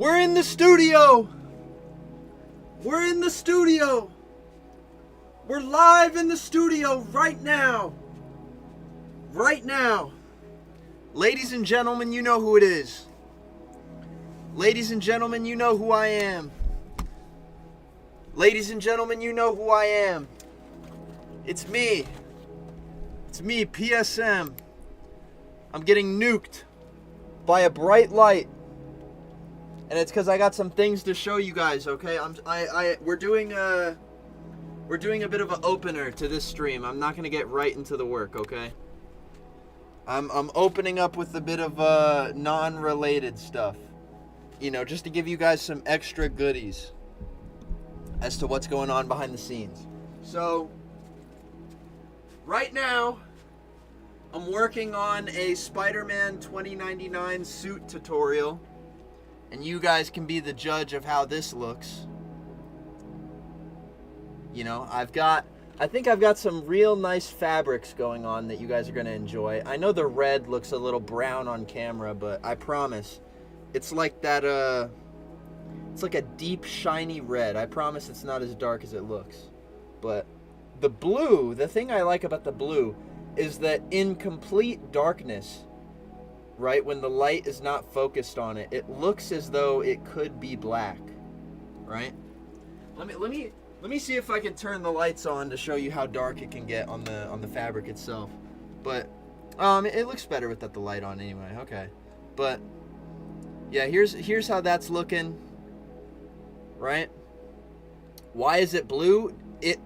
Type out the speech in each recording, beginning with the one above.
We're in the studio. We're in the studio. We're live in the studio right now. Right now. Ladies and gentlemen, you know who it is. Ladies and gentlemen, you know who I am. Ladies and gentlemen, you know who I am. It's me. It's me, PSM. I'm getting nuked by a bright light. And it's because I got some things to show you guys, okay? We're doing a bit of an opener to this stream. I'm not gonna get right into the work, okay? I'm opening up with a bit of non-related stuff. You know, just to give you guys some extra goodies as to what's going on behind the scenes. So, right now, I'm working on a Spider-Man 2099 suit tutorial. And you guys can be the judge of how this looks. You know, I think I've got some real nice fabrics going on that you guys are going to enjoy. I know the red looks a little brown on camera, but I promise, it's like that, it's like a deep, shiny red. I promise it's not as dark as it looks. But the blue, the thing I like about the blue is that in complete darkness, right, when the light is not focused on it, it looks as though it could be black, right? Let me see if I can turn the lights on to show you how dark it can get on the fabric itself. But it looks better without the light on anyway. Okay, but yeah, here's how that's looking, right? Why is it blue? It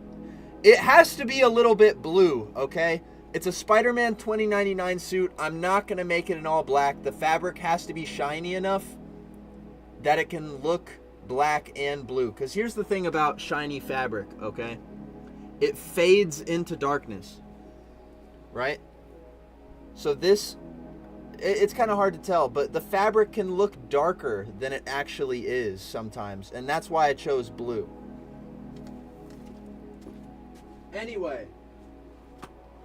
has to be a little bit blue, okay? It's a Spider-Man 2099 suit. I'm not going to make it in all black. The fabric has to be shiny enough that it can look black and blue. Because here's the thing about shiny fabric, okay? It fades into darkness, right? So this, it's kind of hard to tell, but the fabric can look darker than it actually is sometimes. And that's why I chose blue. Anyway,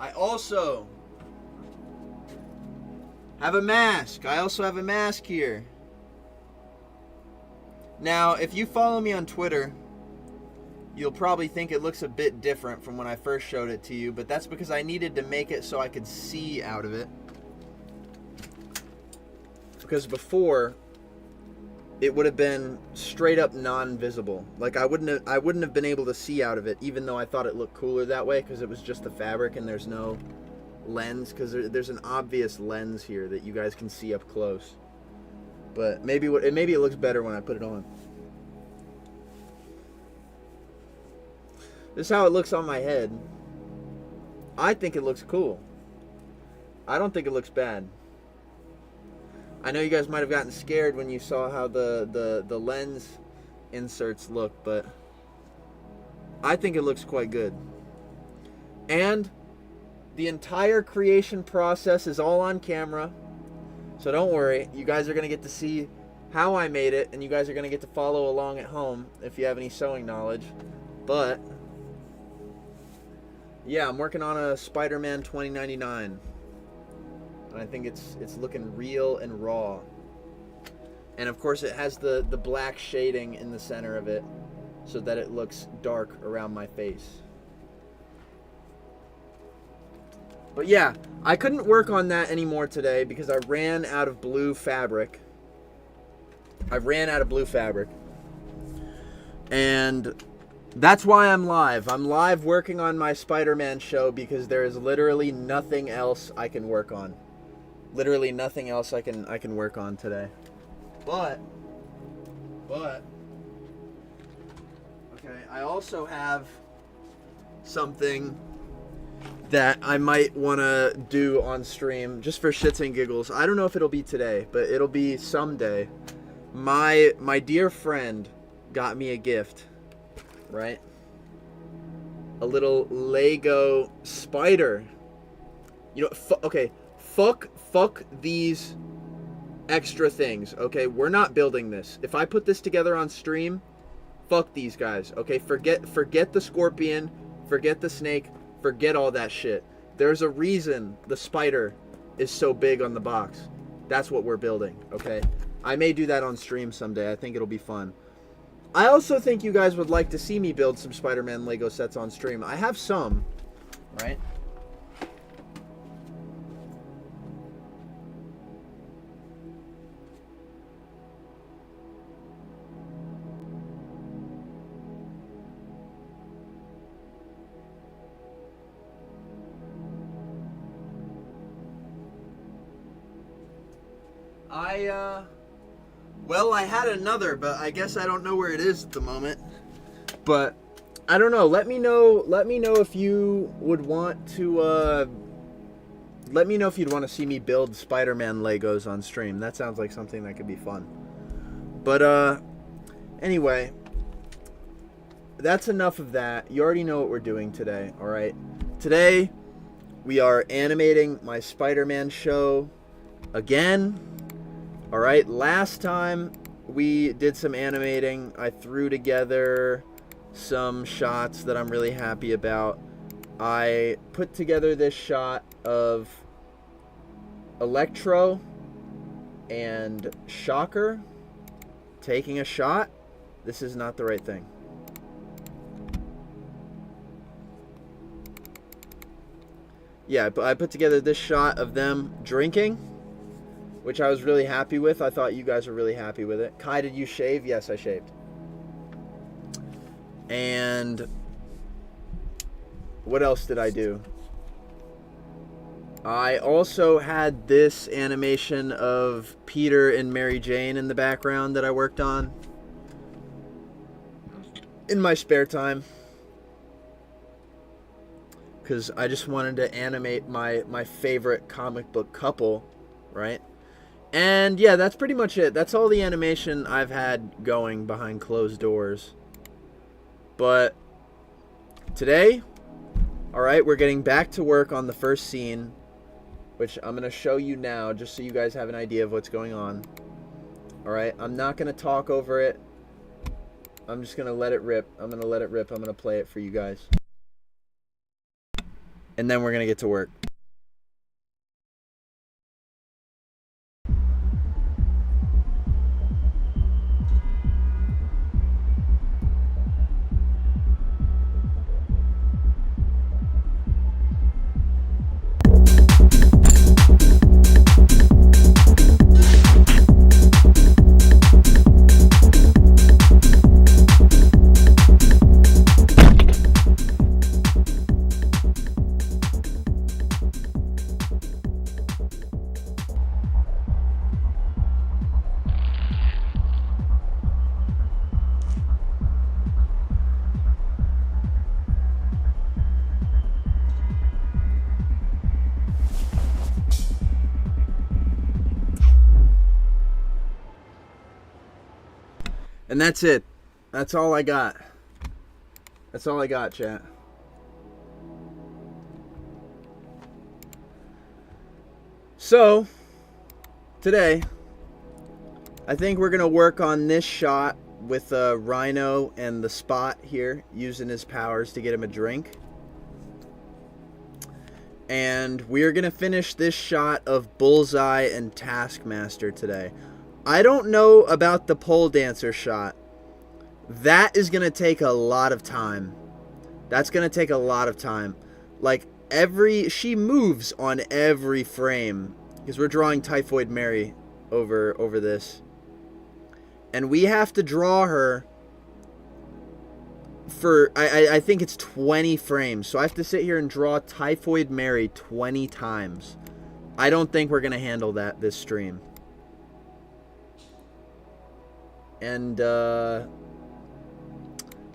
I also have a mask. I also have a mask here. Now, if you follow me on Twitter, you'll probably think it looks a bit different from when I first showed it to you, but that's because I needed to make it so I could see out of it. Because before, it would have been straight up non-visible. Like I wouldn't have been able to see out of it, even though I thought it looked cooler that way because it was just the fabric and there's no lens, because there's an obvious lens here that you guys can see up close. But maybe it looks better when I put it on. This is how it looks on my head. I think it looks cool. I don't think it looks bad. I know you guys might have gotten scared when you saw how the lens inserts look, but I think it looks quite good. And the entire creation process is all on camera, so don't worry. You guys are going to get to see how I made it, and you guys are going to get to follow along at home if you have any sewing knowledge. But yeah, I'm working on a Spider-Man 2099. And I think it's looking real and raw. And of course it has the black shading in the center of it so that it looks dark around my face. But yeah, I couldn't work on that anymore today because I ran out of blue fabric. And that's why I'm live. I'm live working on my Spider-Man show because there is literally nothing else I can work on. Literally nothing else I can work on today. But okay, I also have something that I might want to do on stream just for shits and giggles. I don't know if it'll be today, but it'll be someday. My dear friend got me a gift, right? A little Lego spider. You know, okay. Fuck these extra things, okay? We're not building this. If I put this together on stream, fuck these guys, okay? Forget the scorpion, forget the snake, forget all that shit. There's a reason the spider is so big on the box. That's what we're building, okay? I may do that on stream someday. I think it'll be fun. I also think you guys would like to see me build some Spider-Man Lego sets on stream. I have some, right? Well, I had another, but I guess I don't know where it is at the moment. But I don't know. Let me know if you would want to let me know if you'd want to see me build Spider-Man Legos on stream. That sounds like something that could be fun. But anyway, that's enough of that. You already know what we're doing today, all right? Today we are animating my Spider-Man show again. All right, last time we did some animating. I threw together some shots that I'm really happy about. I put together this shot of Electro and Shocker taking a shot. This is not the right thing. Yeah, I put together this shot of them drinking, which I was really happy with. I thought you guys were really happy with it. Kai, did you shave? Yes, I shaved. And what else did I do? I also had this animation of Peter and Mary Jane in the background that I worked on in my spare time, because I just wanted to animate my favorite comic book couple, right? And yeah, that's pretty much it. That's all the animation I've had going behind closed doors. But today, all right, we're getting back to work on the first scene, which I'm going to show you now just so you guys have an idea of what's going on. All right, I'm not going to talk over it. I'm just going to let it rip. I'm going to let it rip. I'm going to play it for you guys. And then we're going to get to work. And that's it. That's all I got. That's all I got, chat. So, today, I think we're going to work on this shot with Rhino and the Spot here, using his powers to get him a drink. And we're going to finish this shot of Bullseye and Taskmaster today. I don't know about the pole dancer shot. That is going to take a lot of time. That's going to take a lot of time. Like, she moves on every frame, because we're drawing Typhoid Mary over this. And we have to draw her for, I think it's 20 frames. So I have to sit here and draw Typhoid Mary 20 times. I don't think we're going to handle that this stream. And, but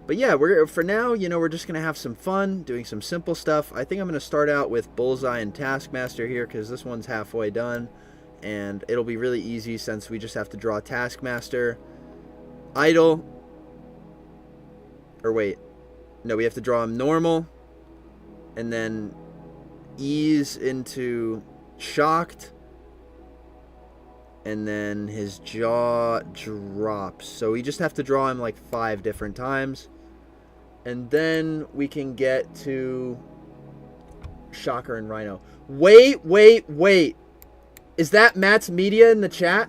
yeah, for now, you know, we're just going to have some fun doing some simple stuff. I think I'm going to start out with Bullseye and Taskmaster here, because this one's halfway done. And it'll be really easy since we just have to draw Taskmaster. Idle. Or wait. No, we have to draw him normal. And then ease into shocked. And then his jaw drops. So we just have to draw him like 5 different times. And then we can get to Shocker and Rhino. Wait. Is that Matt's Media in the chat?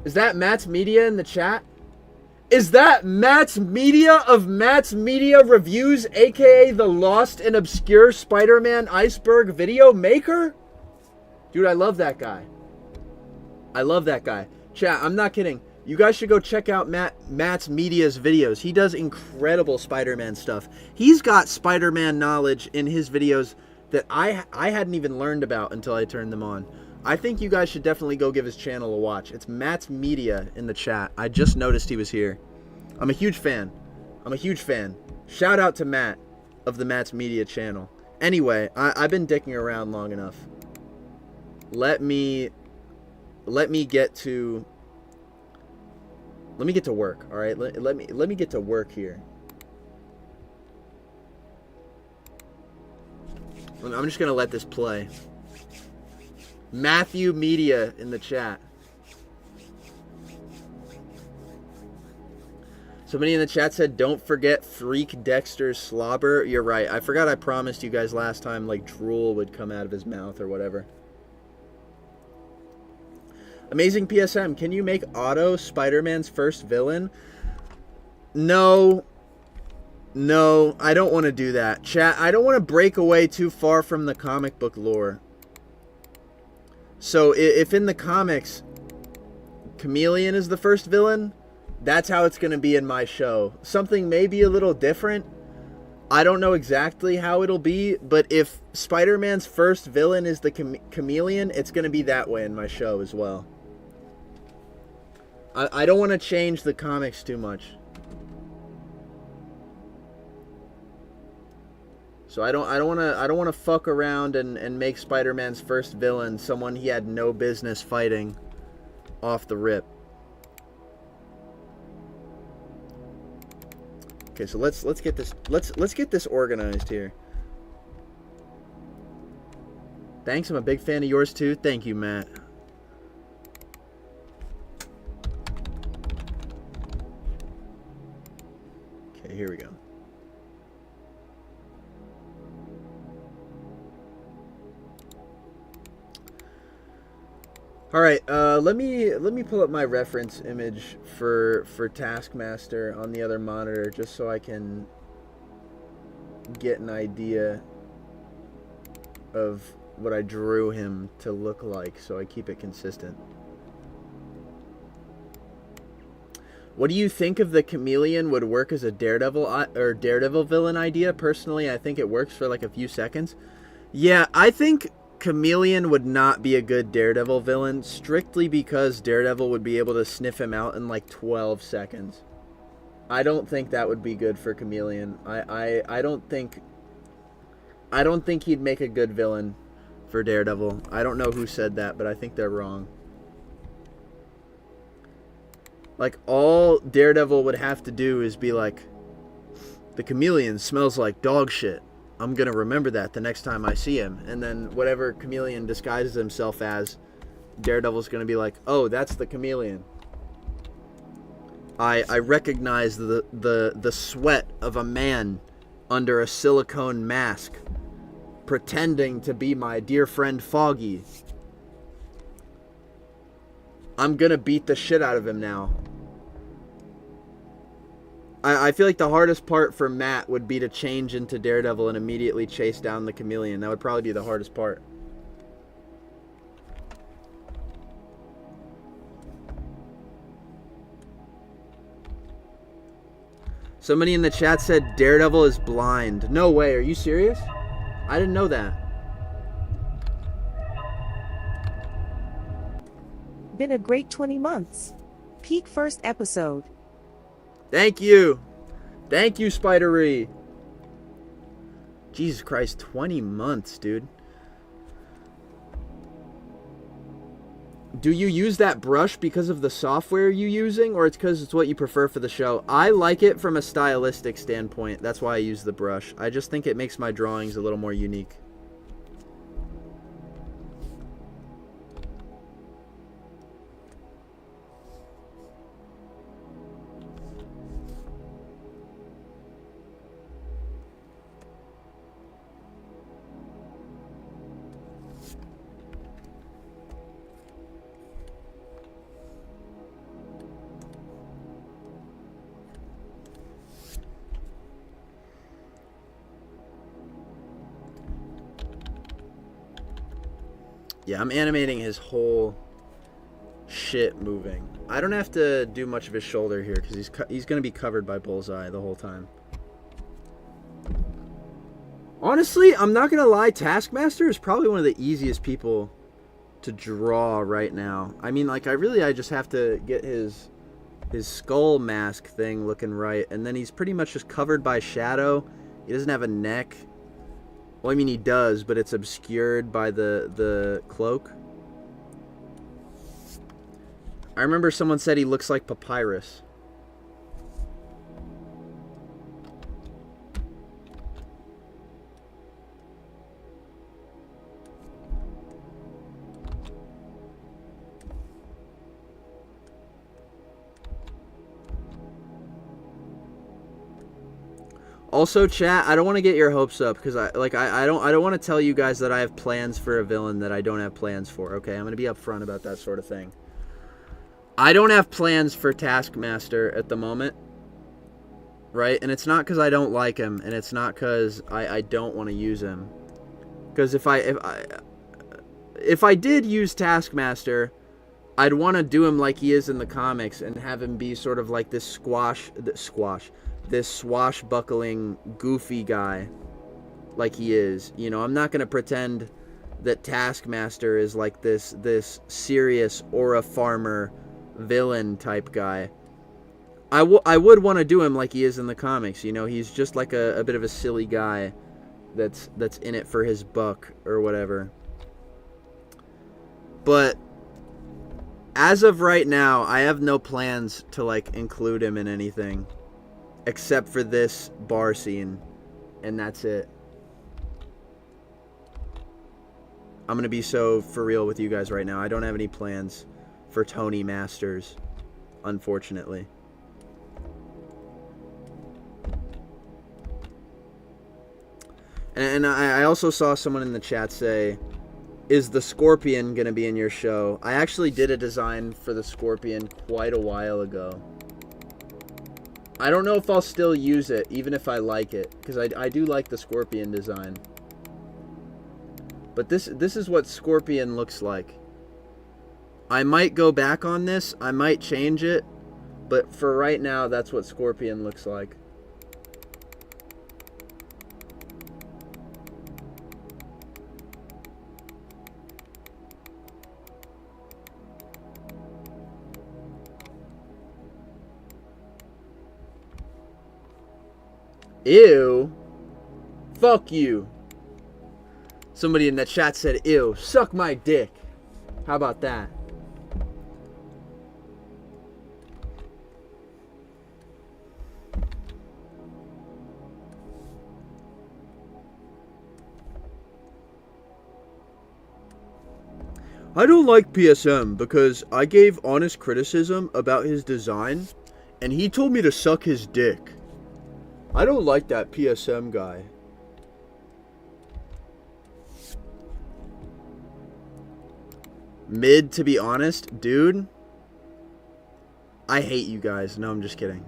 Is that Matt's Media in the chat? Is that Matt's Media of Matt's Media Reviews, aka the lost and obscure Spider-Man iceberg video maker? Dude, I love that guy. I love that guy. Chat, I'm not kidding. You guys should go check out Matt's Media's videos. He does incredible Spider-Man stuff. He's got Spider-Man knowledge in his videos that I hadn't even learned about until I turned them on. I think you guys should definitely go give his channel a watch. It's Matt's Media in the chat. I just noticed he was here. I'm a huge fan. I'm a huge fan. Shout out to Matt of the Matt's Media channel. Anyway, I've been dicking around long enough. Let me get to work, all right? Let me get to work here. I'm just gonna let this play. Matthew Media in the chat. Somebody in the chat said, don't forget Freak Dexter's slobber. You're right. I forgot I promised you guys last time, like, drool would come out of his mouth or whatever. Amazing PSM, can you make Otto Spider-Man's first villain? No. No, I don't want to do that. Chat, I don't want to break away too far from the comic book lore. So if in the comics, Chameleon is the first villain, that's how it's going to be in my show. Something maybe a little different. I don't know exactly how it'll be, but if Spider-Man's first villain is the Chameleon, it's going to be that way in my show as well. I don't want to change the comics too much. So I don't want to fuck around and make Spider-Man's first villain someone he had no business fighting off the rip. Okay, so let's get this organized here. Thanks, I'm a big fan of yours too. Thank you, Matt. Okay, here we go. All right, let me pull up my reference image for Taskmaster on the other monitor just so I can get an idea of what I drew him to look like, so I keep it consistent. What do you think of the Chameleon would work as a Daredevil villain idea? Personally, I think it works for like a few seconds. Yeah, I think Chameleon would not be a good Daredevil villain, strictly because Daredevil would be able to sniff him out in like 12 seconds. I don't think that would be good for Chameleon. I don't think he'd make a good villain for Daredevil. I don't know who said that, but I think they're wrong. Like, all Daredevil would have to do is be like, the Chameleon smells like dog shit. I'm going to remember that the next time I see him. And then whatever Chameleon disguises himself as, Daredevil's going to be like, oh, that's the Chameleon. I recognize the sweat of a man under a silicone mask, pretending to be my dear friend Foggy. I'm going to beat the shit out of him now. I feel like the hardest part for Matt would be to change into Daredevil and immediately chase down the Chameleon. That would probably be the hardest part. Somebody in the chat said Daredevil is blind. No way, are you serious? I didn't know that. Been a great 20 months. Peak first episode. Thank you. Thank you, Spidery. Jesus Christ, 20 months, dude. Do you use that brush because of the software you're using, or it's because it's what you prefer for the show? I like it from a stylistic standpoint. That's why I use the brush. I just think it makes my drawings a little more unique. Yeah, I'm animating his whole shit moving. I don't have to do much of his shoulder here because he's going to be covered by Bullseye the whole time. Honestly, I'm not going to lie, Taskmaster is probably one of the easiest people to draw right now. I mean, like, I just have to get his skull mask thing looking right, and then he's pretty much just covered by shadow. He doesn't have a neck. Well, I mean, he does, but it's obscured by the cloak. I remember someone said he looks like Papyrus. Also, chat, I don't want to get your hopes up because I don't want to tell you guys that I have plans for a villain that I don't have plans for. Okay, I'm going to be upfront about that sort of thing. I don't have plans for Taskmaster at the moment, right? And it's not because I don't like him, and it's not because I don't want to use him. Because if I did use Taskmaster, I'd want to do him like he is in the comics and have him be sort of like this this swashbuckling, goofy guy like he is. You know, I'm not going to pretend that Taskmaster is like this serious aura farmer villain type guy. I would want to do him like he is in the comics. You know, he's just like a bit of a silly guy that's in it for his buck or whatever. But as of right now, I have no plans to like include him in anything except for this bar scene, and that's it. I'm gonna be so for real with you guys right now. I don't have any plans for Tony Masters, unfortunately. And I also saw someone in the chat say, is the Scorpion gonna be in your show? I actually did a design for the Scorpion quite a while ago. I don't know if I'll still use it, even if I like it, because I do like the Scorpion design. But this is what Scorpion looks like. I might go back on this, I might change it, but for right now, that's what Scorpion looks like. Ew. Fuck you. Somebody in the chat said, ew, suck my dick. How about that? I don't like PSM because I gave honest criticism about his design and he told me to suck his dick. I don't like that PSM guy. Mid, to be honest, dude. I hate you guys. No, I'm just kidding.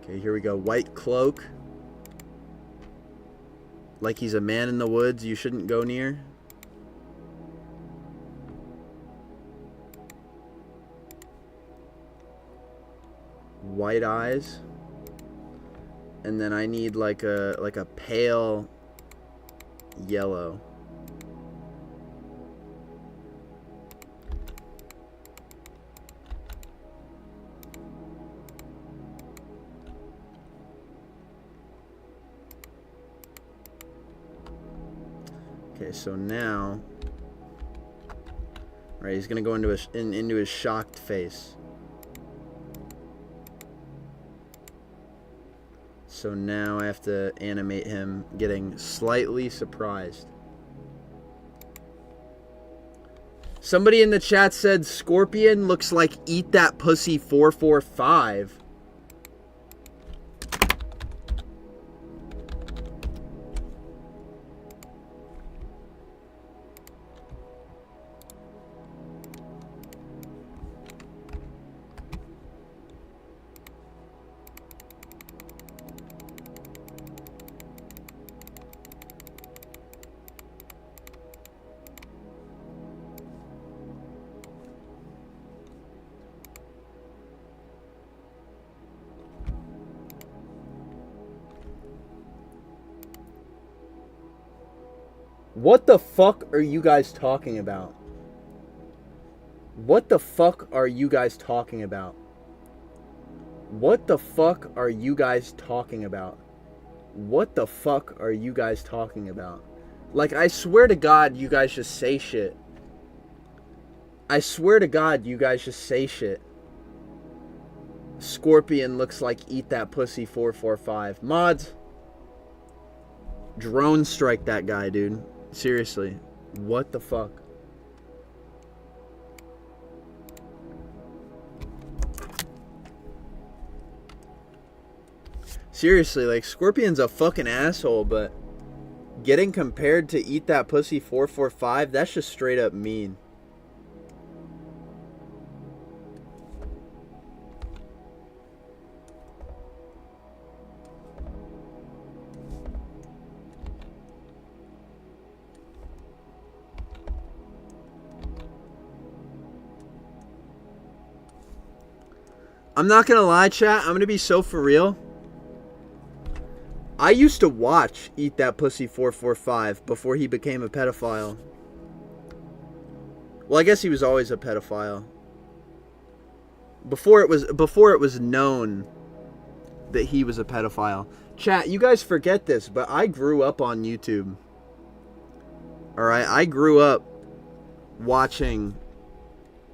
Okay, here we go. White cloak. Like he's a man in the woods you shouldn't go near. White eyes. And then I need like a pale yellow. Okay, so now, right, he's gonna go into his shocked face. So now I have to animate him getting slightly surprised. Somebody in the chat said Scorpion looks like Eat That Pussy 445. What the fuck are you guys talking about? What the fuck are you guys talking about? What the fuck are you guys talking about? What the fuck are you guys talking about? Like, I swear to God, you guys just say shit. I swear to God, you guys just say shit. Scorpion looks like eat that pussy 445. Mods, drone strike that guy, dude. Seriously. What the fuck? Seriously, like, Scorpion's a fucking asshole, but getting compared to eat that pussy 445, that's just straight up mean. I'm not gonna lie, chat. I'm gonna be so for real. I used to watch Eat That Pussy 445 before he became a pedophile. Well, I guess he was always a pedophile. Before it was known that he was a pedophile. Chat, you guys forget this, but I grew up on YouTube. All right, I grew up watching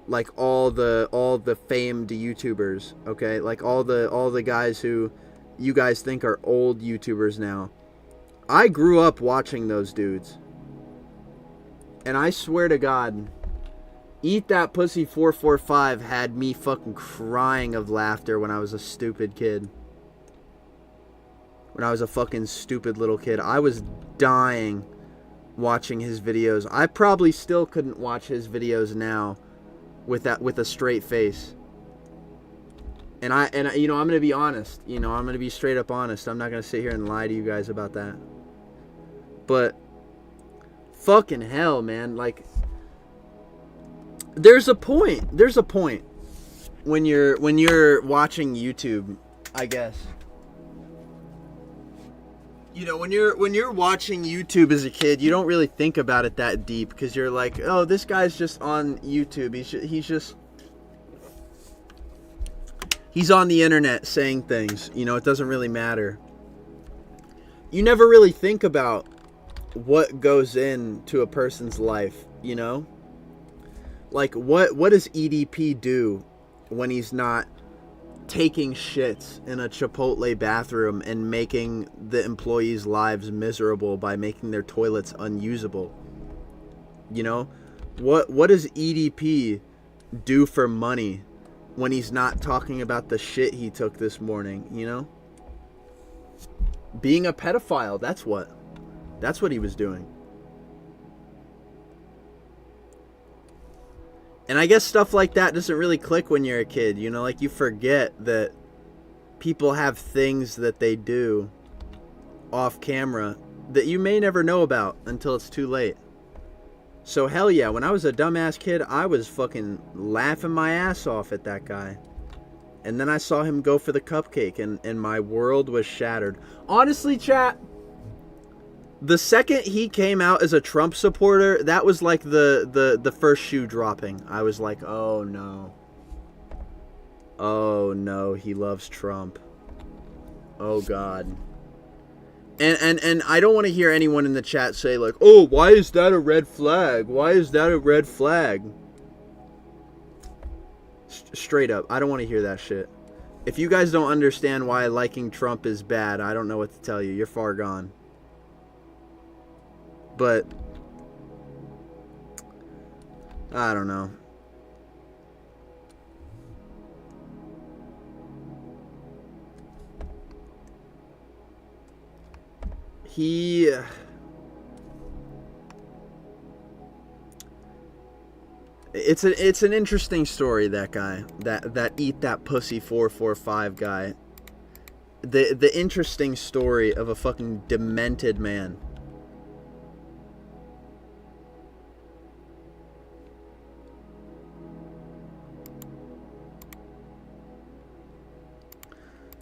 like all the famed YouTubers, okay? Like all the guys who you guys think are old YouTubers now. I grew up watching those dudes. And I swear to God, Eat That Pussy 445 had me fucking crying of laughter when I was a stupid kid. When I was a fucking stupid little kid. I was dying watching his videos. I probably still couldn't watch his videos now with a straight face. And you know, I'm going to be honest. You know, I'm going to be straight up honest. I'm not going to sit here and lie to you guys about that. But fucking hell, man, like there's a point when you're watching YouTube, I guess. You know, when you're watching YouTube as a kid, you don't really think about it that deep because you're like, oh, this guy's just on YouTube. He's on the internet saying things. You know, it doesn't really matter. You never really think about what goes into a person's life, you know? Like, what does EDP do when he's not taking shits in a Chipotle bathroom and making the employees' lives miserable by making their toilets unusable? You know? What does EDP do for money when he's not talking about the shit he took this morning, you know? Being a pedophile, that's what he was doing. And I guess stuff like that doesn't really click when you're a kid, you know? Like, you forget that people have things that they do off camera that you may never know about until it's too late. So hell yeah, when I was a dumbass kid, I was fucking laughing my ass off at that guy. And then I saw him go for the cupcake and my world was shattered. Honestly, chat, the second he came out as a Trump supporter, that was like the first shoe dropping. I was like, oh no. Oh no, he loves Trump. Oh God. And I don't want to hear anyone in the chat say like, oh, why is that a red flag? Why is that a red flag? Straight up, I don't want to hear that shit. If you guys don't understand why liking Trump is bad, I don't know what to tell you. You're far gone. But I don't know. It's an interesting story, that guy, that Eat That Pussy 445 guy. The interesting story of a fucking demented man.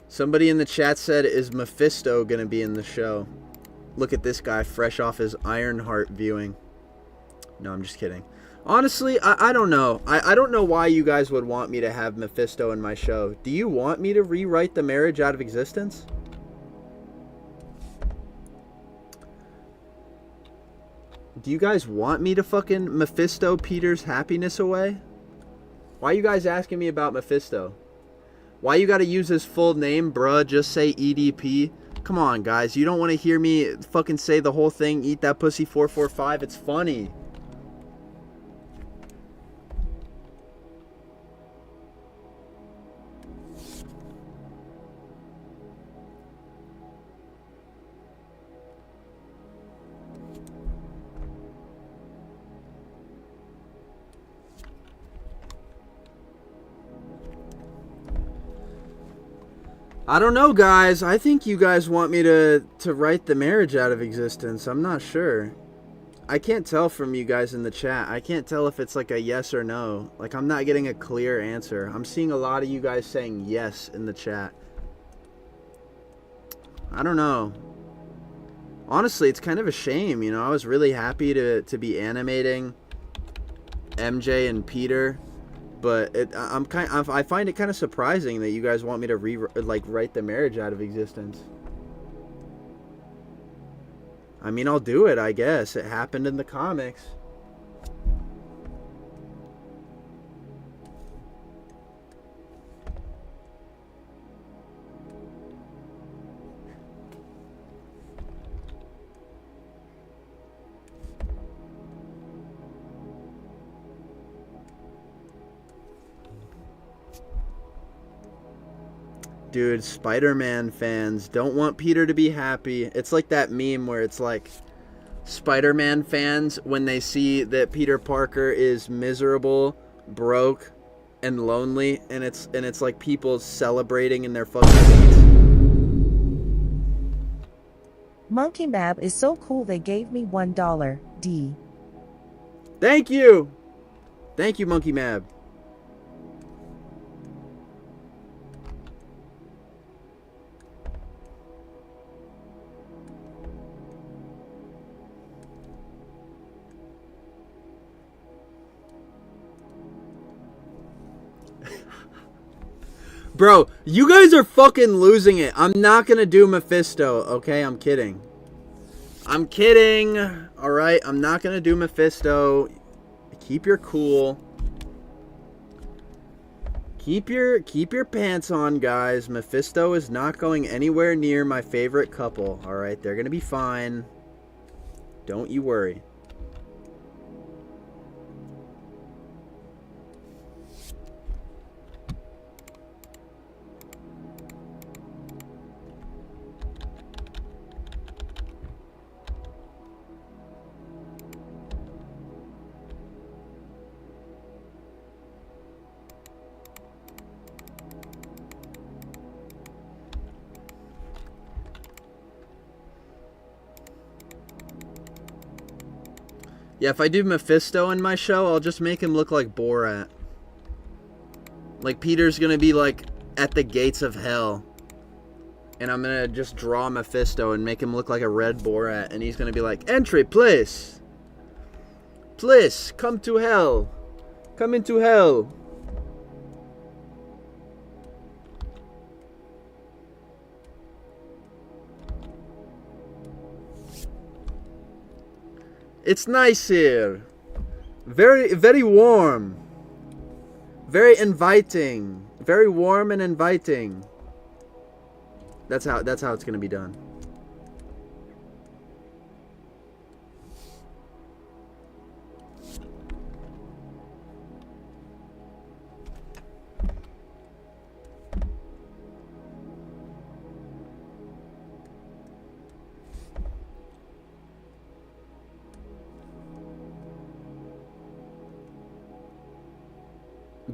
Somebody in the chat said, is Mephisto gonna be in the show? Look at this guy fresh off his Ironheart viewing. No, I'm just kidding. Honestly, I don't know. I don't know why you guys would want me to have Mephisto in my show. Do you want me to rewrite the marriage out of existence? Do you guys want me to fucking Mephisto Peter's happiness away? Why are you guys asking me about Mephisto? Why you gotta use his full name, bruh? Just say EDP. Come on, guys. You don't want to hear me fucking say the whole thing, eat that pussy 445? It's funny. I don't know, guys. I think you guys want me to write the marriage out of existence. I'm not sure. I can't tell from you guys in the chat. I can't tell if it's like a yes or no. Like, I'm not getting a clear answer. I'm seeing a lot of you guys saying yes in the chat. I don't know. Honestly, it's kind of a shame, you know. I was really happy to be animating MJ and Peter. But I find it kind of surprising that you guys want me to write the marriage out of existence. I mean, I'll do it, I guess. It happened in the comics. Dude, Spider-Man fans don't want Peter to be happy. It's like that meme where it's like Spider-Man fans, when they see that Peter Parker is miserable, broke, and lonely, and it's like people celebrating in their fucking seats. Monkey Mab is so cool they gave me $1. D. Thank you! Thank you, Monkey Mab. Bro, you guys are fucking losing it. I'm not gonna do Mephisto, okay? I'm kidding. I'm kidding. Alright, I'm not gonna do Mephisto. Keep your cool. Keep your pants on, guys. Mephisto is not going anywhere near my favorite couple. Alright, they're gonna be fine. Don't you worry. Yeah, if I do Mephisto in my show, I'll just make him look like Borat. Like, Peter's gonna be, like, at the gates of hell. And I'm gonna just draw Mephisto and make him look like a red Borat. And he's gonna be like, entry, please. Please, come to hell. Come into hell. It's nice here. Very, very warm. Very inviting. Very warm and inviting. That's how it's gonna be done.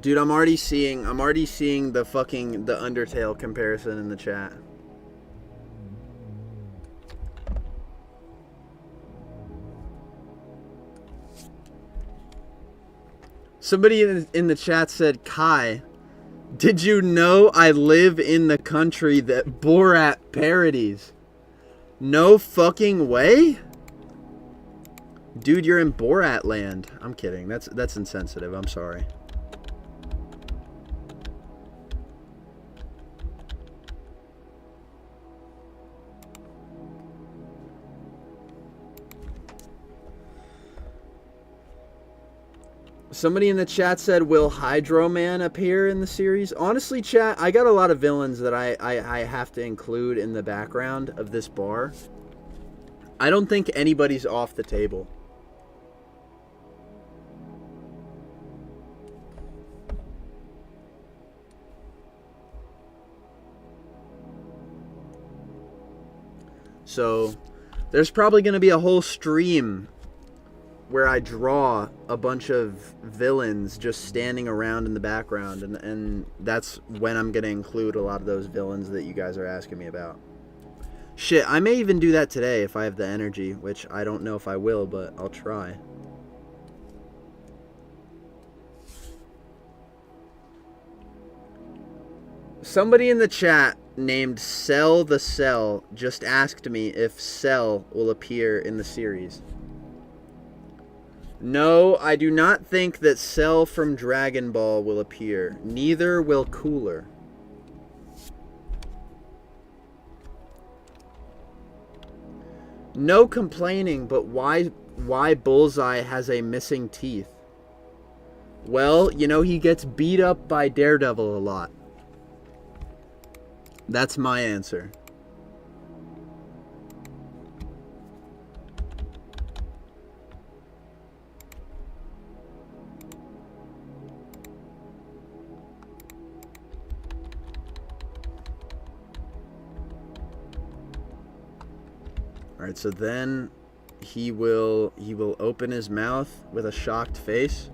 Dude, I'm already seeing the Undertale comparison in the chat. Somebody in the chat said, Kai, did you know I live in the country that Borat parodies? No fucking way? Dude, you're in Borat land. I'm kidding. That's insensitive. I'm sorry. Somebody in the chat said, will Hydro Man appear in the series? Honestly, chat, I got a lot of villains that I have to include in the background of this bar. I don't think anybody's off the table. So, there's probably going to be a whole stream where I draw a bunch of villains just standing around in the background, and that's when I'm going to include a lot of those villains that you guys are asking me about. Shit, I may even do that today if I have the energy, which I don't know if I will, but I'll try. Somebody in the chat named Cell the Cell just asked me if Cell will appear in the series. No, I do not think that Cell from Dragon Ball will appear. Neither will Cooler. No complaining, but why Bullseye has a missing teeth? Well, you know, he gets beat up by Daredevil a lot. That's my answer. Alright, so then he will open his mouth with a shocked face.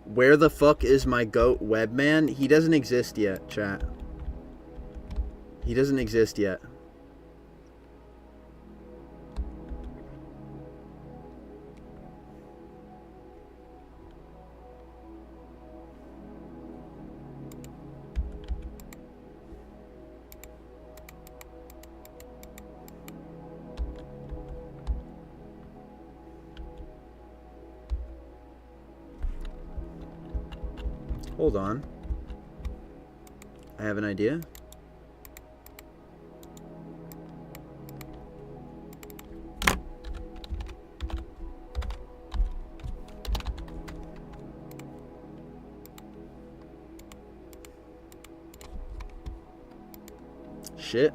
Where the fuck is my goat Webman? He doesn't exist yet, chat. He doesn't exist yet. Hold on. I have an idea. Shit.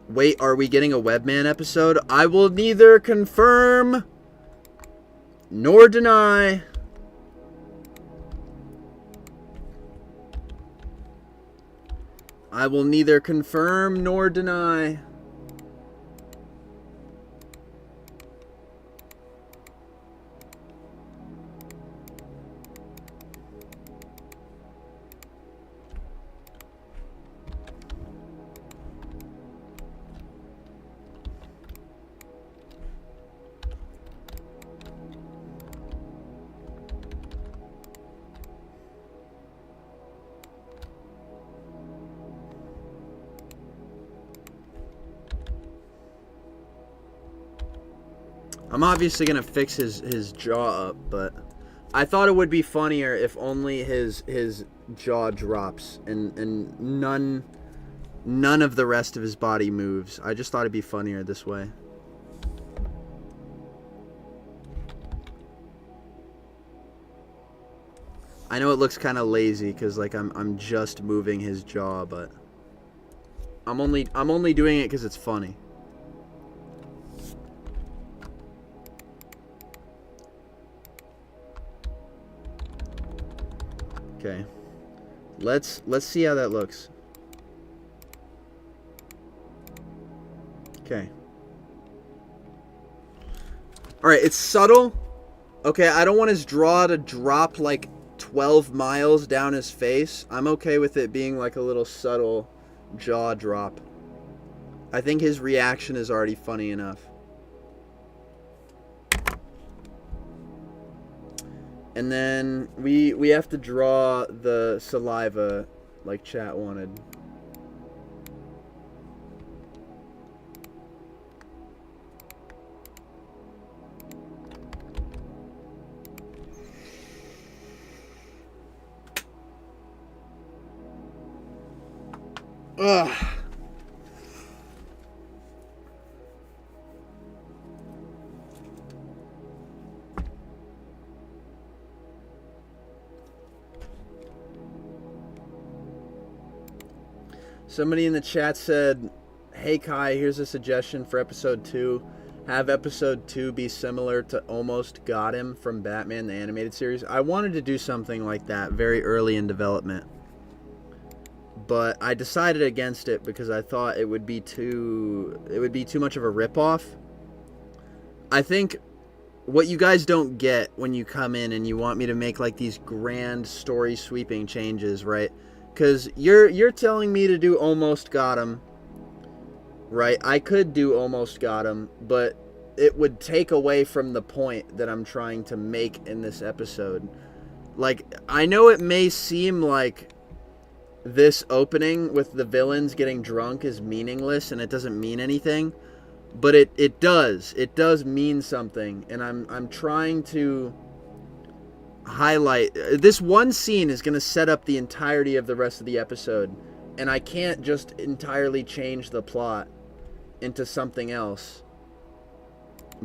Wait, are we getting a Webman episode? I will neither confirm nor deny. I will neither confirm nor deny. I'm obviously gonna fix his jaw up, but I thought it would be funnier if only his jaw drops and none of the rest of his body moves. I just thought it'd be funnier this way. I know it looks kind of lazy because like I'm just moving his jaw, but I'm only doing it because it's funny. Okay, let's see how that looks. Okay. All right, it's subtle. Okay, I don't want his jaw to drop like 12 miles down his face. I'm okay with it being like a little subtle jaw drop. I think his reaction is already funny enough. And then we have to draw the saliva like chat wanted. Ugh. Somebody in the chat said, "Hey Kai, here's a suggestion for episode 2. Have episode 2 be similar to Almost Got Him from Batman the Animated Series." I wanted to do something like that very early in development, but I decided against it because I thought it would be too much of a ripoff. I think what you guys don't get when you come in and you want me to make like these grand story sweeping changes, right? Because you're telling me to do Almost Got Him, right? I could do Almost Got Him, but it would take away from the point that I'm trying to make in this episode. Like, I know it may seem like this opening with the villains getting drunk is meaningless and it doesn't mean anything, but it does mean something, and I'm trying to highlight this one scene is going to set up the entirety of the rest of the episode, and I can't just entirely change the plot into something else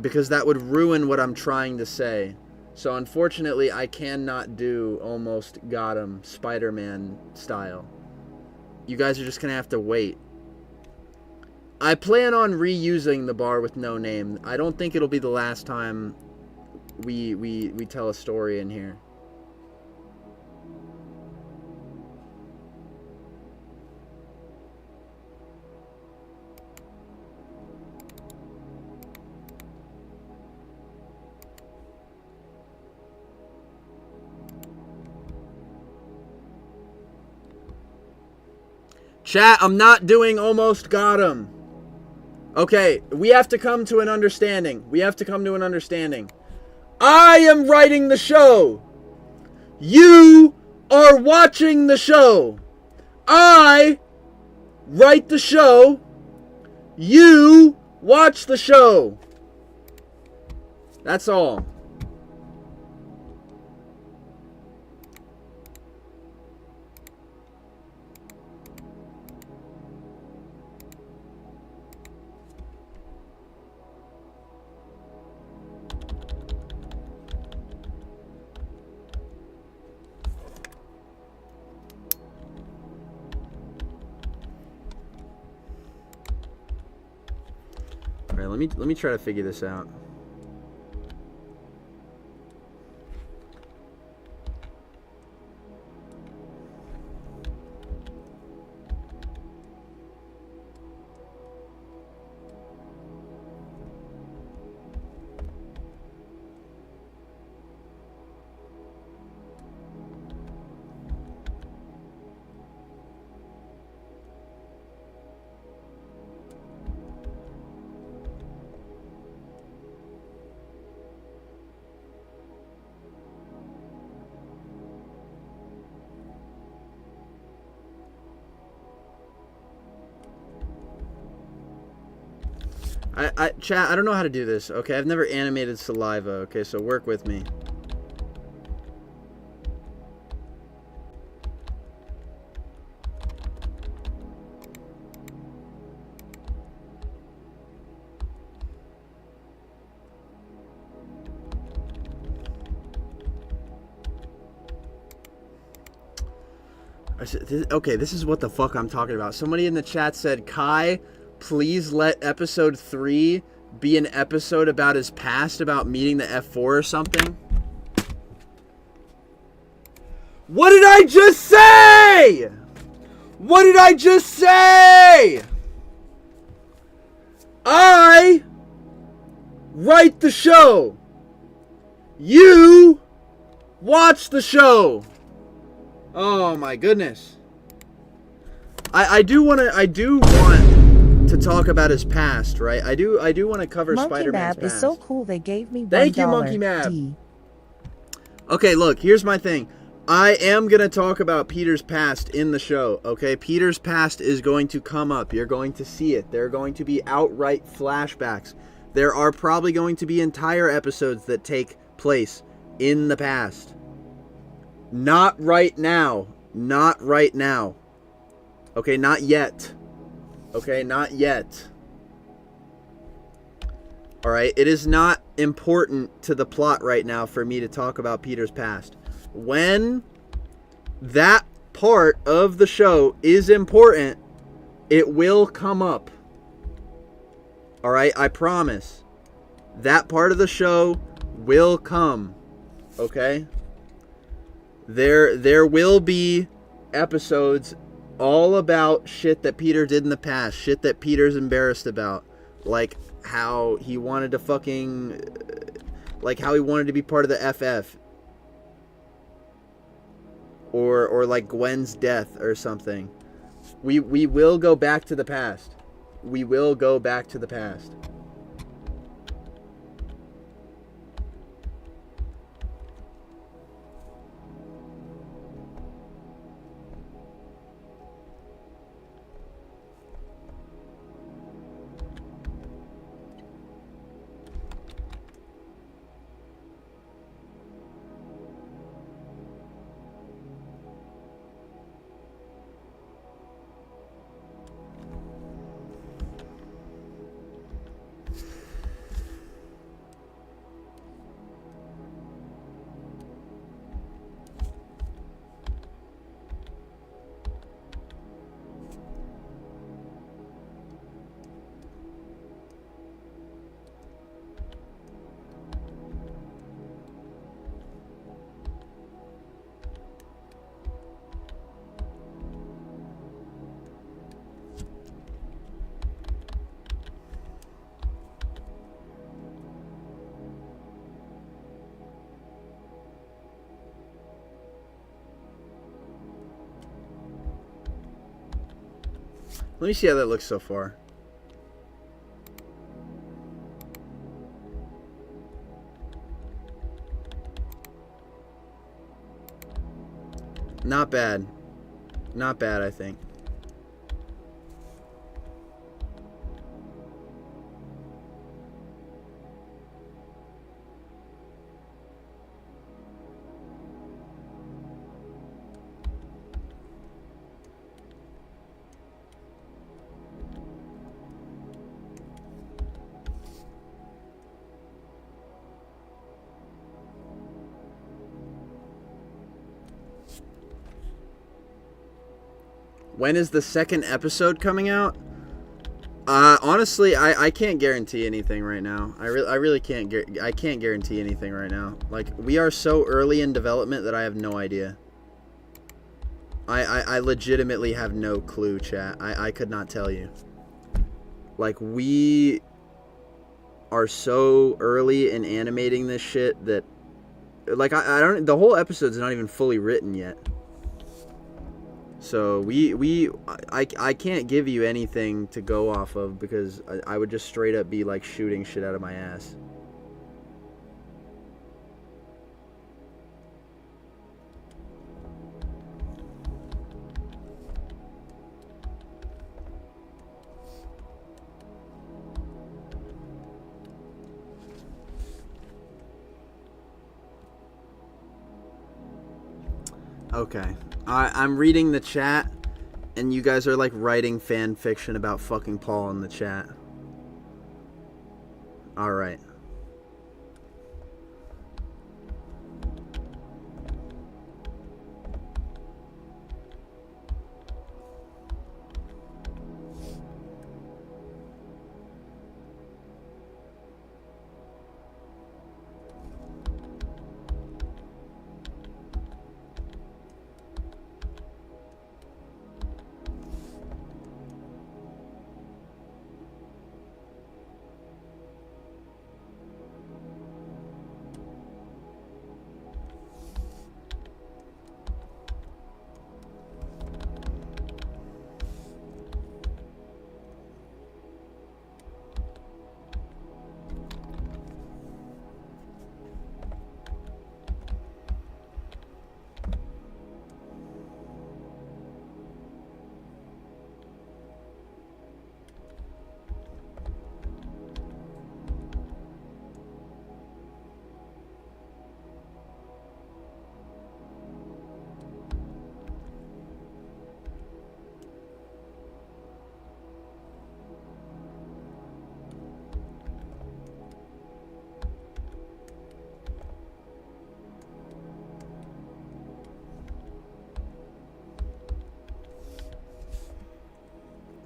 because that would ruin what I'm trying to say. So unfortunately I cannot do Almost Got Him Spider-Man style. You guys are just going to have to wait. I plan on reusing the bar with no name. I don't think it'll be the last time we tell a story in here. Chat, I'm not doing Almost Got Him. Okay, we have to come to an understanding. I am writing the show. You are watching the show. I write the show. You watch the show. That's all. Let me try to figure this out. Chat, I don't know how to do this, okay? I've never animated saliva, okay? So work with me. Okay, this is what the fuck I'm talking about. Somebody in the chat said, Kai, please let episode 3 be an episode about his past, about meeting the F4 or something. What did I just say? What did I just say? I write the show. You watch the show. Oh my goodness. I do want to talk about his past, right? I do want to cover Monkey Spider-Man's Mab past. is so cool they gave me $1. Thank you, Monkey Mab. D. Okay, look, here's my thing. I am going to talk about Peter's past in the show, okay? Peter's past is going to come up. You're going to see it. There are going to be outright flashbacks. There are probably going to be entire episodes that take place in the past. Not right now. Not right now. Okay, not yet. Okay, not yet. Alright, it is not important to the plot right now for me to talk about Peter's past. When that part of the show is important, it will come up. Alright, I promise. That part of the show will come. Okay? There will be episodes all about shit that Peter did in the past. Shit that Peter's embarrassed about. Like how he wanted to fucking... Like how he wanted to be part of the FF. Or like Gwen's death or something. We will go back to the past. We will go back to the past. Let me see how that looks so far. Not bad. Not bad, I think. When is the second episode coming out? Honestly, I can't guarantee anything right now. I really can't. I can't guarantee anything right now. Like, we are so early in development that I have no idea. I legitimately have no clue, chat. I could not tell you. Like, we are so early in animating this shit that, like, I don't. The whole episode's not even fully written yet. So I can't give you anything to go off of because I would just straight up be like shooting shit out of my ass. Okay. I'm reading the chat, and you guys are like writing fan fiction about fucking Paul in the chat. Alright.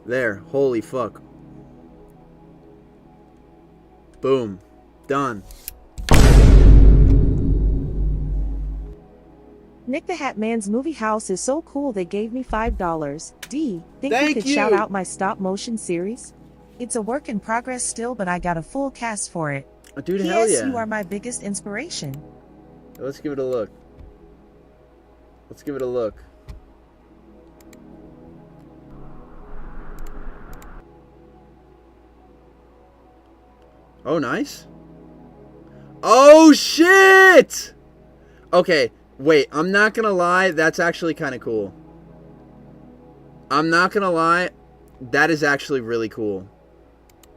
There. Holy fuck. Boom. Done. Nick the Hat Man's movie house is so cool they gave me $5. D, think Thank we could you. shout out my stop motion series? It's a work in progress still, but I got a full cast for it. Dude, P.S. hell yeah. You are my biggest inspiration. Let's give it a look. Let's give it a look. Oh, nice. Oh, shit! Okay, wait, I'm not gonna lie. That's actually kind of cool. I'm not gonna lie. That is actually really cool.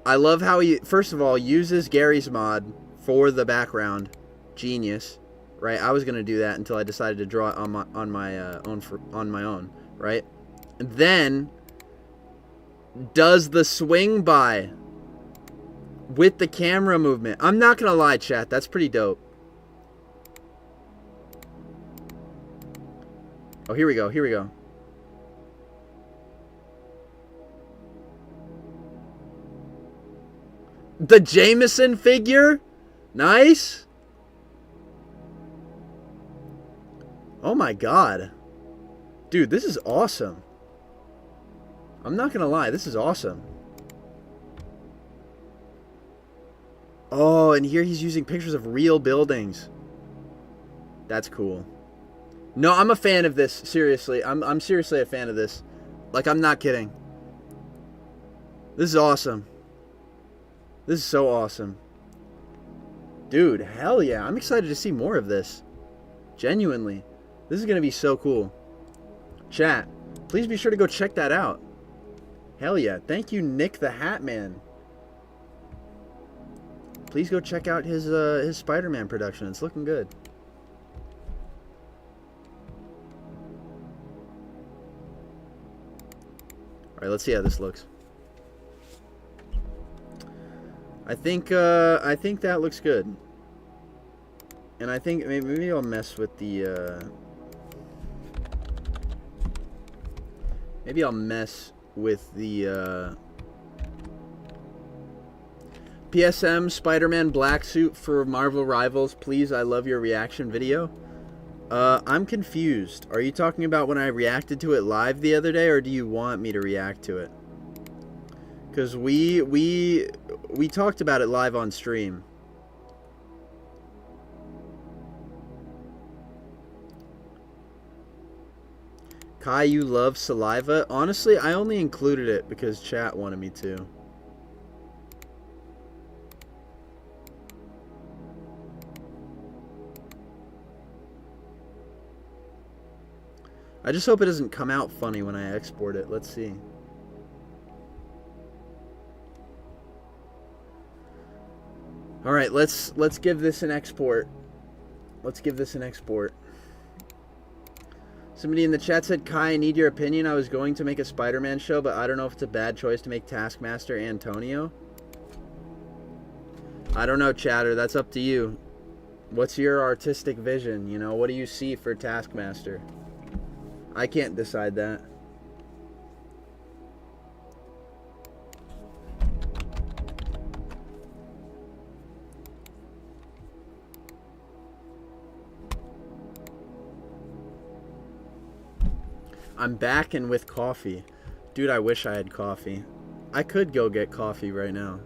I love how he, first of all, uses Gary's mod for the background. Genius, right? I was gonna do that until I decided to draw it on my own, right? And then does the swing by with the camera movement. I'm not gonna lie, chat. That's pretty dope. Oh, here we go. Here we go. The Jameson figure? Nice. Oh my god. Dude, this is awesome. I'm not gonna lie, this is awesome. Oh, and here he's using pictures of real buildings. That's cool. No, I'm a fan of this, seriously. I'm seriously a fan of this. Like, I'm not kidding. This is awesome. This is so awesome. Dude, hell yeah. I'm excited to see more of this. Genuinely. This is going to be so cool. Chat, please be sure to go check that out. Hell yeah. Thank you, Nick the Hat Man. Please go check out his Spider-Man production. It's looking good. Alright, let's see how this looks. I think that looks good. And I think maybe I'll mess with the maybe I'll mess with the PSM Spider-Man black suit for Marvel Rivals. Please, I love your reaction video. I'm confused. Are you talking about when I reacted to it live the other day, or do you want me to react to it? Because we talked about it live on stream. Kai, you love saliva? Honestly, I only included it because chat wanted me to. I just hope it doesn't come out funny when I export it. Let's see. All right, let's give this an export. Let's give this an export. Somebody in the chat said, Kai, I need your opinion. I was going to make a Spider-Man show, but I don't know if it's a bad choice to make Taskmaster Antonio. I don't know, chatter. That's up to you. What's your artistic vision? You know, what do you see for Taskmaster? I can't decide that. I'm back and with coffee. Dude, I wish I had coffee. I could go get coffee right now.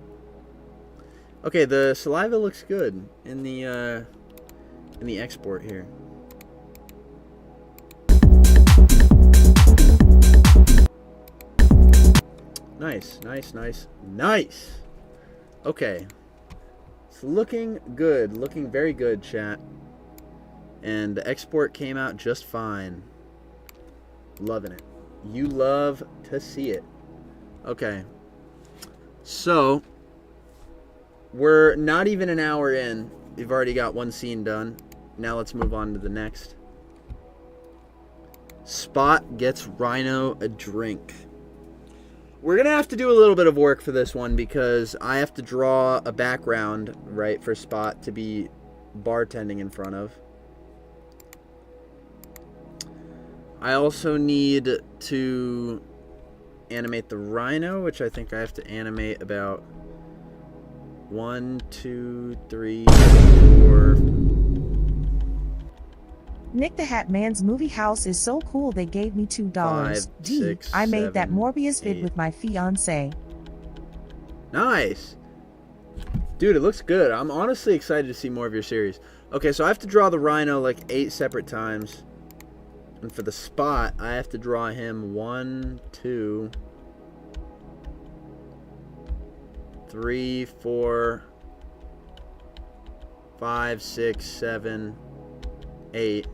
Okay, the saliva looks good in the export here. Nice, nice, nice, nice. Okay. It's looking good. Looking very good, chat. And the export came out just fine. Loving it. You love to see it. Okay. So, we're not even an hour in. We've already got one scene done. Now let's move on to the next. Spot gets Rhino a drink. We're going to have to do a little bit of work for this one because I have to draw a background, right, for Spot to be bartending in front of. I also need to animate the Rhino, which I think I have to animate about 1, 2, 3, 4. Nick the Hat Man's movie house is so cool they gave me $2. 5, D. 6, I made that 7, Morbius vid 8. with my fiance. Nice. Dude, it looks good. I'm honestly excited to see more of your series. Okay, so I have to draw the Rhino like 8 separate times. And for the spot, I have to draw him 1, 2, 3, 4, 5, 6, 7, 8,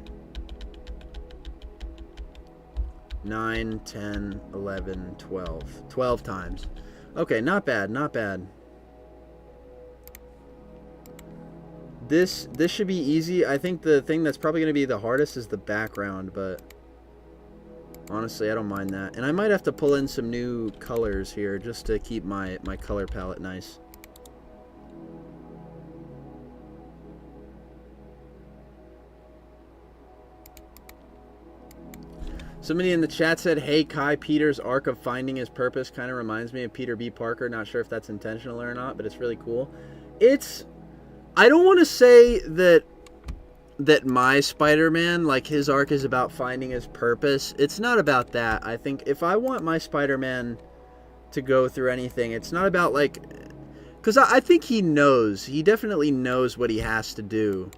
9, 10, 11, 12. 12 times. Okay, not bad, not bad. This should be easy. I think the thing that's probably going to be the hardest is the background, but honestly, I don't mind that. And I might have to pull in some new colors here just to keep my color palette nice. Somebody in the chat said, hey Kai, Peter's arc of finding his purpose kind of reminds me of Peter B. Parker. Not sure if that's intentional or not, but it's really cool. I don't want to say that my Spider-Man, like his arc is about finding his purpose. It's not about that. I think if I want my Spider-Man to go through anything, it's not about like, because I think he knows. He definitely knows what he has to do.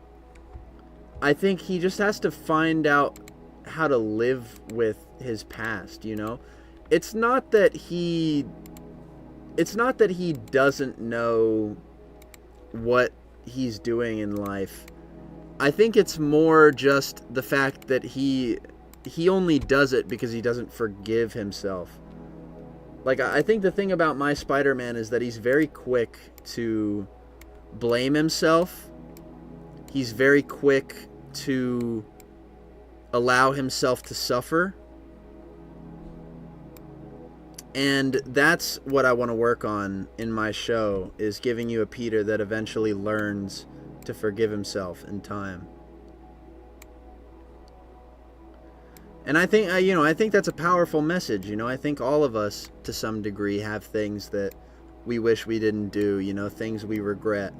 I think he just has to find out how to live with his past, you know? It's not that he doesn't know what he's doing in life. I think it's more just the fact that he only does it because he doesn't forgive himself. Like, I think the thing about my Spider-Man is that he's very quick to blame himself. He's very quick to allow himself to suffer. And that's what I want to work on in my show, is giving you a Peter that eventually learns to forgive himself in time. And I think, I think that's a powerful message. You know, I think all of us, to some degree, have things that we wish we didn't do, you know, things we regret.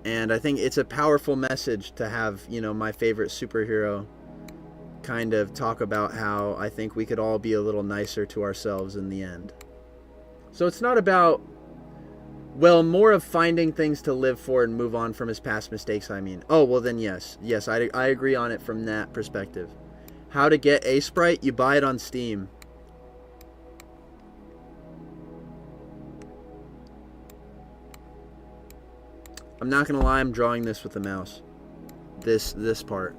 And I think it's a powerful message to have, you know, my favorite superhero kind of talk about how I think we could all be a little nicer to ourselves in the end. So it's not about, well, more of finding things to live for and move on from his past mistakes, I mean. Oh, well then yes, I agree on it from that perspective. How to get a sprite? You buy it on Steam. I'm not gonna lie, I'm drawing this with the mouse. This part.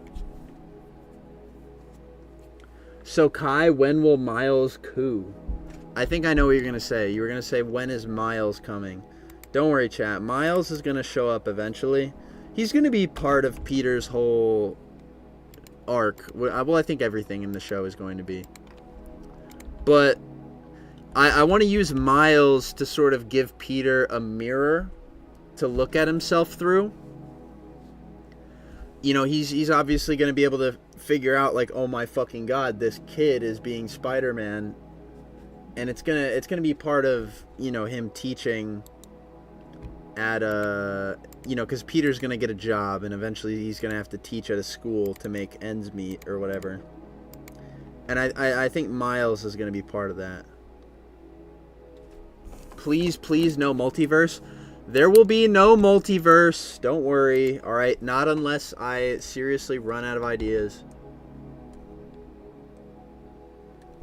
So Kai, when will Miles coup? I think I know what you're going to say. You were going to say, when is Miles coming? Don't worry, chat. Miles is going to show up eventually. He's going to be part of Peter's whole arc. Well, I think everything in the show is going to be. But I want to use Miles to sort of give Peter a mirror to look at himself through. You know, he's obviously going to be able to figure out, like, oh my fucking god, this kid is being Spider-Man, and it's gonna be part of, you know, him teaching at you know, because Peter's gonna get a job, and eventually he's gonna have to teach at a school to make ends meet or whatever. And I think Miles is gonna be part of that. Please no multiverse. There will be no multiverse. Don't worry. All right. Not unless I seriously run out of ideas.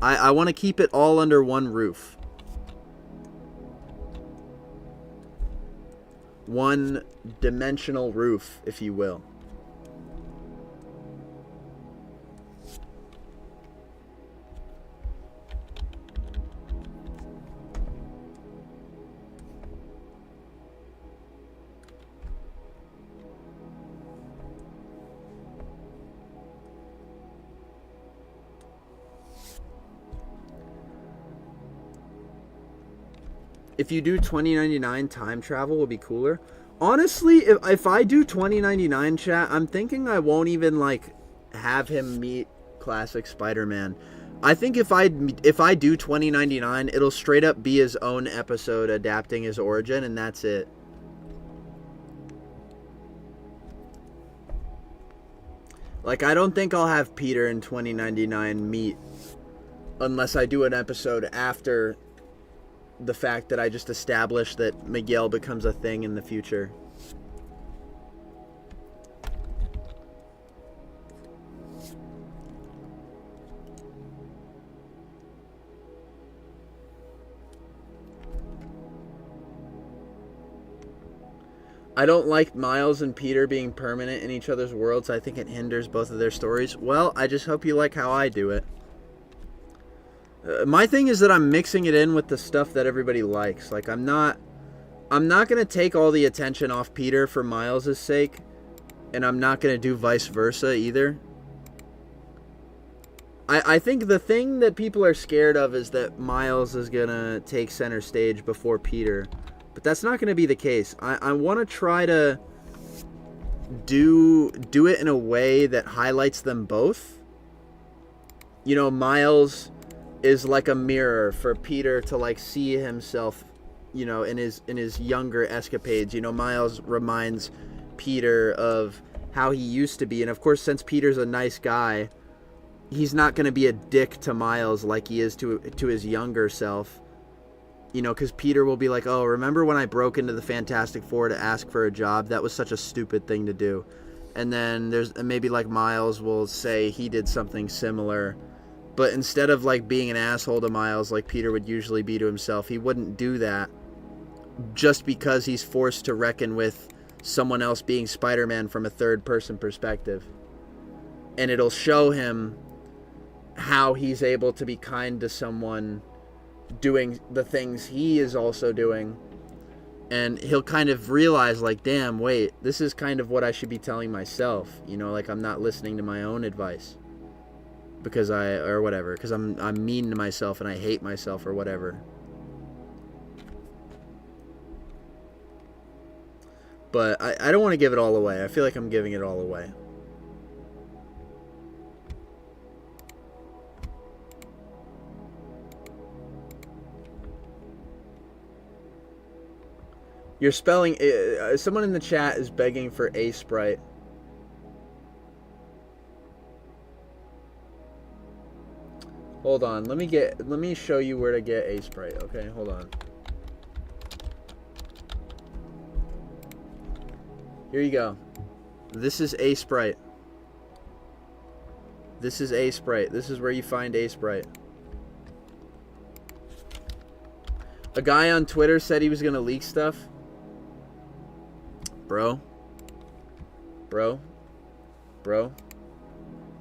I want to keep it all under one roof. One dimensional roof, if you will. If you do 2099, time travel will be cooler. Honestly, if I do 2099, chat, I'm thinking I won't even, like, have him meet classic Spider-Man. I think if I do 2099, it'll straight up be his own episode adapting his origin, and that's it. Like, I don't think I'll have Peter in 2099 meet unless I do an episode after the fact that I just established that Miguel becomes a thing in the future. I don't like Miles and Peter being permanent in each other's worlds. I think it hinders both of their stories. Well, I just hope you like how I do it. My thing is that I'm mixing it in with the stuff that everybody likes. Like, I'm not going to take all the attention off Peter for Miles' sake, and I'm not going to do vice versa either. I think the thing that people are scared of is that Miles is going to take center stage before Peter. But that's not going to be the case. I want to try to do it in a way that highlights them both. You know, Miles is like a mirror for Peter to like see himself, you know, in his younger escapades. You know, Miles reminds Peter of how he used to be, and of course, since Peter's a nice guy, he's not going to be a dick to Miles like he is to his younger self. You know, because Peter will be like, oh, remember when I broke into the Fantastic Four to ask for a job? That was such a stupid thing to do. And then there's maybe like Miles will say he did something similar. But instead of like being an asshole to Miles like Peter would usually be to himself, he wouldn't do that just because he's forced to reckon with someone else being Spider-Man from a third-person perspective. And it'll show him how he's able to be kind to someone doing the things he is also doing, and he'll kind of realize like, damn, wait, this is kind of what I should be telling myself, you know, like I'm not listening to my own advice because I'm mean to myself and I hate myself or whatever. But I don't want to give it all away. I feel like I'm giving it all away. You're spelling... someone in the chat is begging for A Sprite. Hold on. Let me show you where to get A Sprite. Okay, hold on. Here you go. This is A Sprite. This is A Sprite. This is where you find A Sprite. A guy on Twitter said he was going to leak stuff. Bro.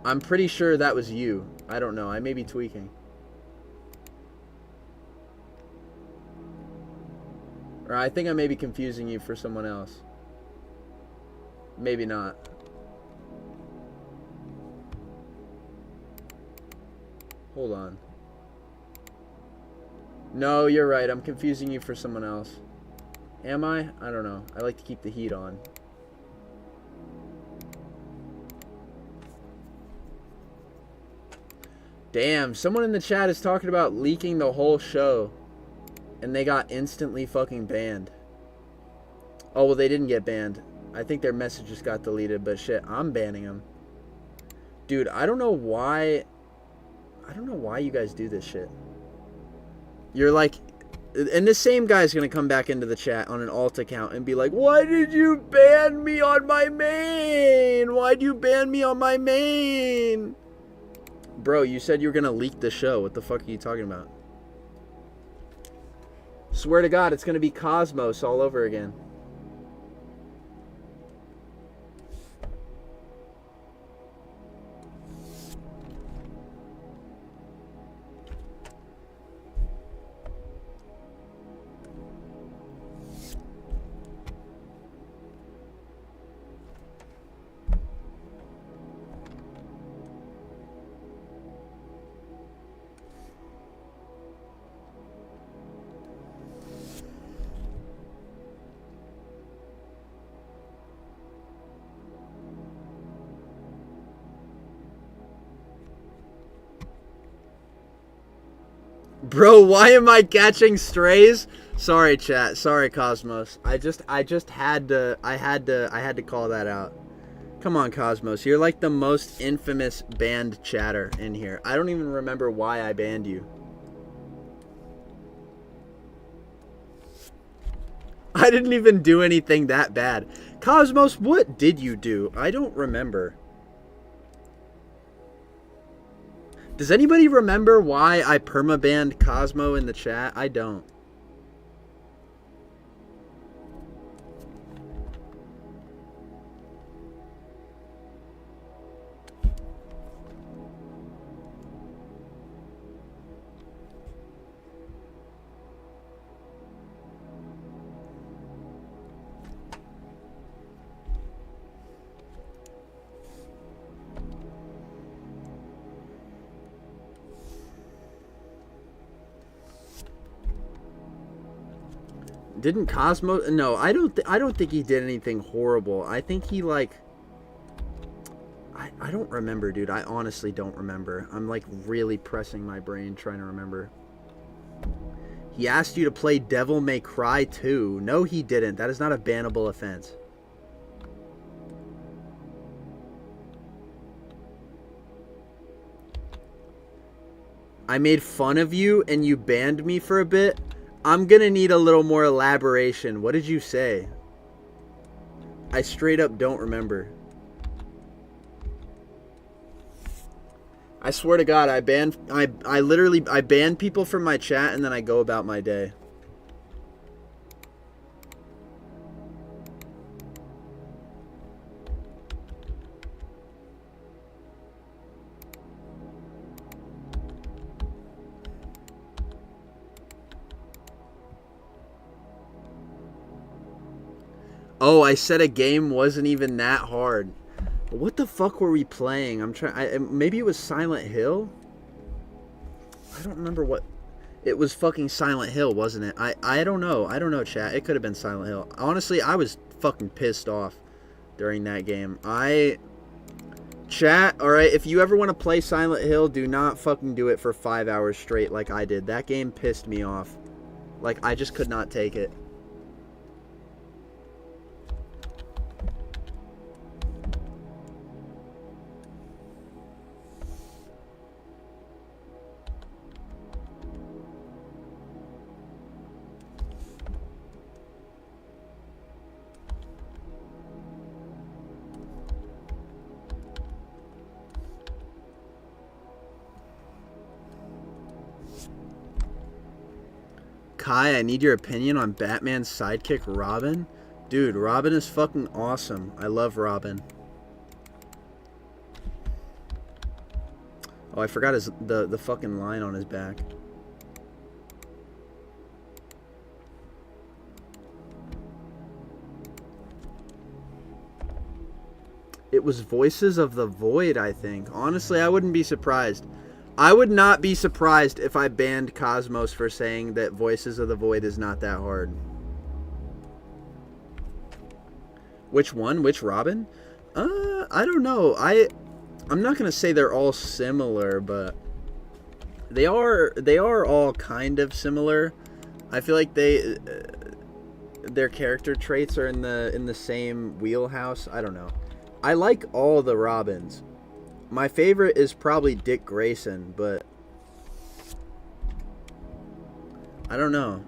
I'm pretty sure that was you. I don't know. I may be tweaking. Or I think I may be confusing you for someone else. Maybe not. Hold on. No, you're right. I'm confusing you for someone else. Am I? I don't know. I like to keep the heat on. Damn, someone in the chat is talking about leaking the whole show. And they got instantly fucking banned. Oh, well, they didn't get banned. I think their message just got deleted, but shit, I'm banning them. Dude, I don't know why you guys do this shit. You're like... And this same guy's going to come back into the chat on an alt account and be like, why did you ban me on my main? Why'd you ban me on my main? Bro, you said you were going to leak the show. What the fuck are you talking about? Swear to God, it's going to be Cosmos all over again. Bro, why am I catching strays? Sorry, chat. Sorry, Cosmos. I just had to call that out. Come on, Cosmos. You're like the most infamous banned chatter in here. I don't even remember why I banned you. I didn't even do anything that bad. Cosmos, what did you do? I don't remember. Does anybody remember why I permabanned Cosmo in the chat? I don't. Didn't Cosmo? No, I don't think he did anything horrible. I think he like. I don't remember, dude. I honestly don't remember. I'm like really pressing my brain trying to remember. He asked you to play Devil May Cry 2. No, he didn't. That is not a bannable offense. I made fun of you and you banned me for a bit. I'm gonna need a little more elaboration. What did you say? I straight up don't remember. I swear to God, I ban people from my chat and then I go about my day. Oh, I said a game wasn't even that hard. What the fuck were we playing? I'm trying. Maybe it was Silent Hill. I don't remember what. It was fucking Silent Hill, wasn't it? I don't know. I don't know, chat. It could have been Silent Hill. Honestly, I was fucking pissed off during that game. Chat, all right. If you ever want to play Silent Hill, do not fucking do it for 5 hours straight like I did. That game pissed me off. Like I just could not take it. Kai, I need your opinion on Batman's sidekick, Robin. Dude, Robin is fucking awesome. I love Robin. Oh, I forgot the fucking line on his back. It was Voices of the Void, I think. Honestly, I wouldn't be surprised. I would not be surprised if I banned Cosmos for saying that Voices of the Void is not that hard. Which one? Which Robin? I don't know. I'm not gonna say they're all similar, but they are all kind of similar. I feel like their character traits are in the same wheelhouse. I don't know. I like all the Robins. My favorite is probably Dick Grayson, but I don't know.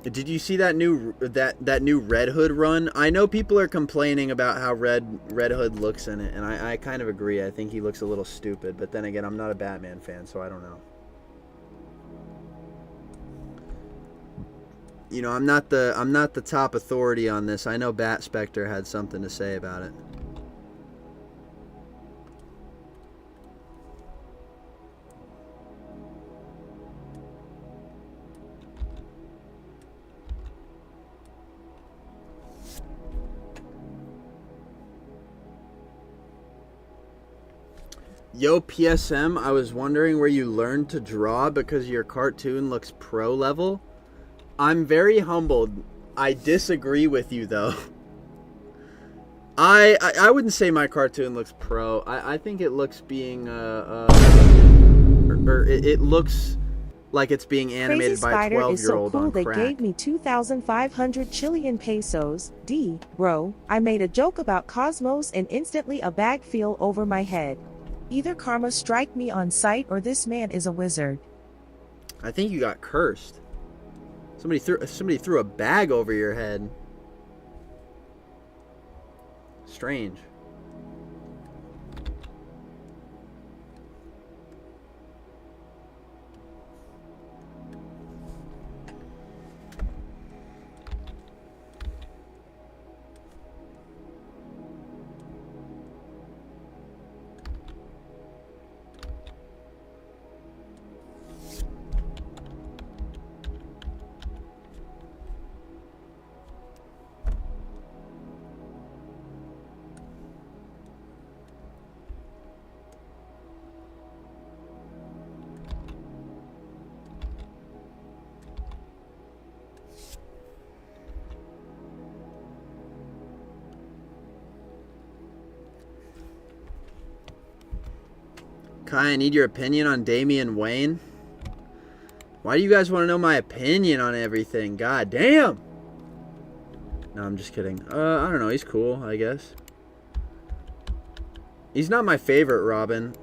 Did you see that new Red Hood run? I know people are complaining about how Red Hood looks in it, and I kind of agree. I think he looks a little stupid, but then again, I'm not a Batman fan, so I don't know. You know, I'm not the top authority on this. I know Bat Spectre had something to say about it. Yo, PSM, I was wondering where you learned to draw because your cartoon looks pro level. I'm very humbled. I disagree with you, though. I wouldn't say my cartoon looks pro. I think it looks being, it looks like it's being animated by a 12-year-old on crack. Crazy Spider is so cool they gave me 2,500 Chilean pesos. Bro, I made a joke about Cosmos and instantly a bag flew over my head. Either karma strike me on sight or this man is a wizard. I think you got cursed. Somebody threw a bag over your head. Strange. Kai, I need your opinion on Damian Wayne. Why do you guys want to know my opinion on everything? God damn! No, I'm just kidding. I don't know. He's cool, I guess. He's not my favorite Robin.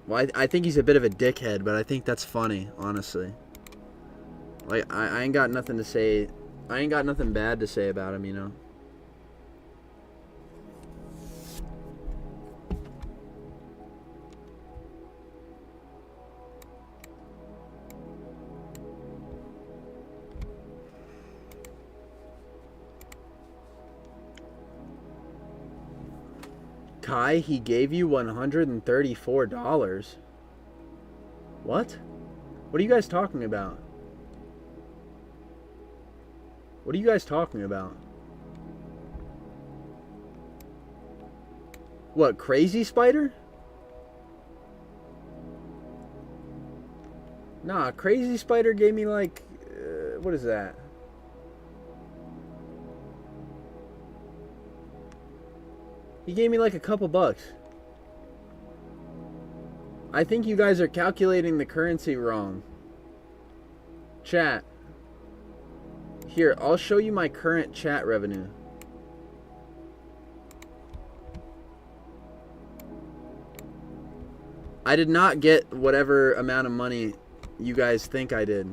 Well, I think he's a bit of a dickhead, but I think that's funny, honestly. Like, I ain't got nothing to say. I ain't got nothing bad to say about him, you know? Kai, he gave you $134. What? What are you guys talking about? What are you guys talking about? What, Crazy Spider? Nah, Crazy Spider gave me like, what is that? He gave me like a couple bucks. I think you guys are calculating the currency wrong. Chat. Here, I'll show you my current chat revenue. I did not get whatever amount of money you guys think I did.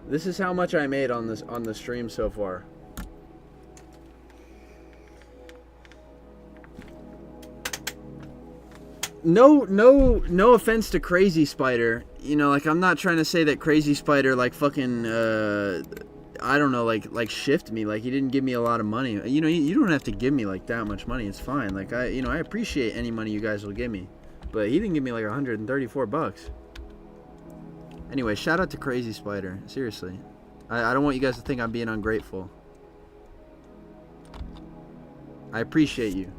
This is how much I made on the stream so far. No offense to Crazy Spider. You know, like, I'm not trying to say that Crazy Spider, like, fucking, I don't know, like shift me. Like, he didn't give me a lot of money. You know, you don't have to give me, like, that much money. It's fine. Like, I appreciate any money you guys will give me. But he didn't give me, like, 134 bucks. Anyway, shout out to Crazy Spider. Seriously. I don't want you guys to think I'm being ungrateful. I appreciate you.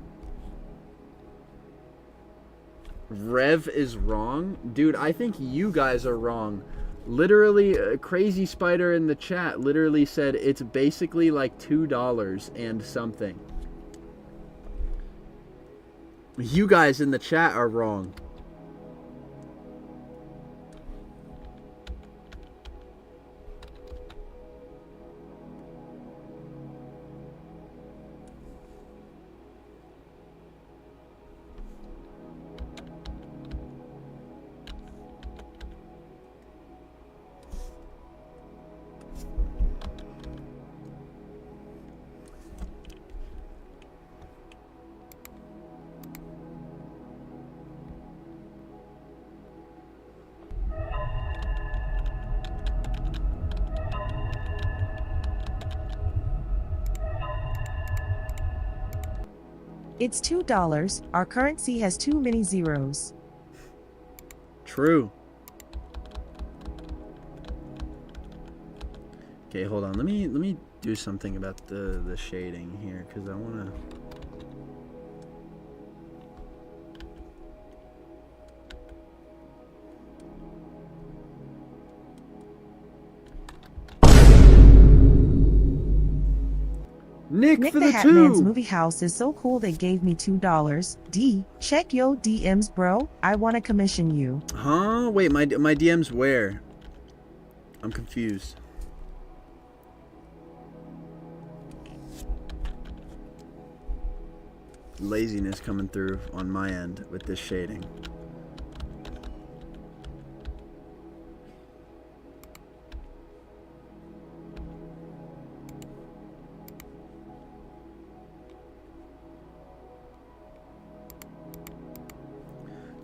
Rev is wrong? Dude, I think you guys are wrong. Literally, Crazy Spider in the chat literally said it's basically like $2 and something. You guys in the chat are wrong. It's $2. Our currency has too many zeros. True. Okay, hold on. Let me do something about the shading here, because I want to. Nick Nick for the the Hat Man's 2. movie house is so cool they gave me $2. D, check yo DMs, bro. I wanna commission you. Huh? Wait, my DM's where? I'm confused. Laziness coming through on my end with this shading.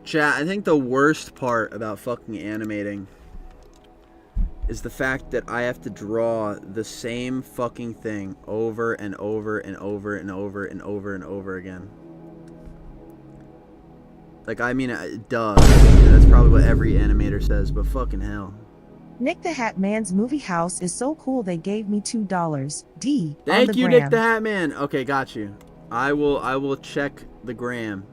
Chat, I think the worst part about fucking animating is the fact that I have to draw the same fucking thing over and over and over and over and over and over again. Like, I mean, duh. That's probably what every animator says, but fucking hell. Nick the Hat Man's movie house is so cool they gave me $2. D, Thank on the you, gram. Nick the Hat Man. Okay, got you. I will check the gram.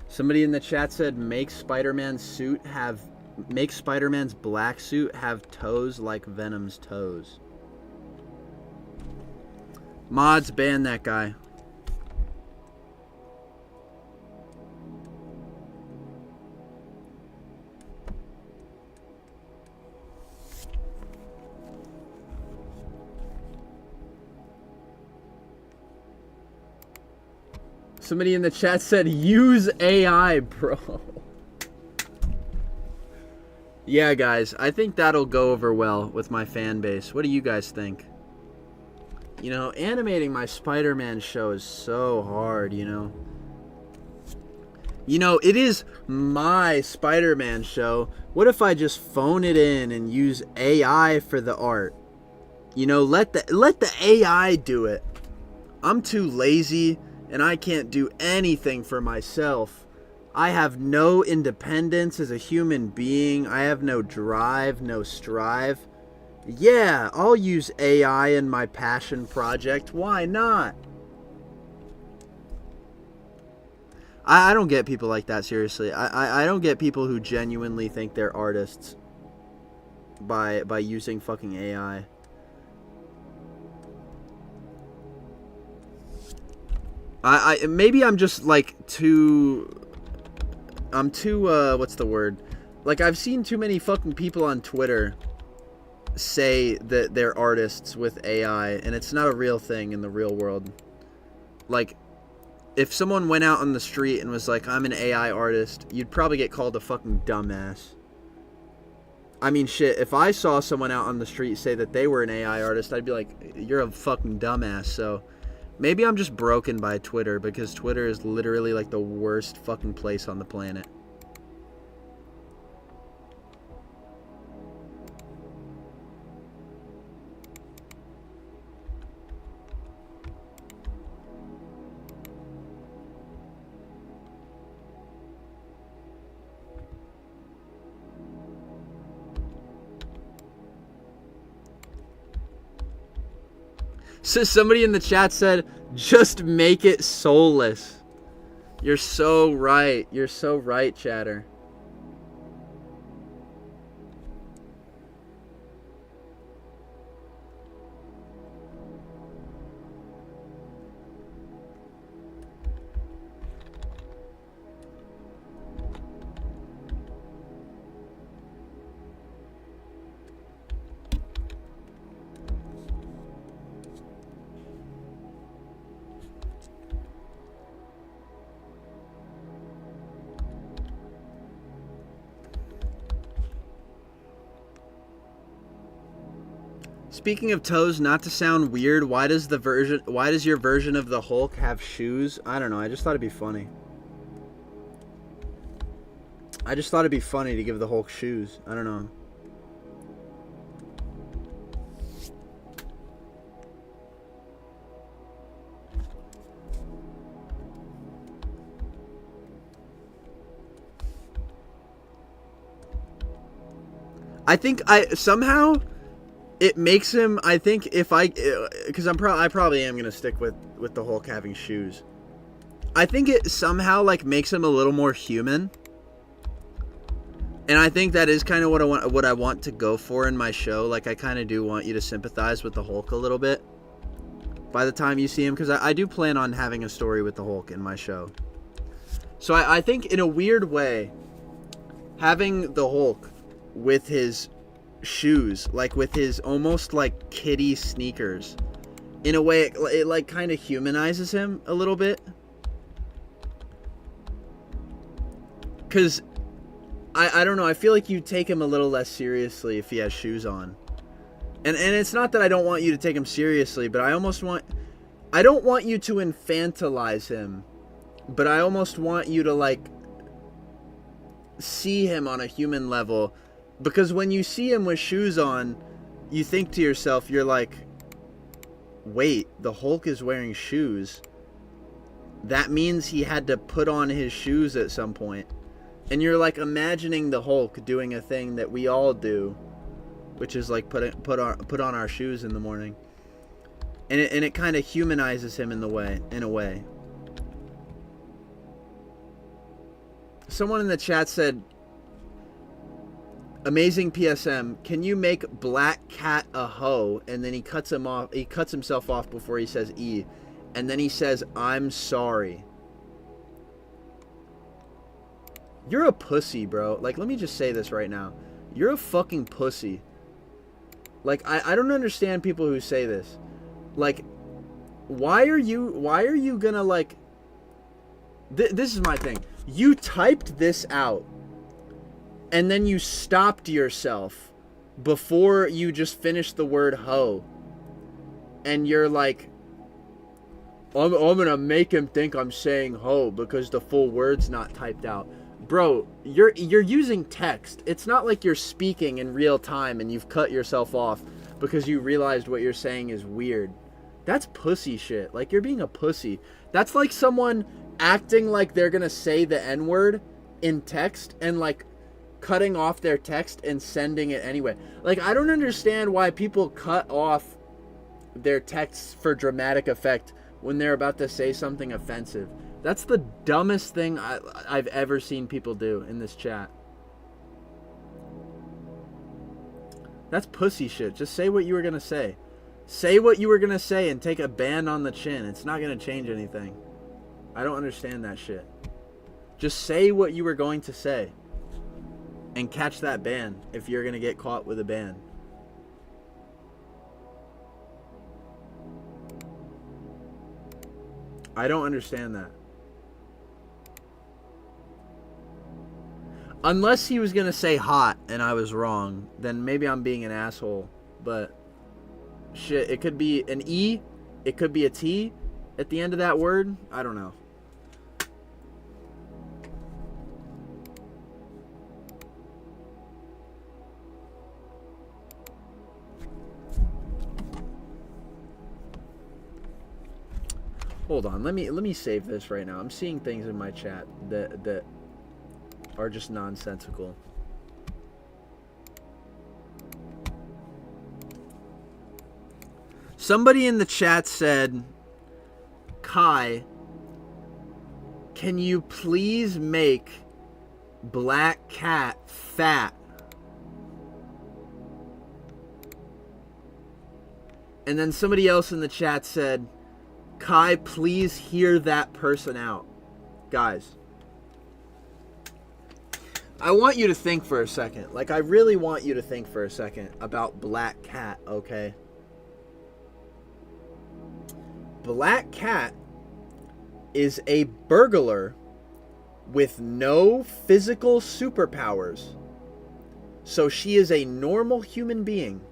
Somebody in the chat said make Spider-Man's black suit have toes like Venom's toes. Mods, ban that guy. Somebody in the chat said use AI, bro. Yeah, guys, I think that'll go over well with my fan base. What do you guys think? You know, animating my Spider-Man show is so hard, you know. You know, it is my Spider-Man show. What if I just phone it in and use AI for the art? You know, let the AI do it. I'm too lazy and I can't do anything for myself. I have no independence as a human being. I have no drive, no strive. Yeah, I'll use AI in my passion project. Why not? I don't get people like that, seriously. I don't get people who genuinely think they're artists by using fucking AI. Maybe I'm just like I'm too what's the word? Like, I've seen too many fucking people on Twitter say that they're artists with AI, and it's not a real thing in the real world. Like, if someone went out on the street and was like, I'm an AI artist, you'd probably get called a fucking dumbass. I mean, shit, if I saw someone out on the street say that they were an AI artist, I'd be like, you're a fucking dumbass. So maybe I'm just broken by Twitter, because Twitter is literally like the worst fucking place on the planet. So somebody in the chat said, just make it soulless. You're so right. You're so right, chatter. Speaking of toes, not to sound weird, why does your version of the Hulk have shoes? I don't know. I just thought it'd be funny. I just thought it'd be funny to give the Hulk shoes. I don't know. I think somehow it makes him, I think if because I probably am going to stick with the Hulk having shoes. I think it somehow like makes him a little more human. And I think that is kind of what I want to go for in my show. Like, I kind of do want you to sympathize with the Hulk a little bit by the time you see him, because I do plan on having a story with the Hulk in my show. So I think in a weird way, having the Hulk with his shoes, like with his almost like kitty sneakers, in a way it like kind of humanizes him a little bit. Because I don't know, I feel like you take him a little less seriously if he has shoes on. And it's not that I don't want you to take him seriously, but I don't want you to infantilize him, but I almost want you to like see him on a human level, because when you see him with shoes on, you think to yourself, you're like, wait, the Hulk is wearing shoes. That means he had to put on his shoes at some point. And you're like imagining the Hulk doing a thing that we all do, which is like put on our shoes in the morning. And it kind of humanizes him in a way. Someone in the chat said, amazing PSM, can you make Black Cat a hoe? And then he cuts himself off before he says E. And then he says, I'm sorry. You're a pussy, bro. Like, let me just say this right now. You're a fucking pussy. Like, I don't understand people who say this. Like, why are you gonna, like... This is my thing. You typed this out, and then you stopped yourself before you just finished the word hoe. And you're like, I'm gonna make him think I'm saying hoe because the full word's not typed out. Bro, you're using text. It's not like you're speaking in real time and you've cut yourself off because you realized what you're saying is weird. That's pussy shit. Like, you're being a pussy. That's like someone acting like they're gonna say the N-word in text and like cutting off their text and sending it anyway. Like, I don't understand why people cut off their texts for dramatic effect when they're about to say something offensive. That's the dumbest thing I've ever seen people do in this chat. That's pussy shit. Just say what you were going to say. Say what you were going to say and take a ban on the chin. It's not going to change anything. I don't understand that shit. Just say what you were going to say. And catch that ban if you're going to get caught with a ban. I don't understand that. Unless he was going to say hot and I was wrong, then maybe I'm being an asshole. But shit, it could be an E, it could be a T at the end of that word. I don't know. Hold on, let me save this right now. I'm seeing things in my chat that are just nonsensical. Somebody in the chat said, Kai, can you please make Black Cat fat? And then somebody else in the chat said, Kai, please hear that person out. Guys, I want you to think for a second. Like, I really want you to think for a second about Black Cat, okay? Black Cat is a burglar with no physical superpowers. So she is a normal human being.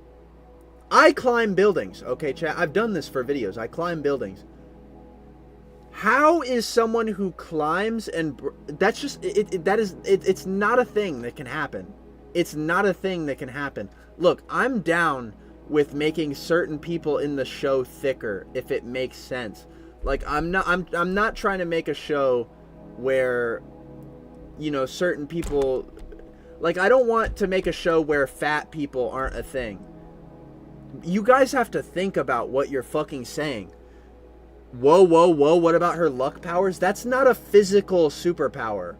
I climb buildings, okay, chat? I've done this for videos. I climb buildings. How is someone who climbs and... That's just... It's not a thing that can happen. It's not a thing that can happen. Look, I'm down with making certain people in the show thicker, if it makes sense. Like, I'm not trying to make a show where, you know, certain people... Like, I don't want to make a show where fat people aren't a thing. You guys have to think about what you're fucking saying. Whoa, whoa, whoa, what about her luck powers? That's not a physical superpower.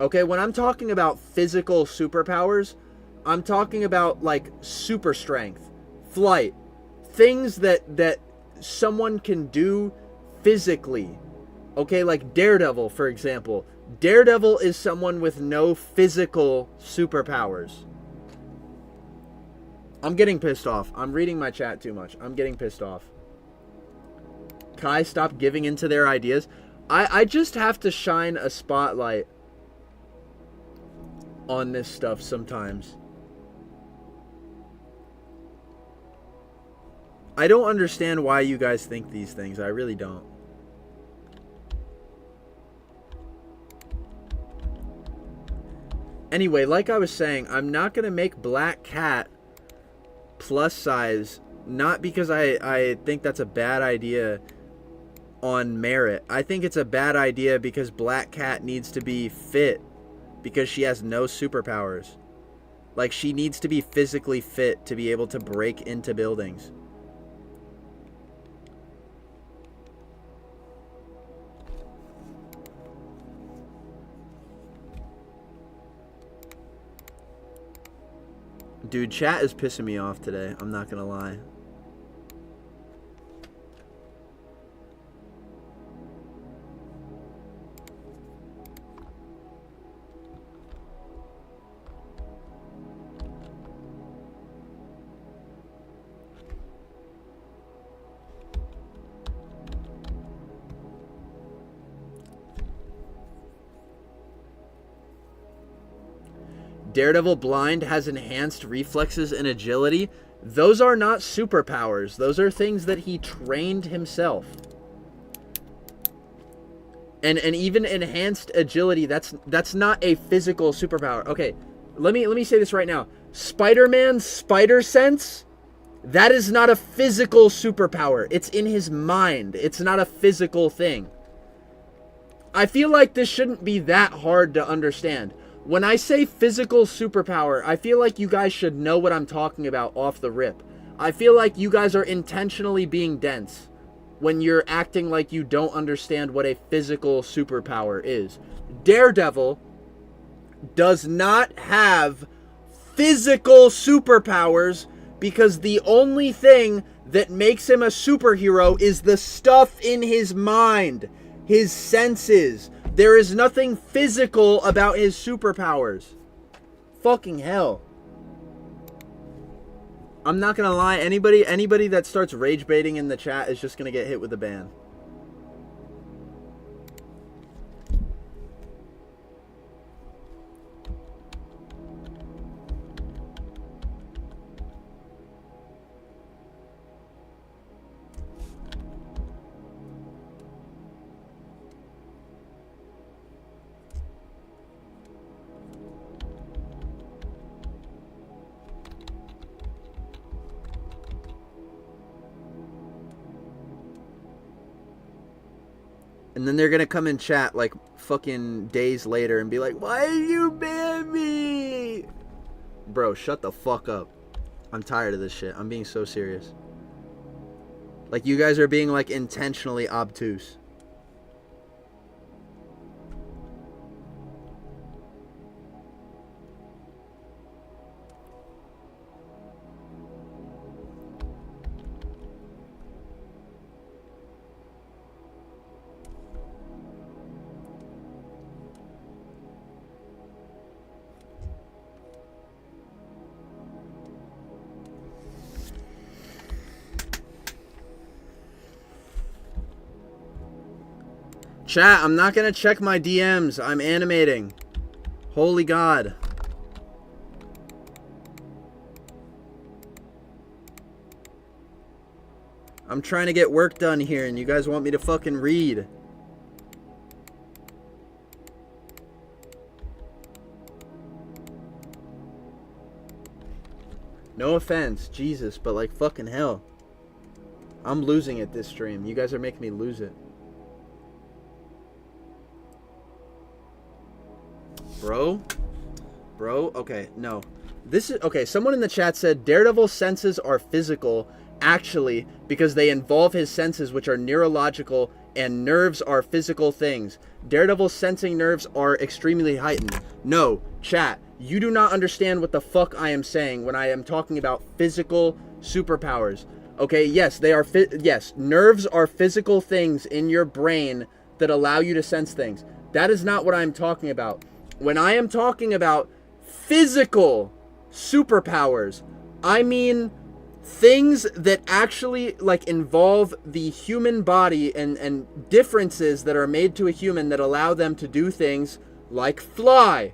Okay, when I'm talking about physical superpowers, I'm talking about like super strength, flight, things that someone can do physically. Okay, like Daredevil, for example. Daredevil is someone with no physical superpowers. I'm getting pissed off. I'm reading my chat too much. I'm getting pissed off. Kai, stop giving into their ideas. I just have to shine a spotlight on this stuff sometimes. I don't understand why you guys think these things. I really don't. Anyway, like I was saying, I'm not going to make Black Cat plus size, not because I think that's a bad idea on merit. I think it's a bad idea because Black Cat needs to be fit because she has no superpowers. Like, she needs to be physically fit to be able to break into buildings. Dude, chat is pissing me off today. I'm not gonna lie. Daredevil blind has enhanced reflexes and agility. Those are not superpowers. Those are things that he trained himself. And even enhanced agility, that's not a physical superpower. Okay, let me say this right now. Spider-Man's spider sense, that is not a physical superpower. It's in his mind. It's not a physical thing. I feel like this shouldn't be that hard to understand. When I say physical superpower, I feel like you guys should know what I'm talking about off the rip. I feel like you guys are intentionally being dense when you're acting like you don't understand what a physical superpower is. Daredevil does not have physical superpowers because the only thing that makes him a superhero is the stuff in his mind, his senses. There is nothing physical about his superpowers. Fucking hell. I'm not gonna lie, anybody that starts rage baiting in the chat is just gonna get hit with a ban. And then they're gonna come in chat like fucking days later and be like, why did you ban me? Bro, shut the fuck up. I'm tired of this shit. I'm being so serious. Like, you guys are being like intentionally obtuse. Chat, I'm not gonna check my DMs. I'm animating. Holy God. I'm trying to get work done here and you guys want me to fucking read. No offense, Jesus, but like fucking hell. I'm losing it this stream. You guys are making me lose it. Bro, okay, no. This is, okay, someone in the chat said Daredevil's senses are physical actually, because they involve his senses, which are neurological, and nerves are physical things. Daredevil's sensing nerves are extremely heightened. No, chat, you do not understand what the fuck I am saying when I am talking about physical superpowers. Okay, yes, they are yes, nerves are physical things in your brain that allow you to sense things. That is not what I'm talking about. When I am talking about physical superpowers, I mean things that actually like involve the human body and differences that are made to a human that allow them to do things like fly,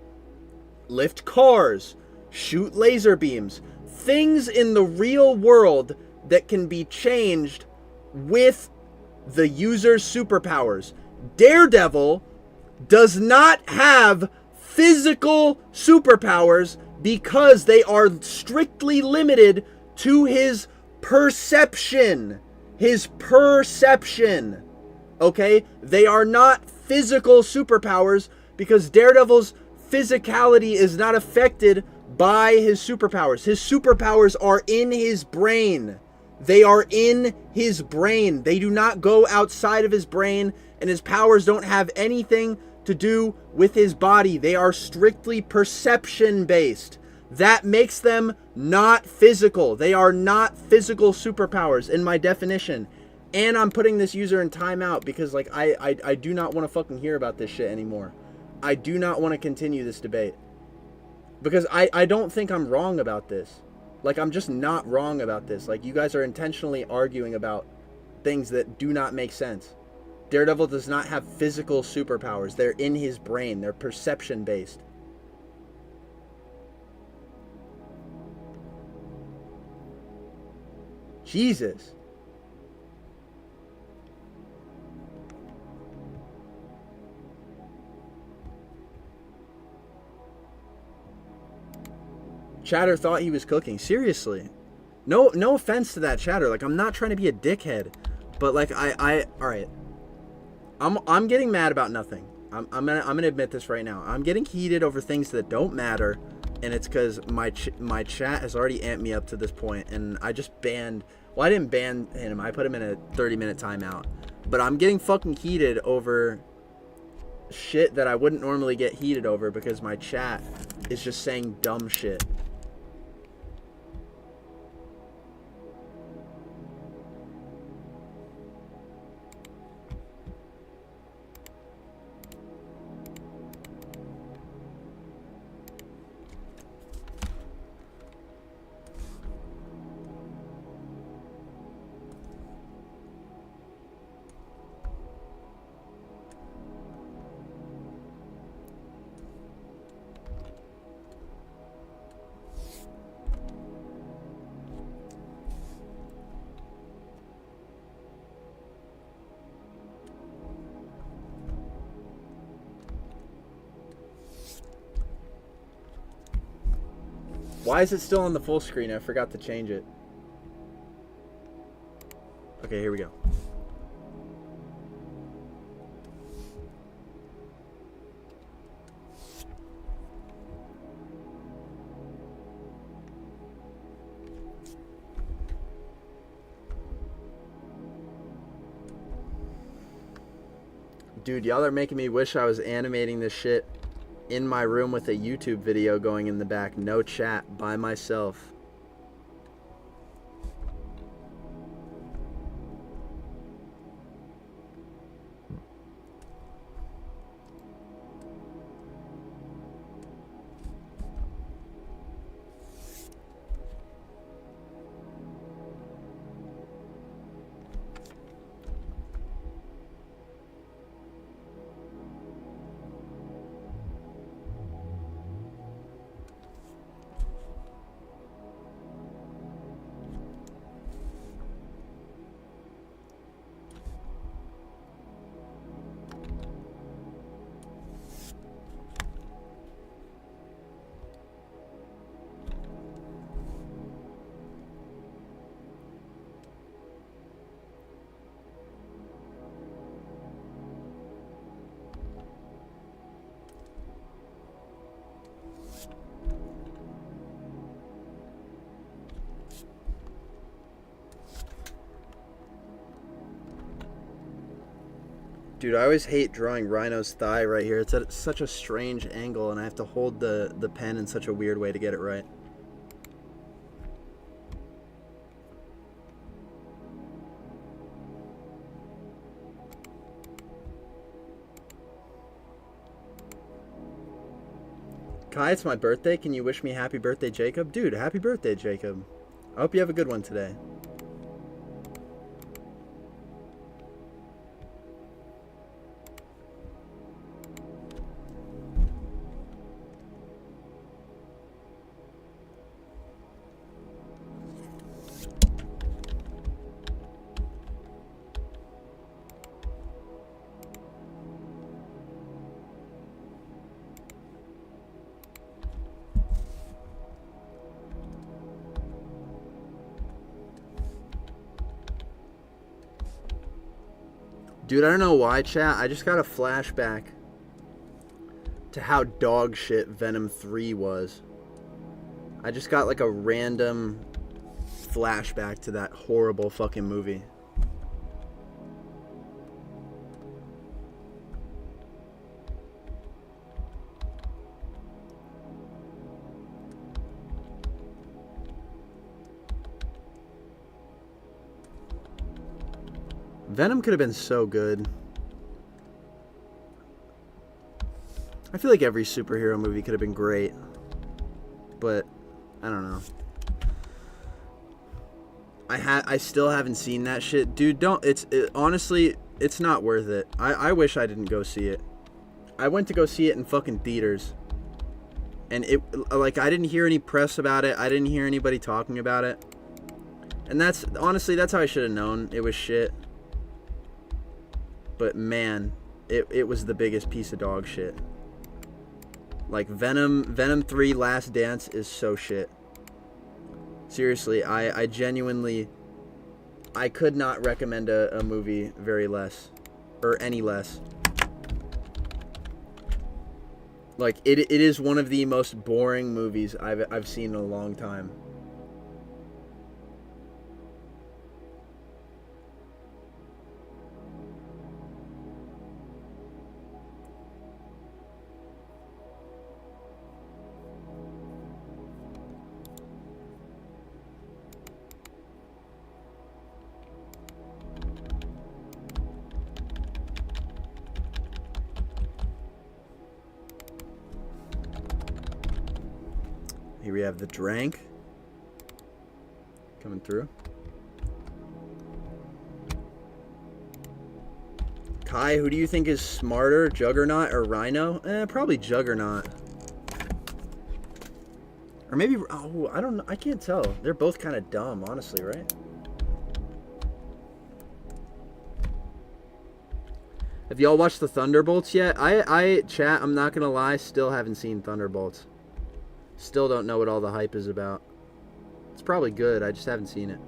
lift cars, shoot laser beams, things in the real world that can be changed with the user's superpowers. Daredevil does not have physical superpowers because they are strictly limited to his perception. His perception. Okay? They are not physical superpowers because Daredevil's physicality is not affected by his superpowers. His superpowers are in his brain. They are in his brain. They do not go outside of his brain, and his powers don't have anything to do with his body. They are strictly perception based. That makes them not physical. They are not physical superpowers in my definition. And I'm putting this user in timeout because like I do not want to fucking hear about this shit anymore. I do not want to continue this debate. Because I don't think I'm wrong about this. Like, I'm just not wrong about this. Like, you guys are intentionally arguing about things that do not make sense. Daredevil does not have physical superpowers. They're in his brain. They're perception based. Jesus. Chatter thought he was cooking. Seriously. No offense to that chatter. Like, I'm not trying to be a dickhead. But like alright. I'm getting mad about nothing. I'm gonna admit this right now. I'm getting heated over things that don't matter, and it's because my chat has already amped me up to this point, and I just banned. Well, I didn't ban him. I put him in a 30-minute timeout. But I'm getting fucking heated over shit that I wouldn't normally get heated over because my chat is just saying dumb shit. Why is it still on the full screen? I forgot to change it. Okay, here we go. Dude, y'all are making me wish I was animating this shit in my room with a YouTube video going in the back. No chat, by myself. Dude, I always hate drawing Rhino's thigh right here. It's at such a strange angle, and I have to hold the pen in such a weird way to get it right. Kai, it's my birthday. Can you wish me happy birthday, Jacob? Dude, happy birthday, Jacob. I hope you have a good one today. Dude, I don't know why, chat. I just got a flashback to how dog shit Venom 3 was. I just got like a random flashback to that horrible fucking movie. Venom could have been so good. I feel like every superhero movie could have been great. But I don't know. I still haven't seen that shit. Dude, honestly, it's not worth it. I wish I didn't go see it. I went to go see it in fucking theaters. And I didn't hear any press about it. I didn't hear anybody talking about it. And honestly, that's how I should have known it was shit. But man, it was the biggest piece of dog shit. Like Venom 3 Last Dance is so shit. Seriously, I genuinely, I could not recommend a movie very less, or any less. Like it is one of the most boring movies I've seen in a long time. Here we have the Drank coming through. Kai, who do you think is smarter, Juggernaut or Rhino? Probably Juggernaut. Or maybe, oh, I don't know. I can't tell. They're both kind of dumb, honestly, right? Have y'all watched the Thunderbolts yet? Chat, I'm not gonna lie, still haven't seen Thunderbolts. Still don't know what all the hype is about. It's probably good, I just haven't seen it.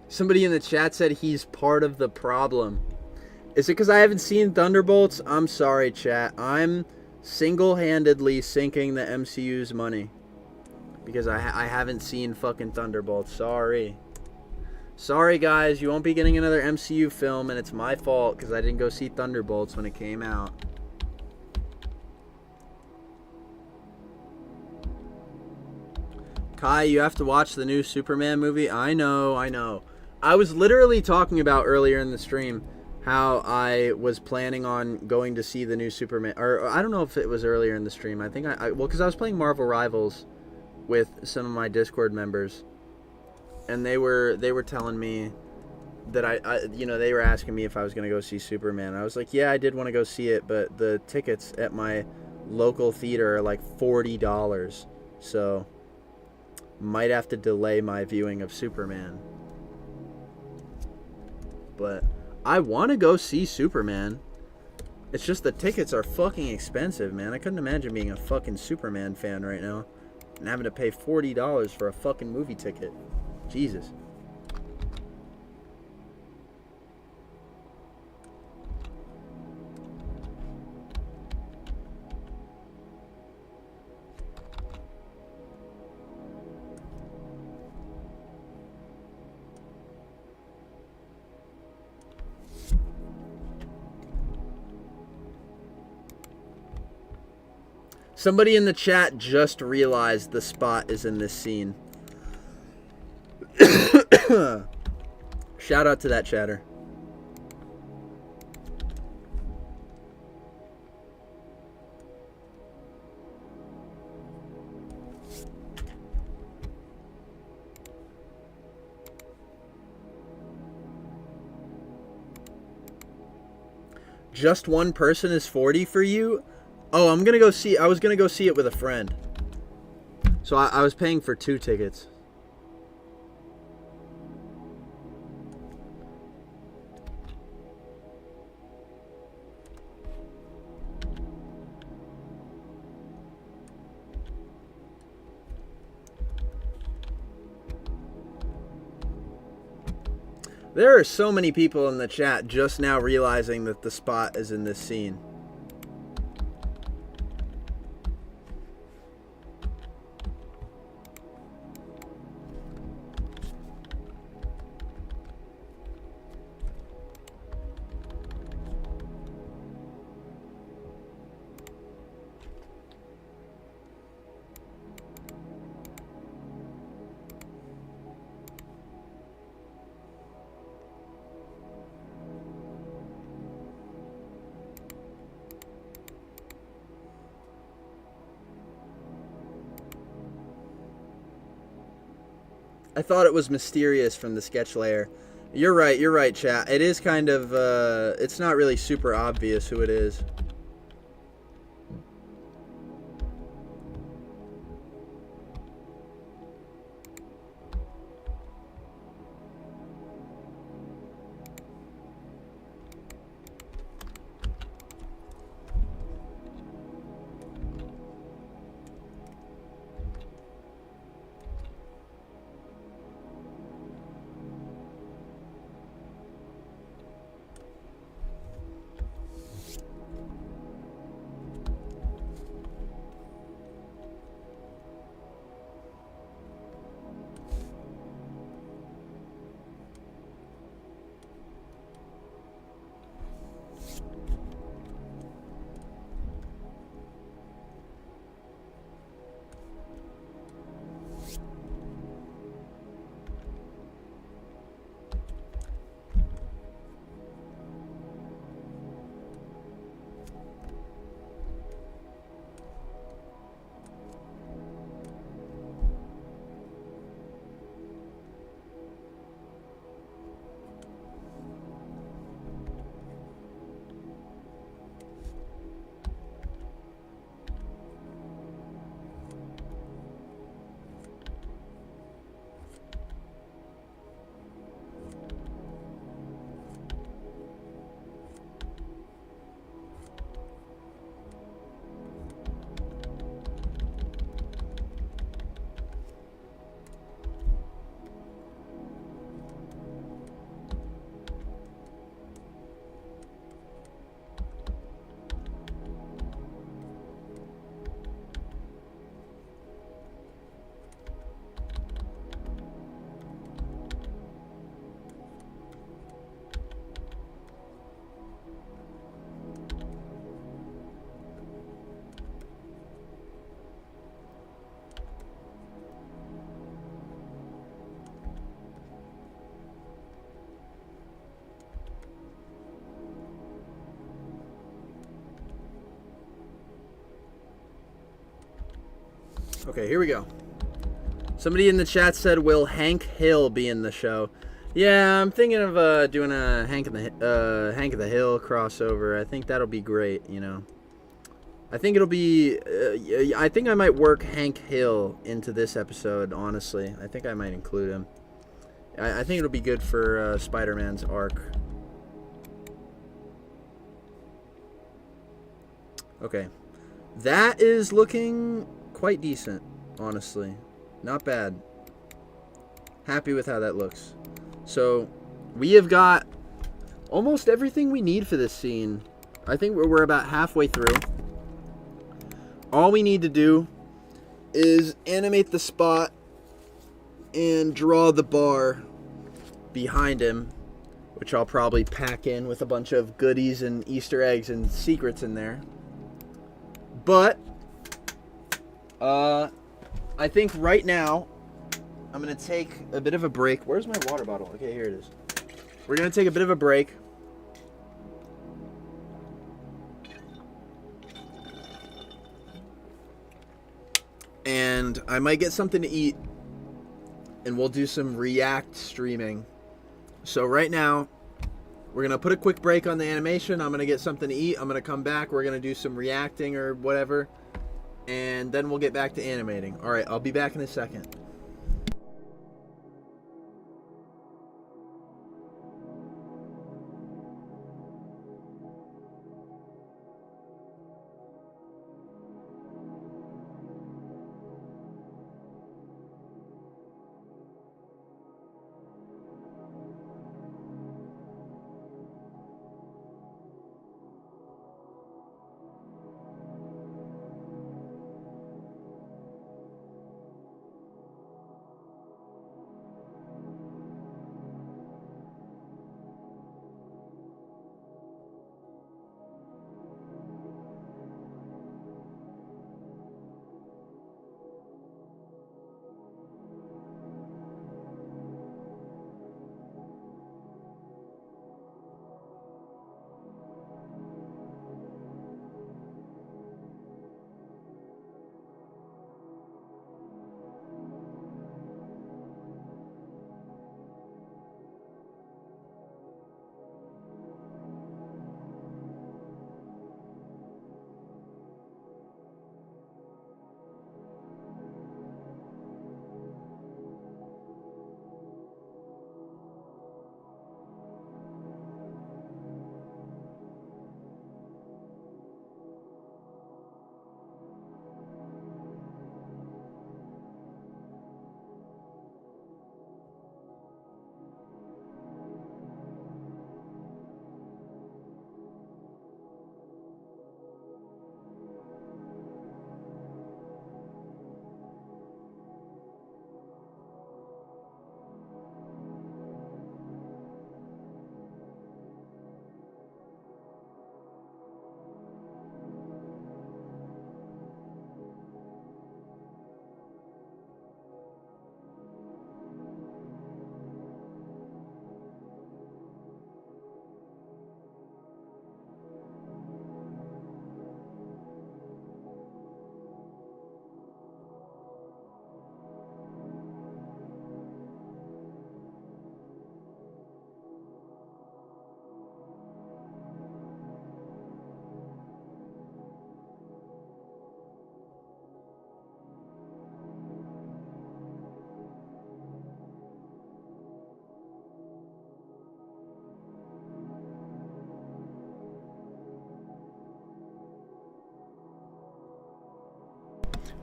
Somebody in the chat said he's part of the problem. Is it because I haven't seen Thunderbolts? I'm sorry, chat. I'm single-handedly sinking the MCU's money. Because I haven't seen fucking Thunderbolts. Sorry. Sorry, guys. You won't be getting another MCU film, and it's my fault because I didn't go see Thunderbolts when it came out. Kai, you have to watch the new Superman movie. I know. I was literally talking about earlier in the stream how I was planning on going to see the new Superman, or I don't know if it was earlier in the stream. I think well, because I was playing Marvel Rivals with some of my Discord members, and they were telling me that they were asking me if I was going to go see Superman. I was like, yeah, I did want to go see it, but the tickets at my local theater are like $40. So might have to delay my viewing of Superman. But I want to go see Superman. It's just the tickets are fucking expensive, man. I couldn't imagine being a fucking Superman fan right now and having to pay $40 for a fucking movie ticket. Jesus. Somebody in the chat just realized the spot is in this scene. Shout out to that chatter. Just one person is 40 for you? Oh, I'm gonna go see. I was gonna go see it with a friend. So I was paying for 2 tickets. There are so many people in the chat just now realizing that the spot is in this scene. I thought it was mysterious from the sketch layer. You're right, chat. It is kind of, it's not really super obvious who it is. Okay, here we go. Somebody in the chat said, will Hank Hill be in the show? Yeah, I'm thinking of doing a Hank of the Hill crossover. I think that'll be great, you know. I think it'll be. I think I might work Hank Hill into this episode. Honestly, I think I might include him. I think it'll be good for Spider-Man's arc. Okay, that is looking quite decent. Honestly, not bad. Happy with how that looks. So, we have got almost everything we need for this scene. I think we're about halfway through. All we need to do is animate the spot and draw the bar behind him, which I'll probably pack in with a bunch of goodies and Easter eggs and secrets in there. But, I think right now, I'm going to take a bit of a break. Where's my water bottle? Okay, here it is. We're going to take a bit of a break. And I might get something to eat. And we'll do some React streaming. So right now, we're going to put a quick break on the animation. I'm going to get something to eat. I'm going to come back. We're going to do some reacting or whatever. And then we'll get back to animating. All right, I'll be back in a second.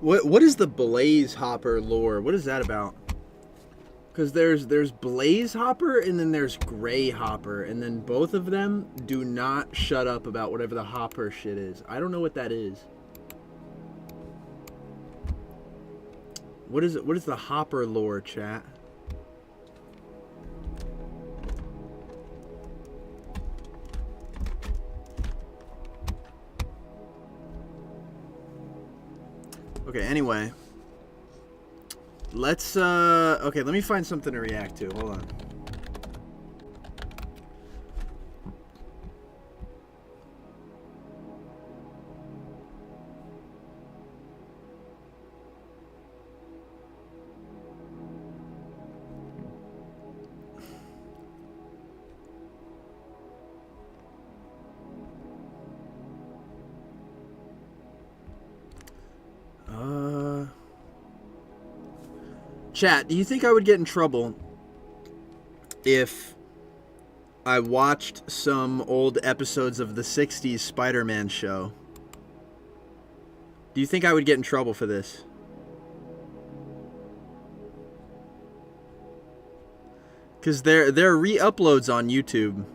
What is the Blaze Hopper lore? What is that about? Because there's Blaze Hopper and then there's Gray Hopper, and then both of them do not shut up about whatever the Hopper shit is. I don't know what that is. What is it? What is the Hopper lore, chat? Okay, anyway. Let's, okay, let me find something to react to. Hold on. Chat, do you think I would get in trouble if I watched some old episodes of the 60s Spider-Man show? Do you think I would get in trouble for this? Because they're re-uploads on YouTube.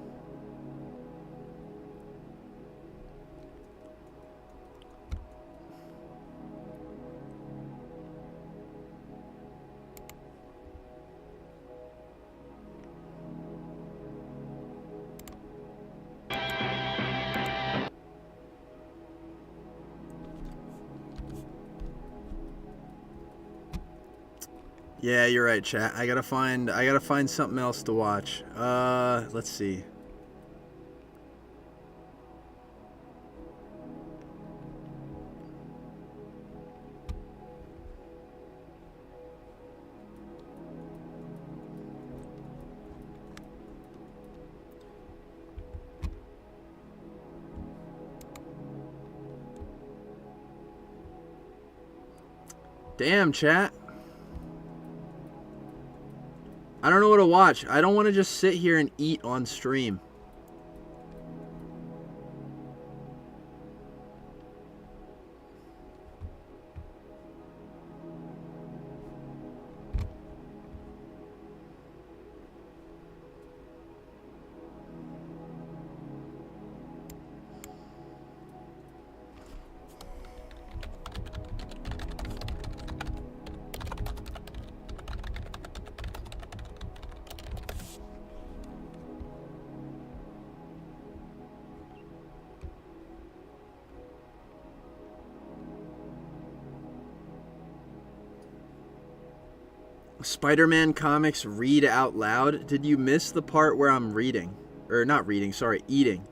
Yeah, you're right, chat. I gotta find something else to watch. Let's see. Damn, chat. I don't know what to watch. I don't want to just sit here and eat on stream. Spider-Man comics read out loud? Did you miss the part where I'm reading? Or not reading, sorry, eating.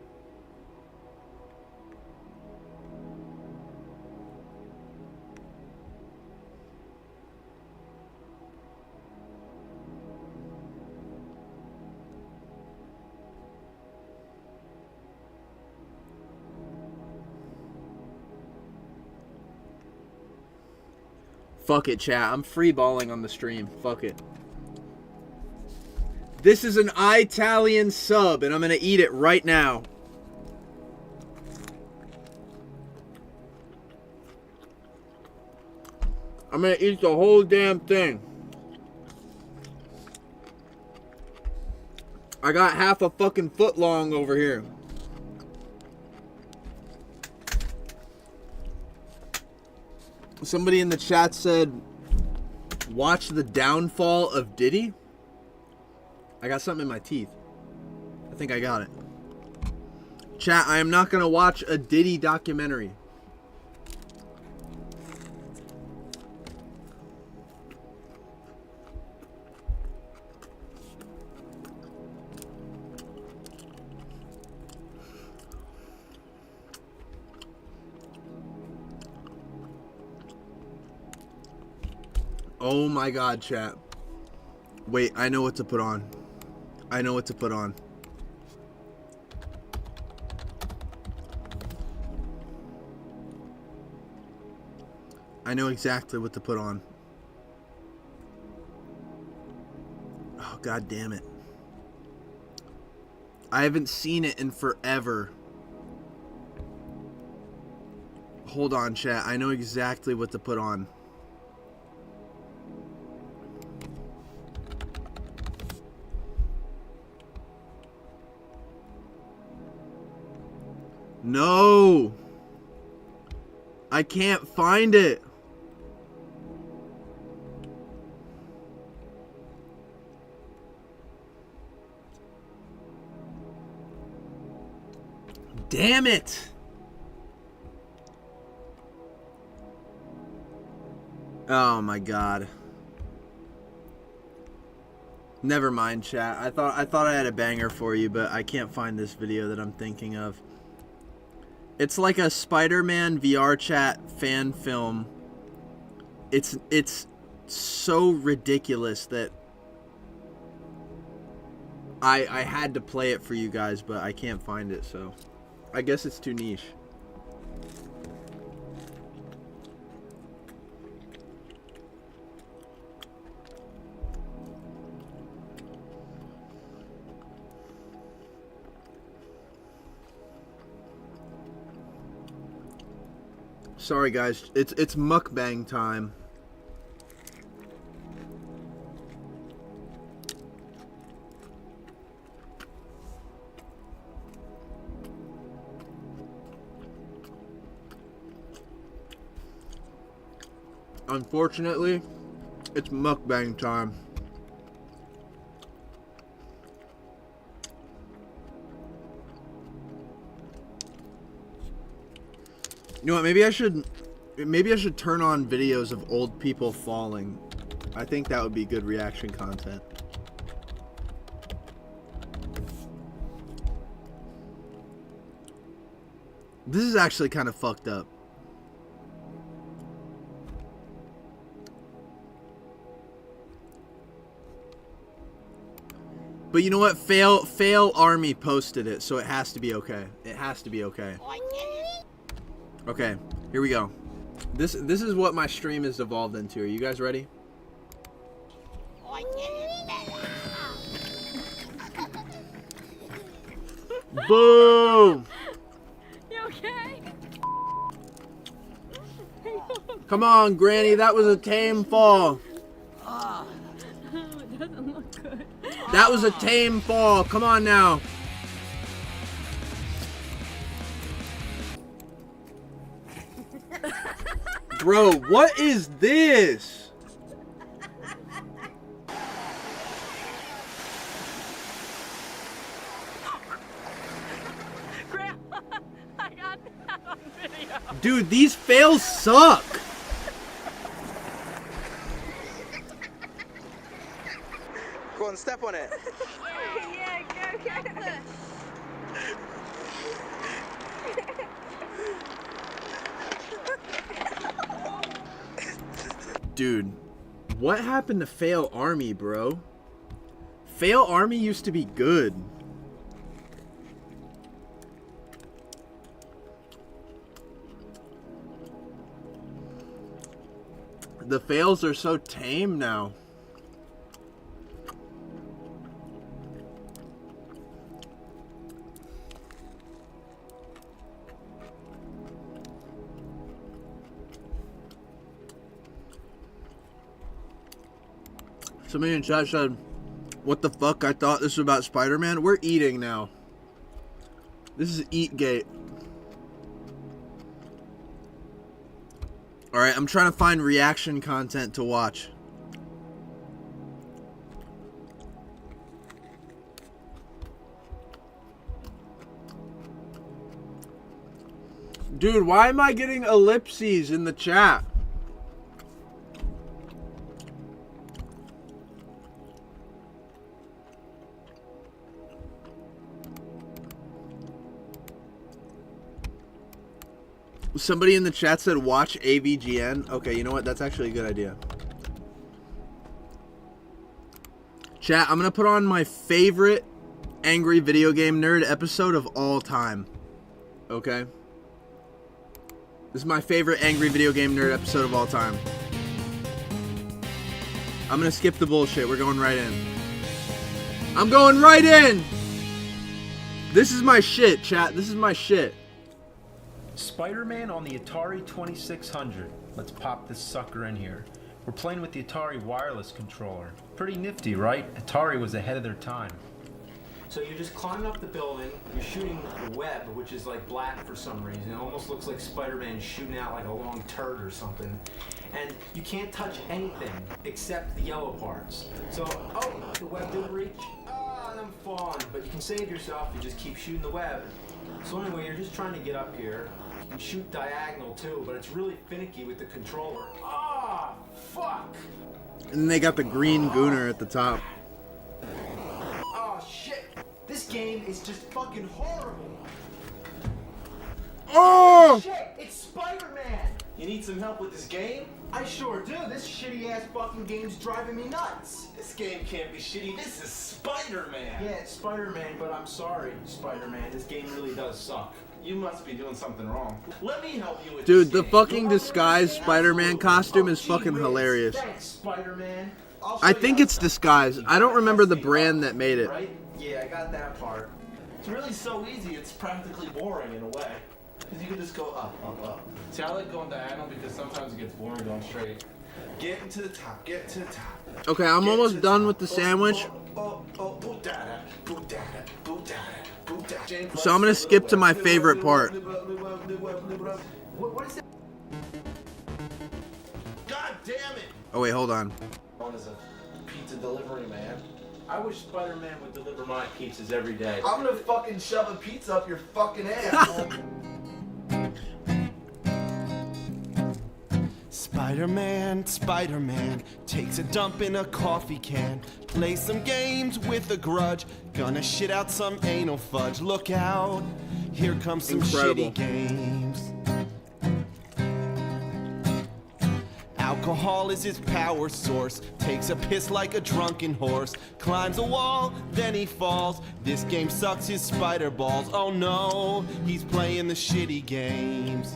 Fuck it, chat. I'm free balling on the stream. Fuck it. This is an Italian sub, and I'm gonna eat it right now. I'm gonna eat the whole damn thing. I got half a fucking foot long over here. Somebody in the chat said, watch the downfall of Diddy. I got something in my teeth. I think I got it. Chat, I am not going to watch a Diddy documentary. Oh my god, chat. Wait, I know what to put on. I know what to put on. I know exactly what to put on. Oh, god damn it. I haven't seen it in forever. Hold on, chat. I know exactly what to put on. No! I can't find it. Damn it! Oh my god. Never mind, chat. I thought I had a banger for you, but I can't find this video that I'm thinking of. It's like a Spider-Man VR chat fan film. It's so ridiculous that I had to play it for you guys, but I can't find it, so I guess it's too niche. Sorry guys, it's mukbang time. Unfortunately, it's mukbang time. You know what, maybe I should turn on videos of old people falling. I think that would be good reaction content. This is actually kind of fucked up. But you know what? Fail Army posted it, so it has to be okay. It has to be okay. Okay, here we go. This is what my stream has evolved into. Are you guys ready? Boom! You okay? Come on, Granny, that was a tame fall. It doesn't look good. That was a tame fall. Come on now. Bro, what is this? Grandma, I got that on video. Dude, these fails suck. Go on, step on it. Yeah, go. Dude, what happened to Fail Army, bro? Fail Army used to be good. The fails are so tame now. Somebody in chat said, what the fuck? I thought this was about Spider-Man. We're eating now. This is Eatgate. Alright, I'm trying to find reaction content to watch. Dude, why am I getting ellipses in the chat? Somebody in the chat said watch AVGN. Okay, you know what? That's actually a good idea. Chat, I'm going to put on my favorite Angry Video Game Nerd episode of all time. Okay? This is my favorite Angry Video Game Nerd episode of all time. I'm going to skip the bullshit. We're going right in. I'm going right in! This is my shit, chat. This is my shit. Spider-Man on the Atari 2600. Let's pop this sucker in here. We're playing with the Atari wireless controller. Pretty nifty, right? Atari was ahead of their time. So you're just climbing up the building, you're shooting the web, which is like black for some reason. It almost looks like Spider-Man shooting out like a long turd or something. And you can't touch anything except the yellow parts. So, oh, the web didn't reach. And I'm falling. But you can save yourself, you just keep shooting the web. So anyway, you're just trying to get up here. You can shoot diagonal too, but it's really finicky with the controller. Ah, fuck! And then they got the green gooner at the top. Oh shit! This game is just fucking horrible! Oh! Shit! It's Spider-Man! You need some help with this game? I sure do. This shitty ass fucking game's driving me nuts. This game can't be shitty. This is Spider-Man. Yeah, it's Spider-Man, but I'm sorry, Spider-Man. This game really does suck. You must be doing something wrong. Let me help you with Dude, this the game. fucking disguised Spider-Man costume is fucking hilarious. Thanks, Spider-Man. I think it's disguised. I don't remember the brand that made it. Right? Yeah, I got that part. It's really so easy. It's practically boring in a way. Because you can just go up, up, up. See, I like going diagonal because sometimes it gets boring going straight. Get into the top, get to the top. Okay, I'm almost done with the sandwich. So I'm gonna skip to my favorite part. What is that? God damn it! Oh wait, hold on. Known as a pizza delivery man. I wish Spider-Man would deliver my pizzas every day. I'm gonna fucking shove a pizza up your fucking ass. Spider-Man, Spider-Man takes a dump in a coffee can, plays some games with a grudge, gonna shit out some anal fudge. Look out, here comes some Incredible. shitty games. Alcohol is his power source, takes a piss like a drunken horse, climbs a wall, then he falls. This game sucks his spider balls. Oh no, he's playing the shitty games.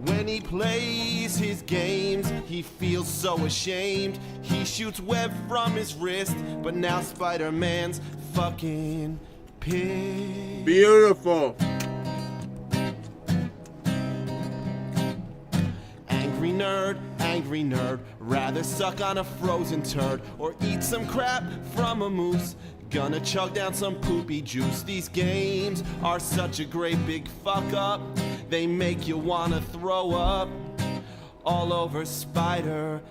When he plays his games, he feels so ashamed. He shoots web from his wrist, but now Spider-Man's fucking pissed. Beautiful. Angry nerd, rather suck on a frozen turd or eat some crap from a moose. Gonna chug down some poopy juice. These games are such a great big fuck up. They make you wanna throw up all over Spider-Man.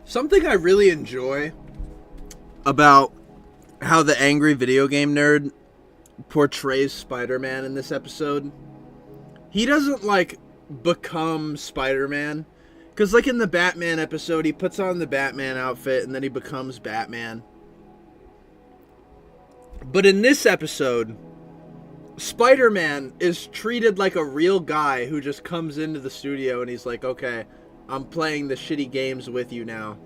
Something I really enjoy about how the angry video game nerd portrays Spider-Man in this episode, he doesn't like become Spider-Man, because like in the Batman episode he puts on the Batman outfit and then he becomes Batman. But in this episode, Spider-Man is treated like a real guy who just comes into the studio and he's like, okay, I'm playing the shitty games with you now.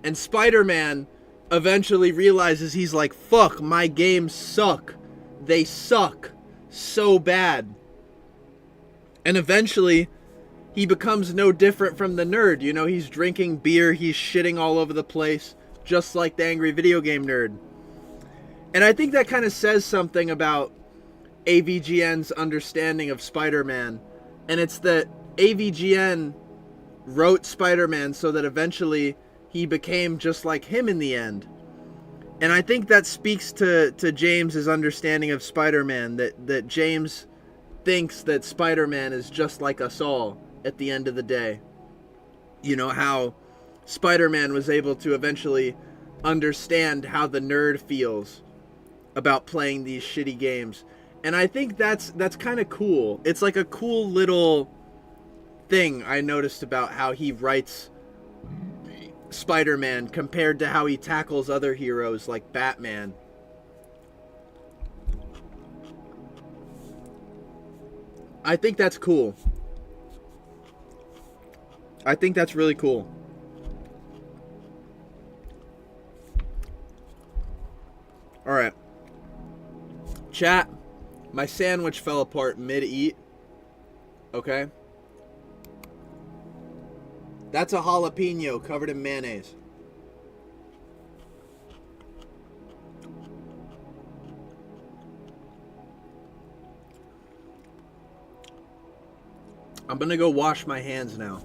And Spider-Man eventually realizes, he's like, fuck, my games suck. They suck so bad. And eventually, he becomes no different from the nerd. You know, he's drinking beer, he's shitting all over the place, just like the angry video game nerd. And I think that kind of says something about AVGN's understanding of Spider-Man. And it's that AVGN wrote Spider-Man so that eventually he became just like him in the end. And I think that speaks to James's understanding of Spider-Man, that James thinks that Spider-Man is just like us all at the end of the day. You know, how Spider-Man was able to eventually understand how the nerd feels about playing these shitty games. And I think that's kind of cool. It's like a cool little thing I noticed about how he writes Spider-Man compared to how he tackles other heroes like Batman. I think that's cool. I think that's really cool. Alright. Chat, my sandwich fell apart mid-eat. Okay? That's a jalapeno covered in mayonnaise. I'm gonna go wash my hands now.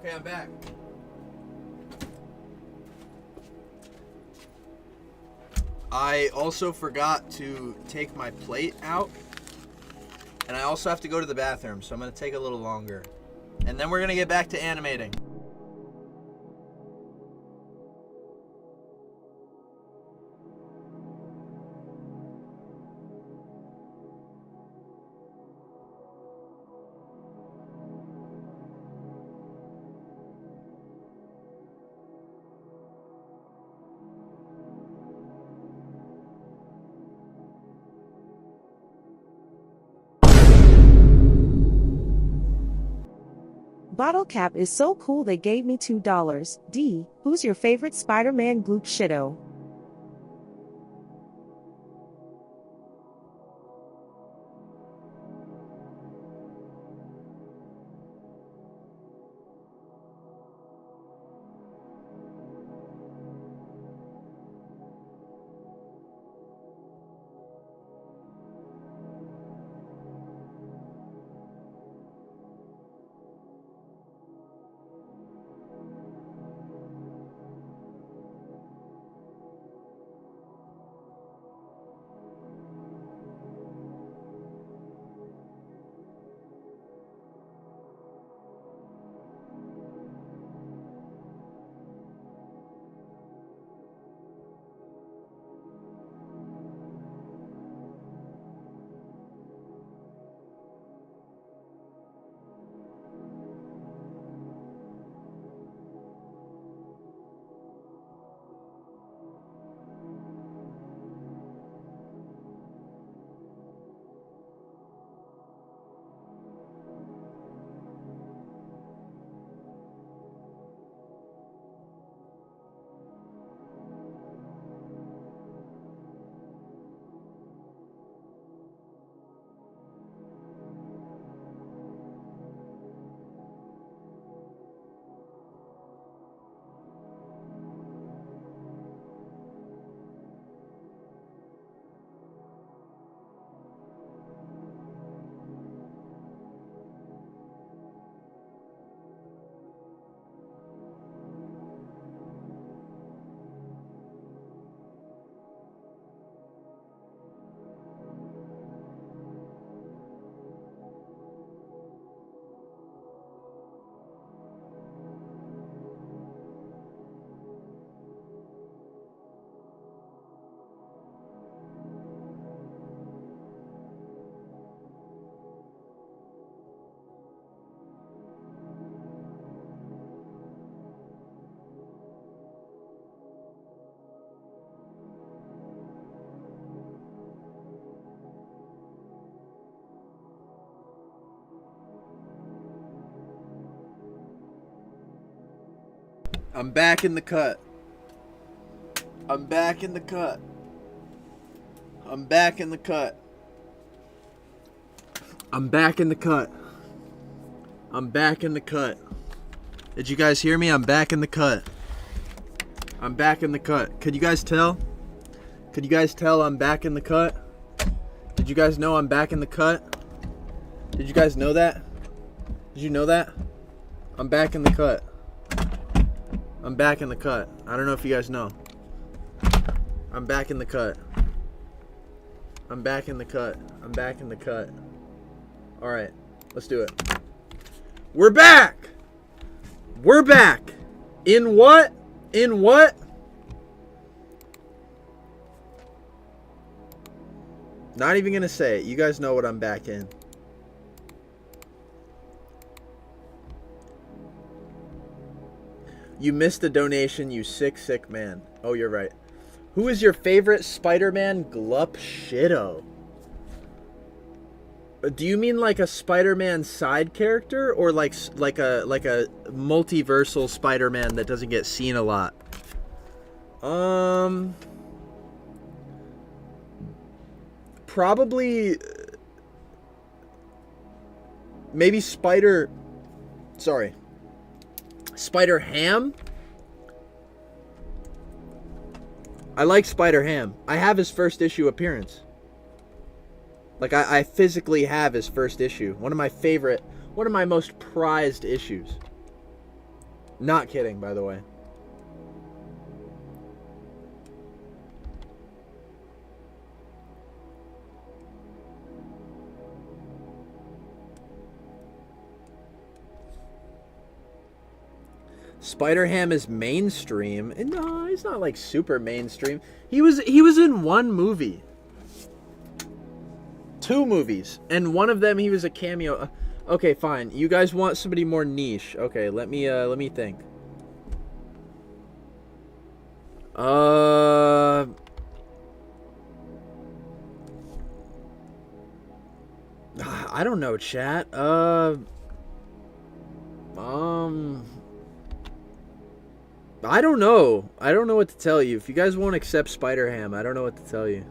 Okay, I'm back. I also forgot to take my plate out. And I also have to go to the bathroom, so I'm going to take a little longer. And then we're going to get back to animating. Bottle cap is so cool they gave me $2. D, who's your favorite Spider-Man gloop shitto? I'm back in the cut. I'm back in the cut. I'm back in the cut. I'm back in the cut. I'm back in the cut. Did you guys hear me? I'm back in the cut. I'm back in the cut. Could you guys tell? Could you guys tell I'm back in the cut? Did you guys know I'm back in the cut? Did you guys know that? Did you know that? I'm back in the cut. I'm back in the cut. I don't know if you guys know. I'm back in the cut. I'm back in the cut. I'm back in the cut. Alright, let's do it. We're back! We're back! In what? In what? Not even gonna say it. You guys know what I'm back in. You missed a donation, you sick, sick man. Oh, you're right. Who is your favorite Spider-Man glup shitto? Do you mean like a Spider-Man side character, or like a multiversal Spider-Man that doesn't get seen a lot? Probably maybe Spider-Ham? I like Spider-Ham. I have his first issue appearance. Like, I physically have his first issue. One of my most prized issues. Not kidding, by the way. Spider-Ham is mainstream. And no, he's not like super mainstream. He was in one movie. 2 movies. And one of them he was a cameo. Okay, fine. You guys want somebody more niche. Okay, let me think. I don't know, chat. I don't know. I don't know what to tell you. If you guys won't accept Spider-Ham, I don't know what to tell you.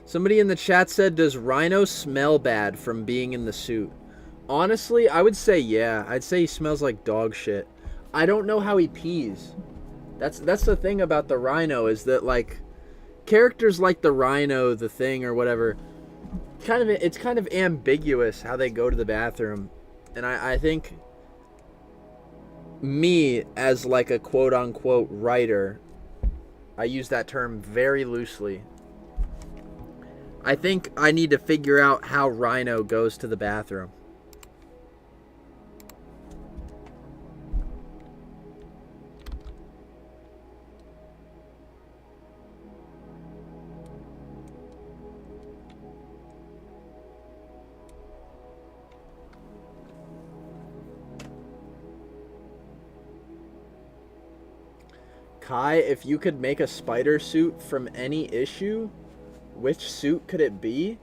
Somebody in the chat said, does Rhino smell bad from being in the suit? Honestly, I would say yeah. I'd say he smells like dog shit. I don't know how he pees. That's the thing about the Rhino, is that, like, characters like the Rhino, the Thing, or whatever, it's kind of ambiguous how they go to the bathroom. And I think me, as like a quote-unquote writer, I use that term very loosely, I think I need to figure out how Rhino goes to the bathroom. Kai, if you could make a spider suit from any issue, which suit could it be?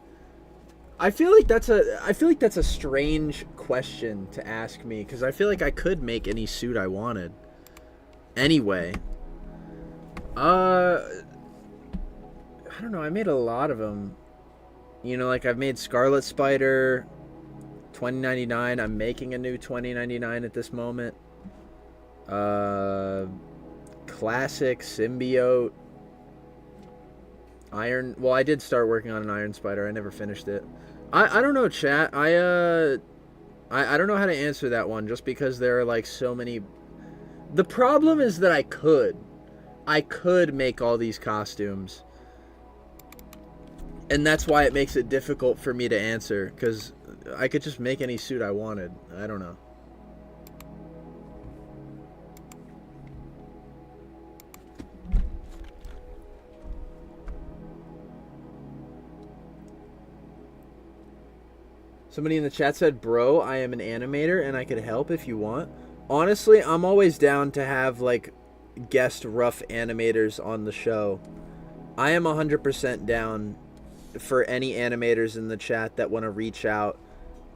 I feel like that's a strange question to ask me, because I feel like I could make any suit I wanted. Anyway, I don't know. I made a lot of them. You know, like I've made Scarlet Spider, 2099. I'm making a new 2099 at this moment. Classic Symbiote. Iron. Well, I did start working on an Iron Spider. I never finished it. I don't know, chat. I don't know how to answer that one, just because there are like so many. The problem is that I could make all these costumes, and that's why it makes it difficult for me to answer, because I could just make any suit I wanted. I don't know. Somebody in the chat said, bro, I am an animator and I could help if you want. Honestly, I'm always down to have, like, guest rough animators on the show. I am 100% down for any animators in the chat that want to reach out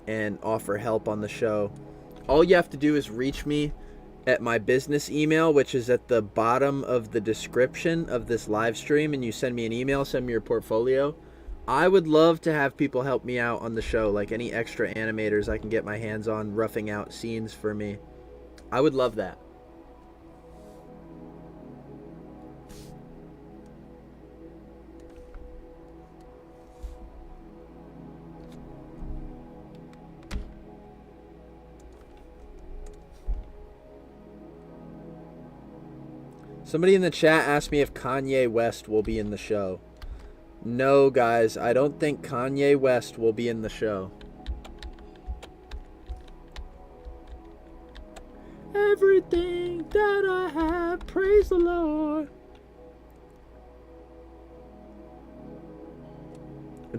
and offer help on the show. All you have to do is reach me at my business email, which is at the bottom of the description of this live stream, and you send me an email, send me your portfolio. I would love to have people help me out on the show, like any extra animators I can get my hands on roughing out scenes for me. I would love that. Somebody in the chat asked me if Kanye West will be in the show. No, guys, I don't think Kanye West will be in the show. Everything that I have, praise the Lord.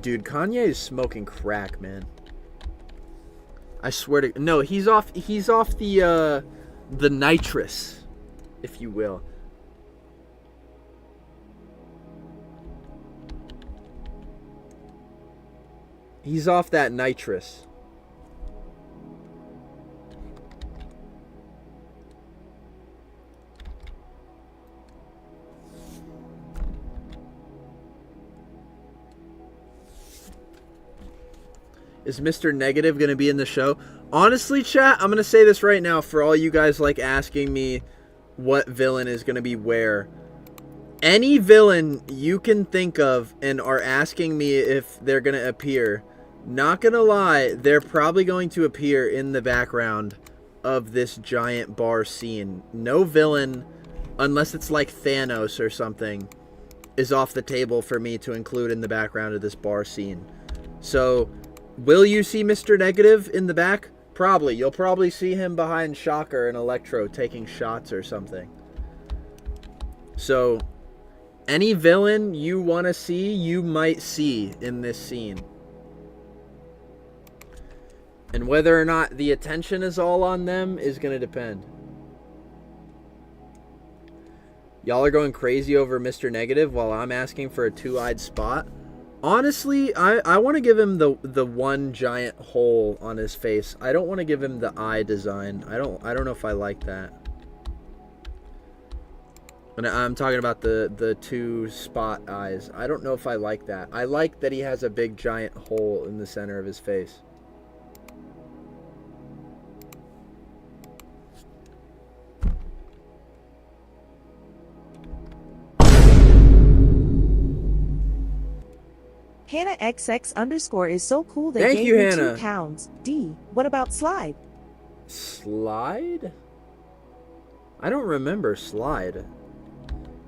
Dude, Kanye is smoking crack, man. I swear to... No, he's off the nitrous, if you will. He's off that nitrous. Is Mr. Negative going to be in the show? Honestly, chat, I'm going to say this right now for all you guys like asking me what villain is going to be where. Any villain you can think of and are asking me if they're going to appear, not going to lie, they're probably going to appear in the background of this giant bar scene. No villain, unless it's like Thanos or something, is off the table for me to include in the background of this bar scene. So, will you see Mr. Negative in the back? Probably. You'll probably see him behind Shocker and Electro taking shots or something. So, any villain you want to see, you might see in this scene. And whether or not the attention is all on them is going to depend. Y'all are going crazy over Mr. Negative while I'm asking for a two-eyed spot. Honestly, I want to give him the one giant hole on his face. I don't want to give him the eye design. I don't know if I like that. And I'm talking about the two spot eyes. I don't know if I like that. I like that he has a big giant hole in the center of his face. Hannah XX_ is so cool they Thank gave you, me Hannah. 2 pounds. D. What about Slide? Slide? I don't remember Slide.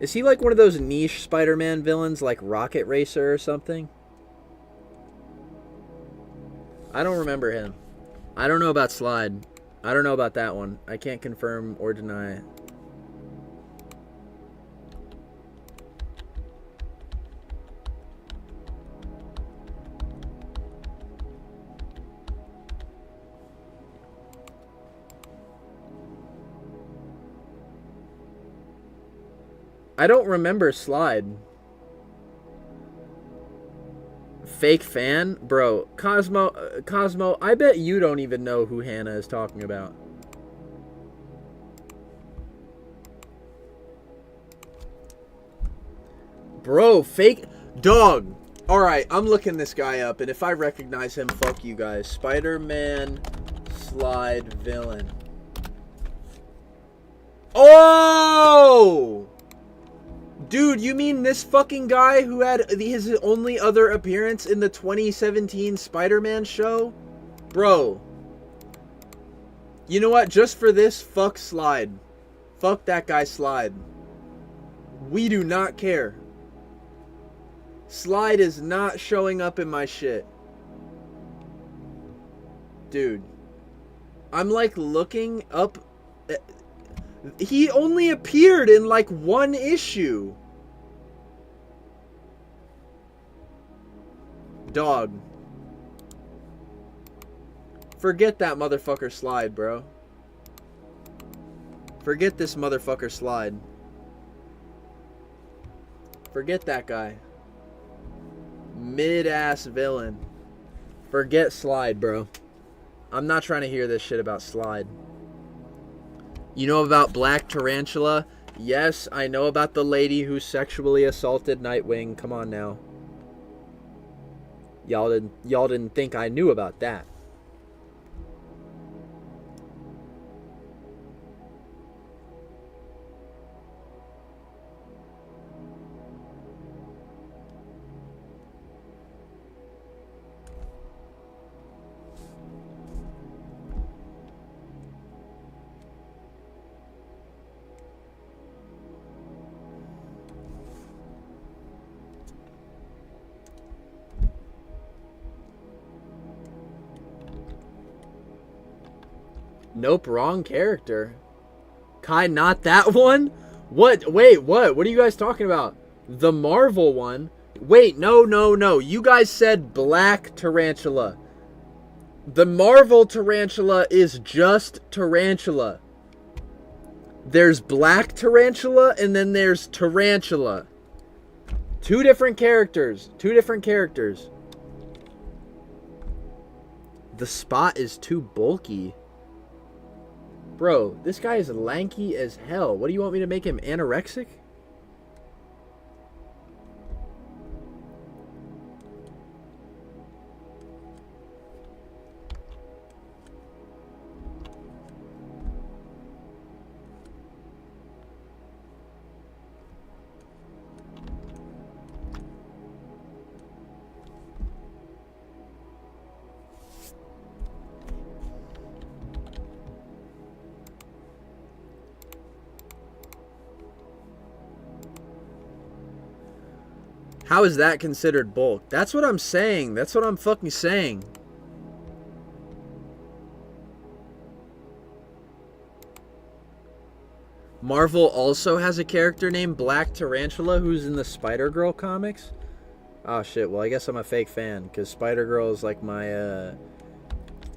Is he like one of those niche Spider-Man villains like Rocket Racer or something? I don't remember him. I don't know about Slide. I don't know about that one. I can't confirm or deny it. I don't remember Slide. Fake fan? Bro, Cosmo, I bet you don't even know who Hannah is talking about. Bro, fake dog. Alright, I'm looking this guy up, and if I recognize him, fuck you guys. Spider-Man Slide villain. Oh! Dude, you mean this fucking guy who had his only other appearance in the 2017 Spider-Man show? Bro. You know what? Just for this, fuck Slide. Fuck that guy Slide. We do not care. Slide is not showing up in my shit. Dude. I'm like looking up... He only appeared in like one issue. Dog. Forget that motherfucker Slide, bro. Forget this motherfucker Slide. Forget that guy. Mid-ass villain. Forget Slide, bro. I'm not trying to hear this shit about Slide. You know about Black Tarantula? Yes, I know about the lady who sexually assaulted Nightwing. Come on now. Y'all didn't think I knew about that. Nope, wrong character. Kai, not that one? What? Wait, what? What are you guys talking about? The Marvel one? Wait, no. You guys said Black Tarantula. The Marvel Tarantula is just Tarantula. There's Black Tarantula and then there's Tarantula. Two different characters. The Spot is too bulky. Bro, this guy is lanky as hell. What do you want me to make him anorexic? How is that considered bulk? That's what I'm saying. That's what I'm fucking saying. Marvel also has a character named Black Tarantula who's in the Spider-Girl comics. Oh shit, well I guess I'm a fake fan because Spider-Girl is like my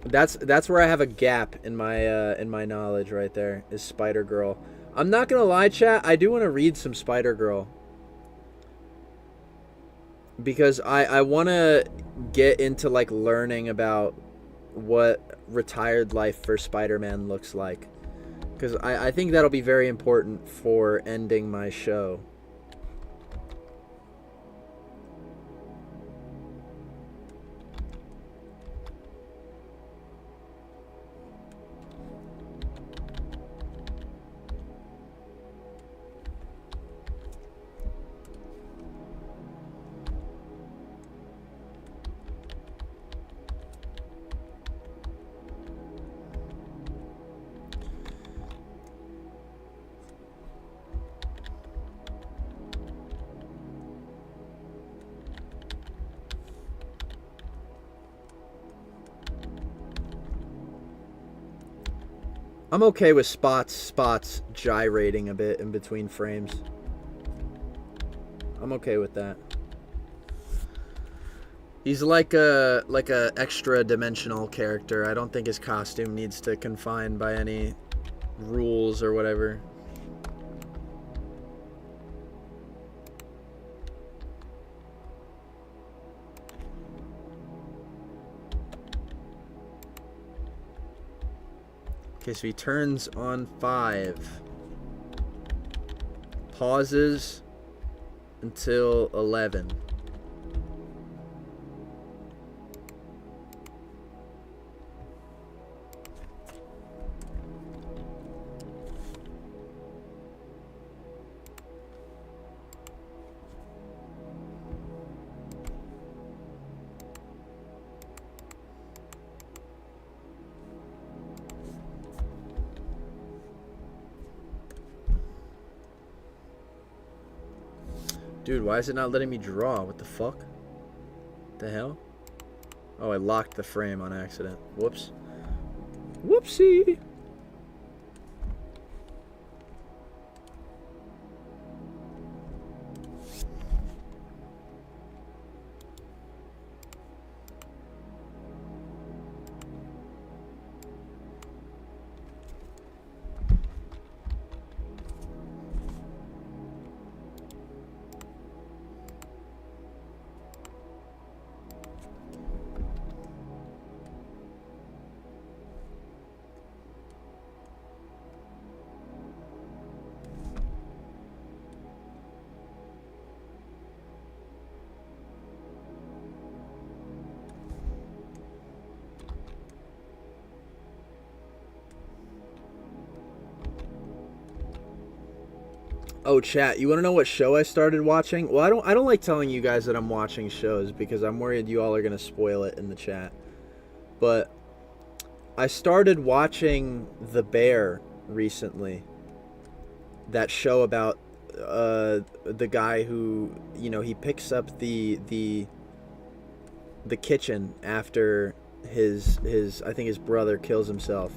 that's where I have a gap in my knowledge right there is Spider-Girl. I'm not gonna lie, chat, I do want to read some Spider-Girl. Because I want to get into like learning about what retired life for Spider-Man looks like. Because I think that'll be very important for ending my show. I'm okay with spots gyrating a bit in between frames. I'm okay with that. He's like a extra dimensional character. I don't think his costume needs to confine by any rules or whatever. Okay, so he turns on 5. Pauses until 11. Dude, why is it not letting me draw? What the fuck? The hell? Oh, I locked the frame on accident. Whoops. Whoopsie! Oh, chat, you want to know what show I started watching? Well, I don't like telling you guys that I'm watching shows because I'm worried you all are going to spoil it in the chat. But I started watching The Bear recently. That show about the guy who, you know, he picks up the kitchen after his I think his brother kills himself.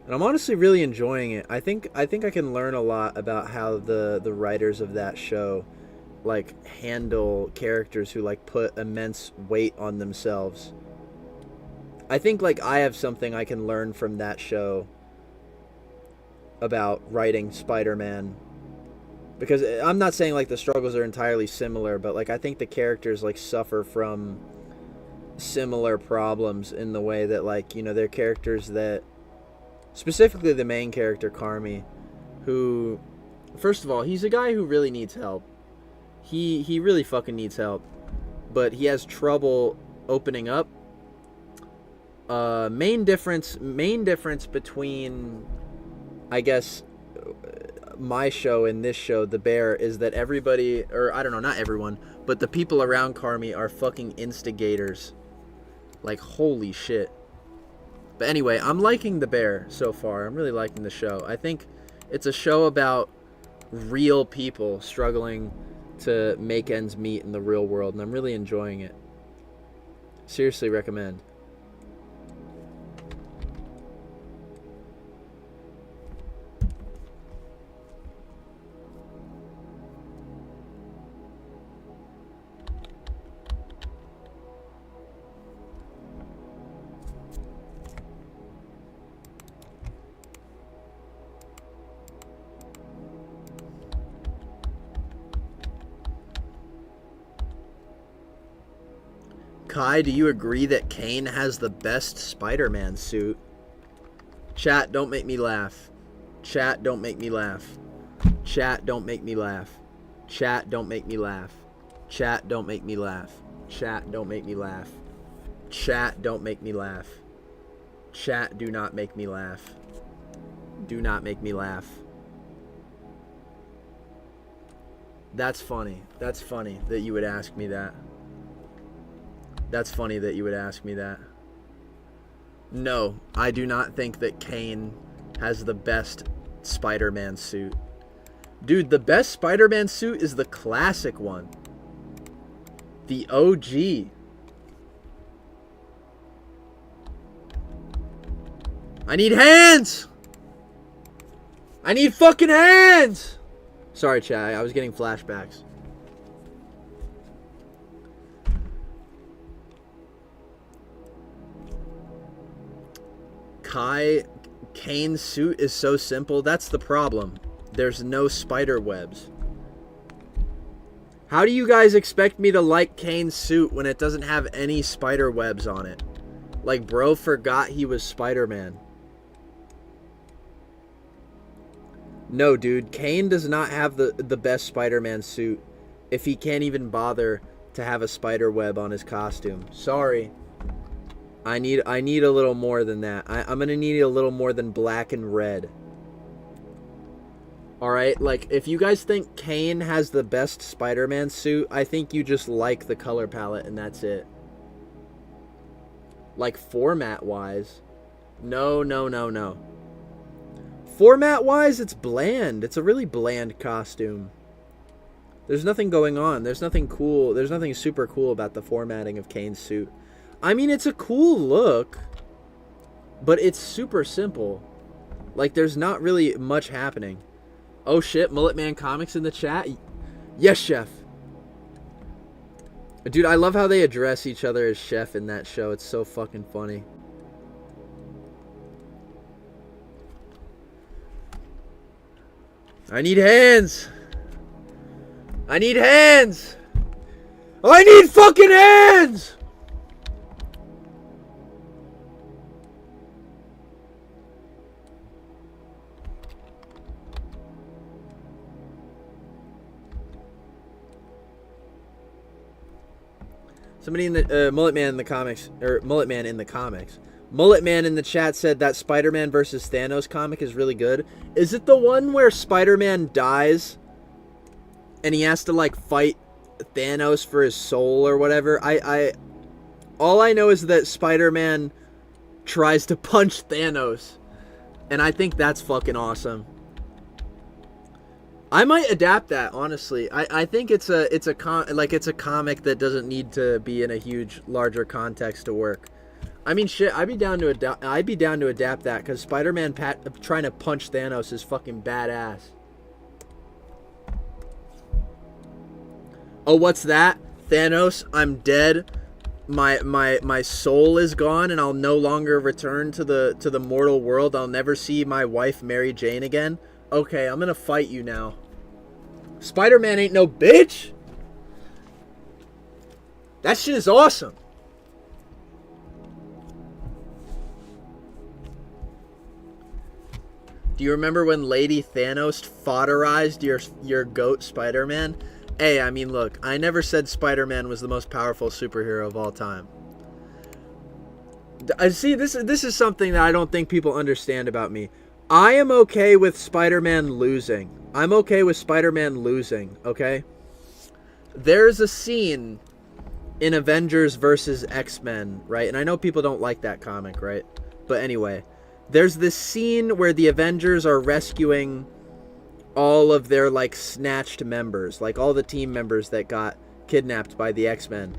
And I'm honestly really enjoying it. I think I can learn a lot about how the writers of that show like handle characters who like put immense weight on themselves. I think like I have something I can learn from that show about writing Spider-Man. Because I'm not saying like the struggles are entirely similar, but like I think the characters like suffer from similar problems in the way that like, you know, they're characters that, specifically the main character, Carmi, who, first of all, he's a guy who really needs help. He really fucking needs help. But he has trouble opening up. Main difference between, I guess, my show and this show, The Bear, is that everybody, or I don't know, not everyone, but the people around Carmi are fucking instigators. Like, holy shit. But anyway, I'm liking The Bear so far. I'm really liking the show. I think it's a show about real people struggling to make ends meet in the real world, and I'm really enjoying it. Seriously recommend. Kai, do you agree that Kane has the best Spider-Man suit? Chat, don't make me laugh. Chat, don't make me laugh. Chat, don't make me laugh. Chat, don't make me laugh. Chat, don't make me laugh. Chat, don't make me laugh. Chat, don't make me laugh. Chat, do not make me laugh. Do not make me laugh. That's funny. That's funny that you would ask me that. That's funny that you would ask me that. No, I do not think that Kane has the best Spider-Man suit. Dude, the best Spider-Man suit is the classic one. The OG. I need hands! I need fucking hands! Sorry, chat, I was getting flashbacks. Kane's suit is so simple. That's the problem. There's no spider webs. How do you guys expect me to like Kane's suit when it doesn't have any spider webs on it? Like, bro forgot he was Spider-Man. No, dude. Kane does not have the best Spider-Man suit if he can't even bother to have a spider web on his costume. Sorry. I need a little more than that. I'm gonna need a little more than black and red. Alright, like, if you guys think Kane has the best Spider-Man suit, I think you just like the color palette and that's it. Like, format-wise. No. Format-wise, it's bland. It's a really bland costume. There's nothing going on. There's nothing cool. There's nothing super cool about the formatting of Kane's suit. I mean, it's a cool look, but it's super simple. Like, there's not really much happening. Oh shit, Mullet Man Comics in the chat? Yes, Chef. Dude, I love how they address each other as Chef in that show. It's so fucking funny. I need hands! I need hands! I need fucking hands! Somebody in the Mullet Man in the comics, or Mullet Man in the comics. Mullet Man in the chat said that Spider-Man versus Thanos comic is really good. Is it the one where Spider-Man dies and he has to like fight Thanos for his soul or whatever? All I know is that Spider-Man tries to punch Thanos, and I think that's fucking awesome. I might adapt that, honestly. I think it's a comic that doesn't need to be in a huge, larger context to work. I mean, shit, I'd be down to adapt that, because Spider-Man trying to punch Thanos is fucking badass. Oh, what's that? Thanos, I'm dead. My soul is gone, and I'll no longer return to the mortal world. I'll never see my wife Mary Jane again. Okay, I'm gonna fight you now. Spider-Man ain't no bitch! That shit is awesome! Do you remember when Lady Thanos fodderized your goat Spider-Man? Hey, I mean, look, I never said Spider-Man was the most powerful superhero of all time. I see, this is something that I don't think people understand about me. I am okay with Spider-Man losing. I'm okay with Spider-Man losing, okay? There's a scene in Avengers versus X-Men, right? And I know people don't like that comic, right? But anyway, there's this scene where the Avengers are rescuing all of their like snatched members, like all the team members that got kidnapped by the X-Men.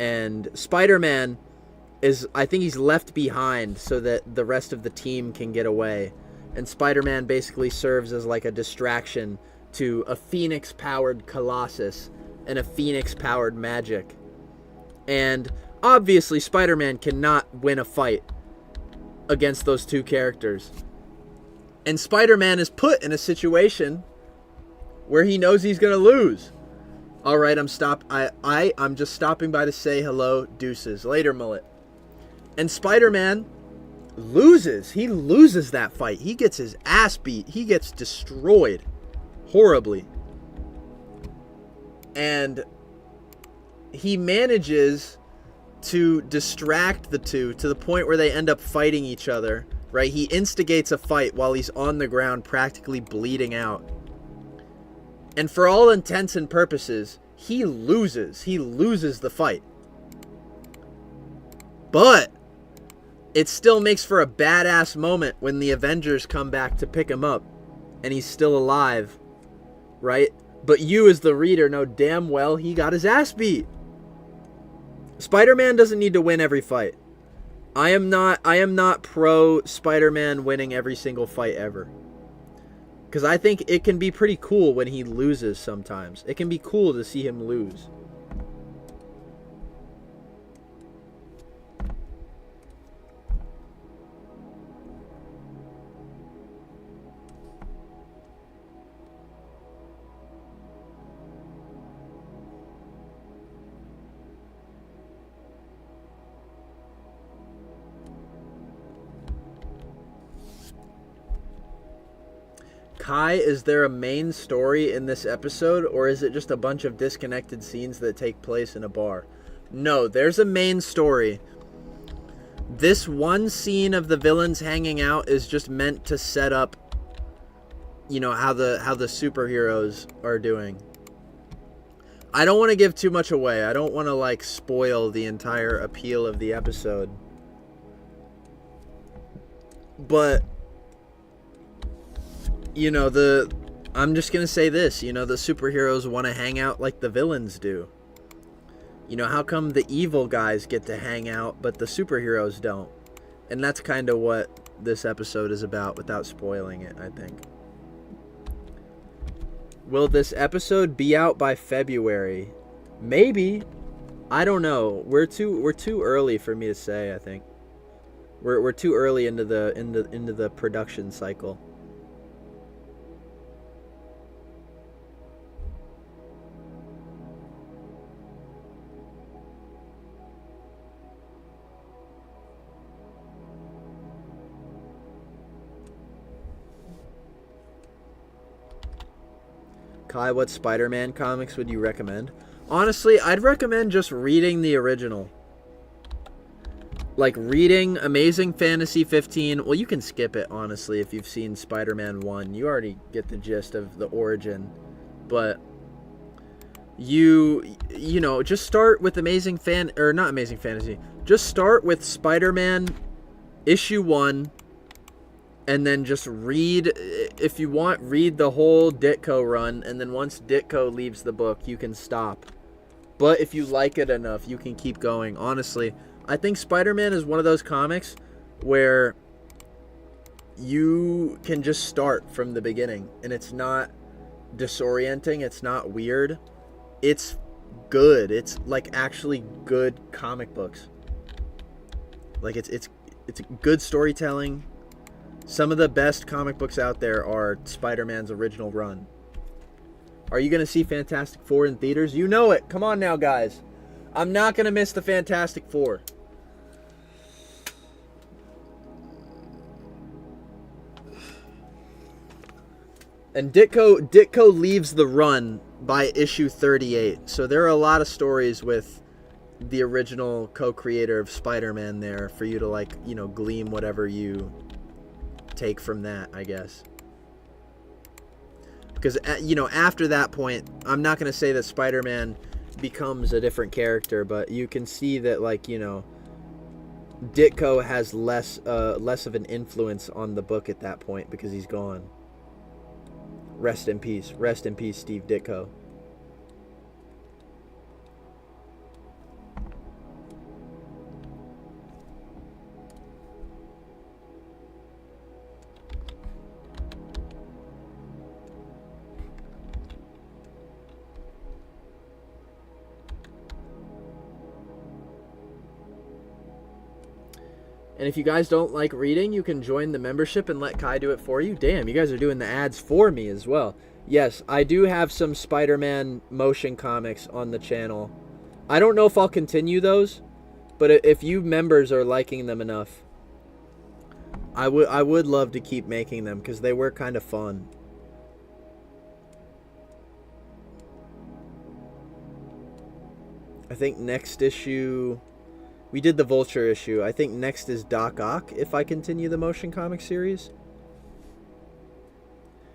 And Spider-Man is, I think he's left behind so that the rest of the team can get away. And Spider-Man basically serves as like a distraction to a Phoenix-powered Colossus and a Phoenix-powered Magic. And obviously Spider-Man cannot win a fight against those two characters. And Spider-Man is put in a situation where he knows he's going to lose. All right, I'm just stopping by to say hello, deuces. Later, mullet. And Spider-Man loses. He loses that fight. He gets his ass beat. He gets destroyed horribly. And he manages to distract the two to the point where they end up fighting each other, right? He instigates a fight while he's on the ground practically bleeding out. And for all intents and purposes, he loses. He loses the fight. But it still makes for a badass moment when the Avengers come back to pick him up and he's still alive, right? But you as the reader know damn well he got his ass beat. Spider-Man doesn't need to win every fight. I am not pro Spider-Man winning every single fight ever. Because I think it can be pretty cool when he loses sometimes. It can be cool to see him lose. Kai, is there a main story in this episode, or is it just a bunch of disconnected scenes that take place in a bar? No, there's a main story. This one scene of the villains hanging out is just meant to set up, you know, how the superheroes are doing. I don't want to give too much away. I don't want to like spoil the entire appeal of the episode. But you know, I'm just going to say this, you know, the superheroes want to hang out like the villains do. You know, how come the evil guys get to hang out, but the superheroes don't? And that's kind of what this episode is about, without spoiling it, I think. Will this episode be out by February? Maybe. I don't know. We're too early for me to say, I think. We're too early into the production cycle. Kai, what Spider-Man comics would you recommend? Honestly, I'd recommend just reading the original. Like, reading Amazing Fantasy 15. Well, you can skip it, honestly, if you've seen Spider-Man 1. You already get the gist of the origin. But you know, just start with not Amazing Fantasy. Just start with Spider-Man issue 1. And then just read, if you want, read the whole Ditko run. And then once Ditko leaves the book, you can stop. But if you like it enough, you can keep going. Honestly, I think Spider-Man is one of those comics where you can just start from the beginning. And it's not disorienting. It's not weird. It's good. It's like actually good comic books. Like it's good storytelling. Some of the best comic books out there are Spider-Man's original run. Are you going to see Fantastic Four in theaters? You know it. Come on now, guys. I'm not going to miss the Fantastic Four. And Ditko leaves the run by issue 38. So there are a lot of stories with the original co-creator of Spider-Man there for you to, like, you know, glean whatever you take from that, I guess. Because, you know, after that point, I'm not going to say that Spider-Man becomes a different character, but you can see that, like, you know, Ditko has less of an influence on the book at that point because he's gone. Rest in peace. Rest in peace, Steve Ditko. And if you guys don't like reading, you can join the membership and let Kai do it for you. Damn, you guys are doing the ads for me as well. Yes, I do have some Spider-Man motion comics on the channel. I don't know if I'll continue those, but if you members are liking them enough, I would love to keep making them because they were kind of fun. I think next issue... We did the Vulture issue. I think next is Doc Ock if I continue the motion comic series.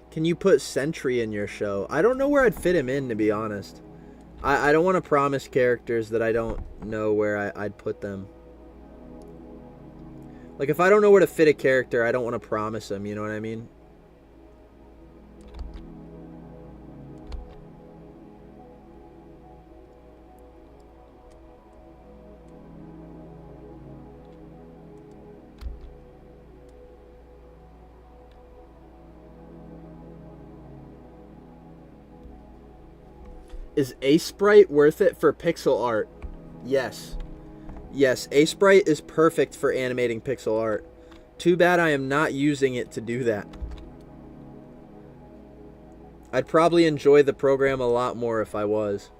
Can you put Sentry in your show? I don't know where I'd fit him in, to be honest. I don't want to promise characters that I don't know where I'd put them. Like, if I don't know where to fit a character, I don't want to promise him, you know what I mean? Is A-Sprite worth it for pixel art? Yes. Yes, A-Sprite is perfect for animating pixel art. Too bad I am not using it to do that. I'd probably enjoy the program a lot more if I was.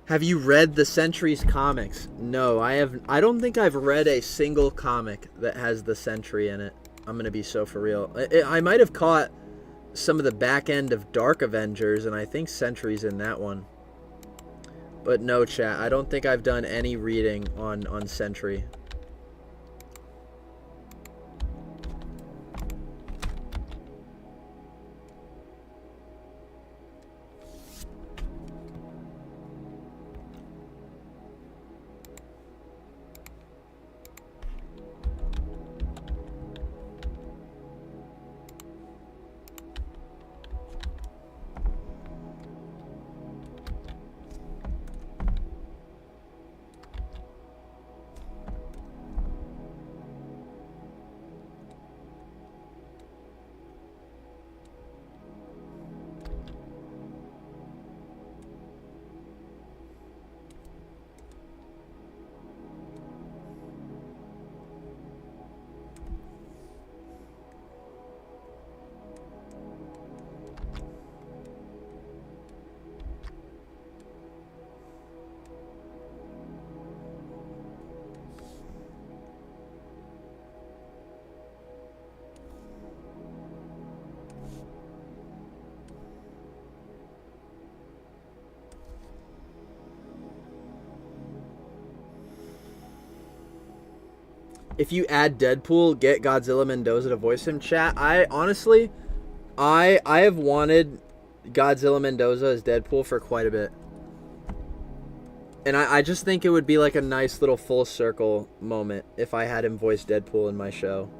Have you read the Sentry's comics? No, I don't think I've read a single comic that has the Sentry in it. I'm going to be so for real. I might have caught some of the back end of Dark Avengers, and I think Sentry's in that one. But no, chat, I don't think I've done any reading on Sentry. If you add Deadpool, get Godzilla Mendoza to voice him. Chat, I honestly, I have wanted Godzilla Mendoza as Deadpool for quite a bit. And I just think it would be like a nice little full circle moment if I had him voice Deadpool in my show.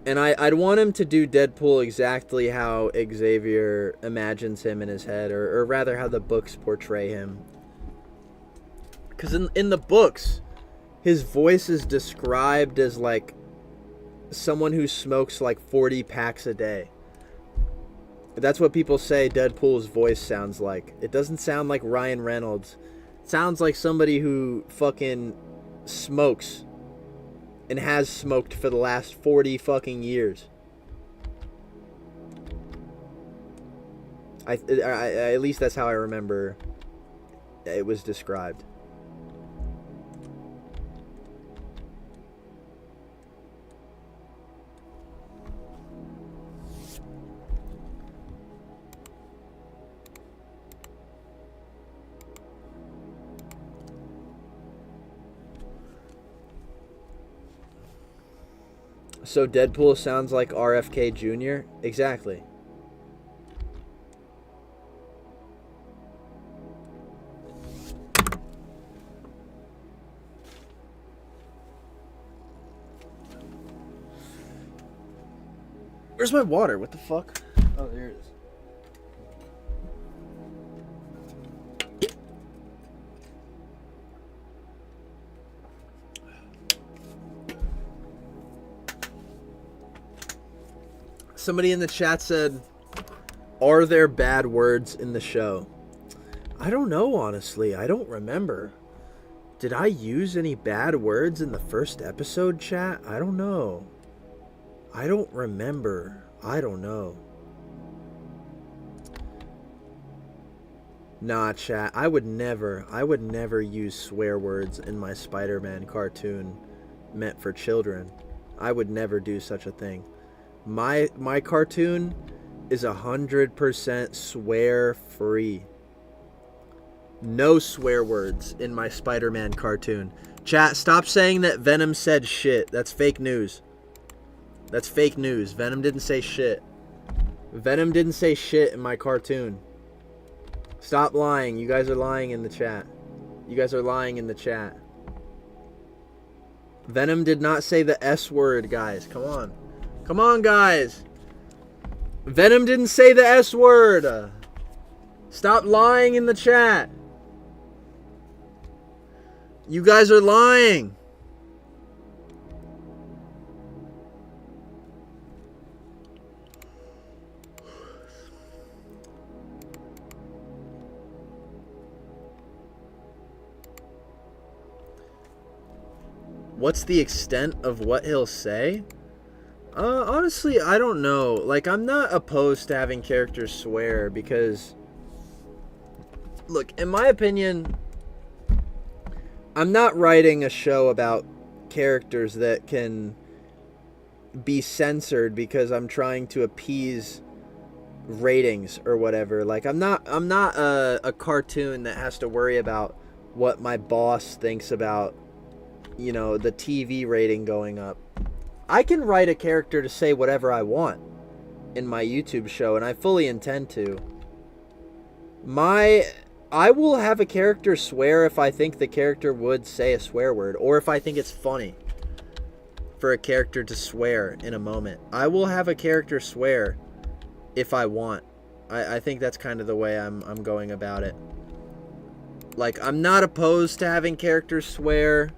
And I'd want him to do Deadpool exactly how Xavier imagines him in his head, or rather how the books portray him. Because in the books, his voice is described as like someone who smokes like 40 packs a day. That's what people say Deadpool's voice sounds like. It doesn't sound like Ryan Reynolds. It sounds like somebody who fucking smokes and has smoked for the last 40 fucking years. At least that's how I remember it was described. So Deadpool sounds like RFK Jr.? Exactly. Where's my water? What the fuck? Oh, there it is. Somebody in the chat said, are there bad words in the show? I don't know, honestly. I don't remember. Did I use any bad words in the first episode, chat? I don't know. I don't remember. I don't know. Nah, chat. I would never use swear words in my Spider-Man cartoon meant for children. I would never do such a thing. My cartoon is 100% swear free. No swear words in my Spider-Man cartoon. Chat, stop saying that Venom said shit. That's fake news. That's fake news. Venom didn't say shit. Venom didn't say shit in my cartoon. Stop lying. You guys are lying in the chat. You guys are lying in the chat. Venom did not say the S word, guys. Come on. Come on, guys. Venom didn't say the S word. Stop lying in the chat. You guys are lying. What's the extent of what he'll say? Honestly, I don't know. Like, I'm not opposed to having characters swear because, look, in my opinion, I'm not writing a show about characters that can be censored because I'm trying to appease ratings or whatever. Like, I'm not a cartoon that has to worry about what my boss thinks about, you know, the TV rating going up. I can write a character to say whatever I want in my YouTube show, and I fully intend to. I will have a character swear if I think the character would say a swear word, or if I think it's funny for a character to swear in a moment. I will have a character swear if I want. I think that's kind of the way I'm going about it. Like, I'm not opposed to having characters swear,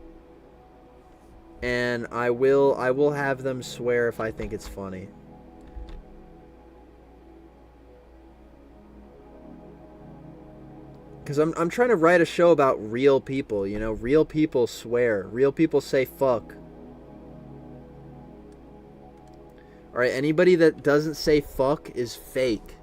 and I will have them swear if I think it's funny. Because I'm trying to write a show about real people, you know? Real people swear. Real people say fuck. Alright, anybody that doesn't say fuck is fake.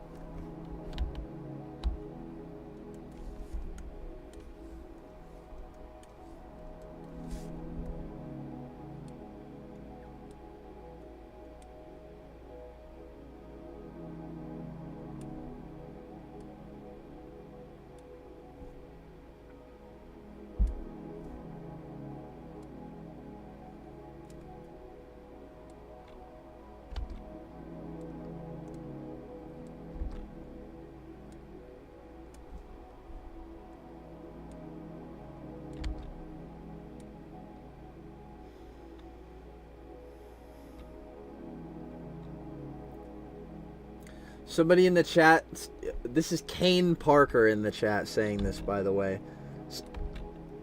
Somebody in the chat, this is Kane Parker in the chat saying this, by the way.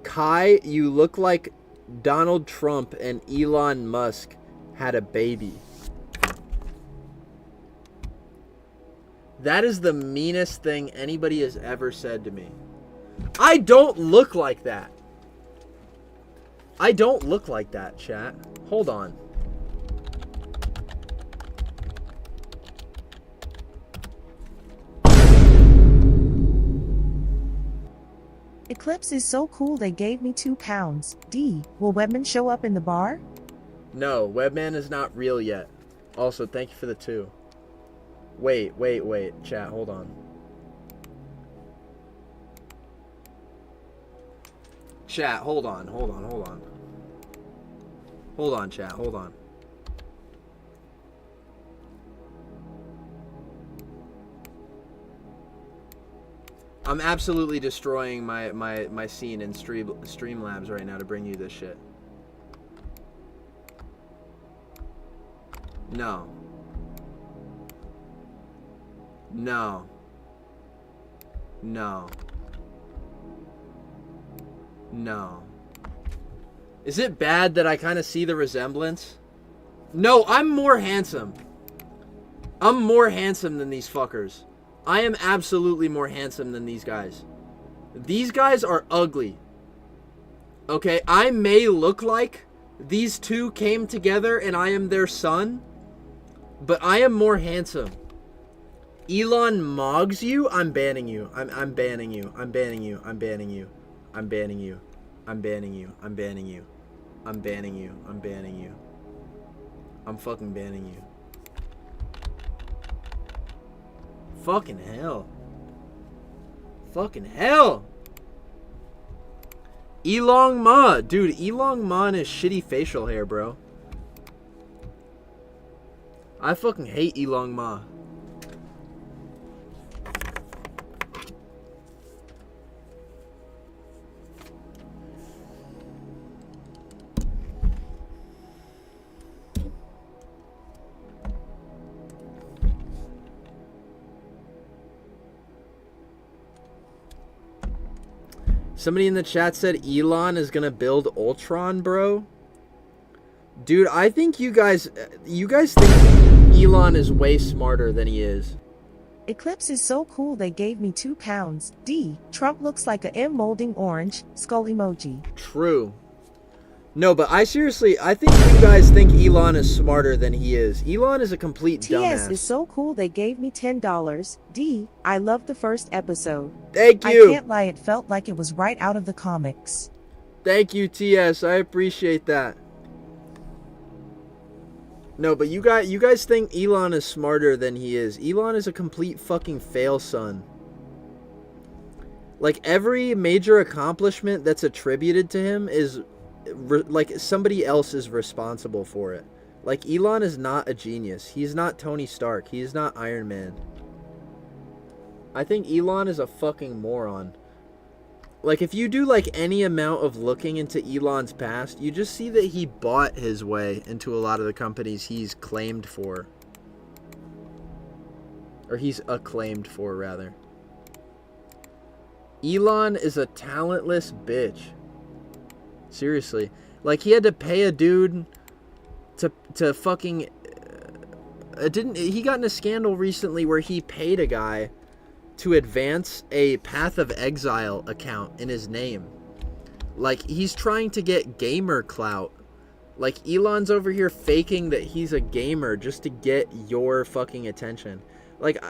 Kai, you look like Donald Trump and Elon Musk had a baby. That is the meanest thing anybody has ever said to me. I don't look like that. I don't look like that, chat. Hold on. Eclipse is so cool they gave me £2. D, will Webman show up in the bar? No, Webman is not real yet. Also, thank you for the 2. Wait. Chat, hold on. Chat, hold on. Hold on, chat, hold on. I'm absolutely destroying my scene in Streamlabs right now to bring you this shit. No. No. No. Is it bad that I kind of see the resemblance? No, I'm more handsome. I'm more handsome than these fuckers. I am absolutely more handsome than these guys. These guys are ugly. Okay, I may look like these two came together and I am their son, but I am more handsome. Elon Moggs you, I'm banning you. I'm banning you. I'm banning you. I'm banning you. I'm banning you. I'm banning you. I'm banning you. I'm banning you. I'm banning you. I'm fucking banning you. Fucking hell. Fucking hell. Elon Ma. Dude, Elon Ma and his shitty facial hair, bro. I fucking hate Elon Ma. Somebody in the chat said Elon is gonna build Ultron, bro. Dude, I think you guys think Elon is way smarter than he is. Eclipse is so cool they gave me £2. D. Trump looks like a M molding orange, skull emoji. True. No, but I think you guys think Elon is smarter than he is. Elon is a complete dumbass. TS is so cool they gave me $10. D. I loved the first episode. Thank you. I can't lie, it felt like it was right out of the comics. Thank you, TS. I appreciate that. No, but you guys think Elon is smarter than he is. Elon is a complete fucking fail son. Like, every major accomplishment that's attributed to him is like somebody else is responsible for it. Like, Elon is not a genius. He's not Tony Stark. He's not Iron Man. I think Elon is a fucking moron. Like, if you do like any amount of looking into Elon's past, you just see that he bought his way into a lot of the companies he's claimed for. Or he's acclaimed for, rather. Elon is a talentless bitch. Seriously. Like, he had to pay a dude to fucking... he got in a scandal recently where he paid a guy to advance a Path of Exile account in his name. Like, he's trying to get gamer clout. Like, Elon's over here faking that he's a gamer just to get your fucking attention. Like,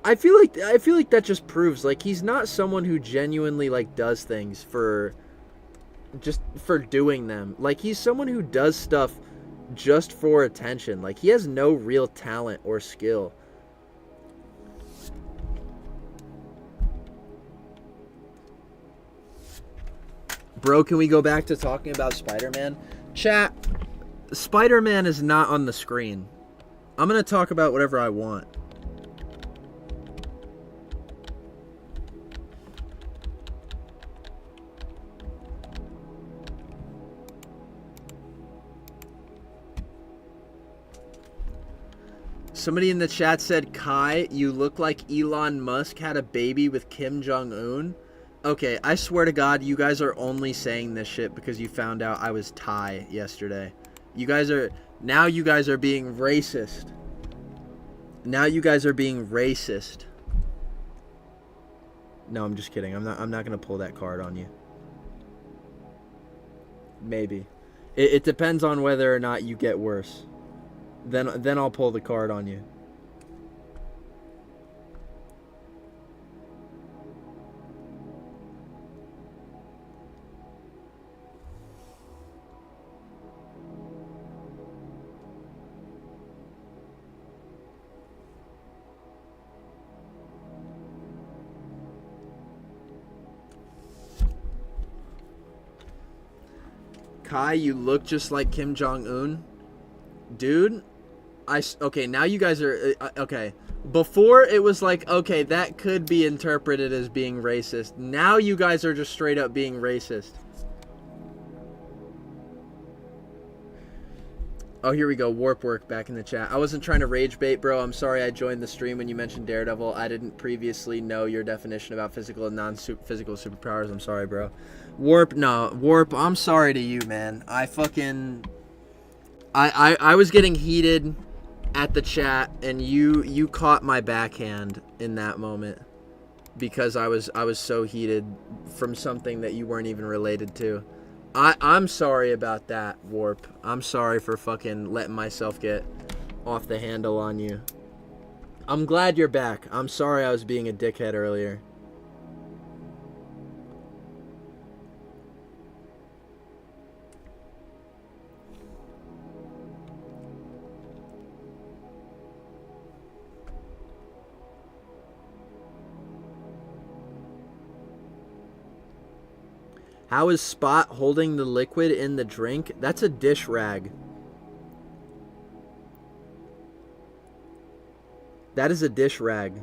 I feel like that just proves, like, he's not someone who genuinely, like, does things for doing them. Like, he's someone who does stuff just for attention. Like, he has no real talent or skill. Bro, can we go back to talking about Spider-Man? Chat, Spider-Man is not on the screen. I'm gonna talk about whatever I want. Somebody in the chat said, Kai, you look like Elon Musk had a baby with Kim Jong-un. Okay, I swear to God, you guys are only saying this shit because you found out I was Thai yesterday. Now you guys are being racist. Now you guys are being racist. No, I'm just kidding. I'm not gonna pull that card on you. Maybe. It depends on whether or not you get worse. Then I'll pull the card on you. Kai, you look just like Kim Jong-un. Dude, okay, now you guys are, okay. Before, it was like, okay, that could be interpreted as being racist. Now you guys are just straight up being racist. Oh, here we go. Warp work back in the chat. I wasn't trying to rage bait, bro. I'm sorry I joined the stream when you mentioned Daredevil. I didn't previously know your definition about physical and non-physical superpowers. I'm sorry, bro. Warp, no. Warp, I'm sorry to you, man. I was getting heated at the chat, and you caught my backhand in that moment because I was so heated from something that you weren't even related to. I'm sorry about that, Warp. I'm sorry for fucking letting myself get off the handle on you. I'm glad you're back. I'm sorry I was being a dickhead earlier. How is Spot holding the liquid in the drink? That's a dish rag. That is a dish rag.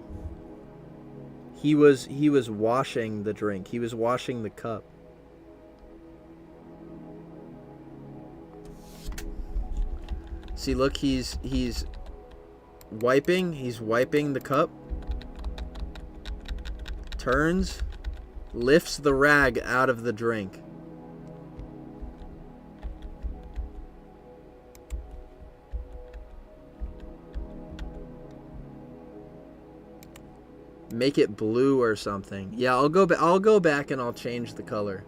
He was washing the drink. He was washing the cup. See, look, he's wiping the cup. Turns. Lifts the rag out of the drink. Make it blue or something. Yeah, I'll go back and I'll change the color.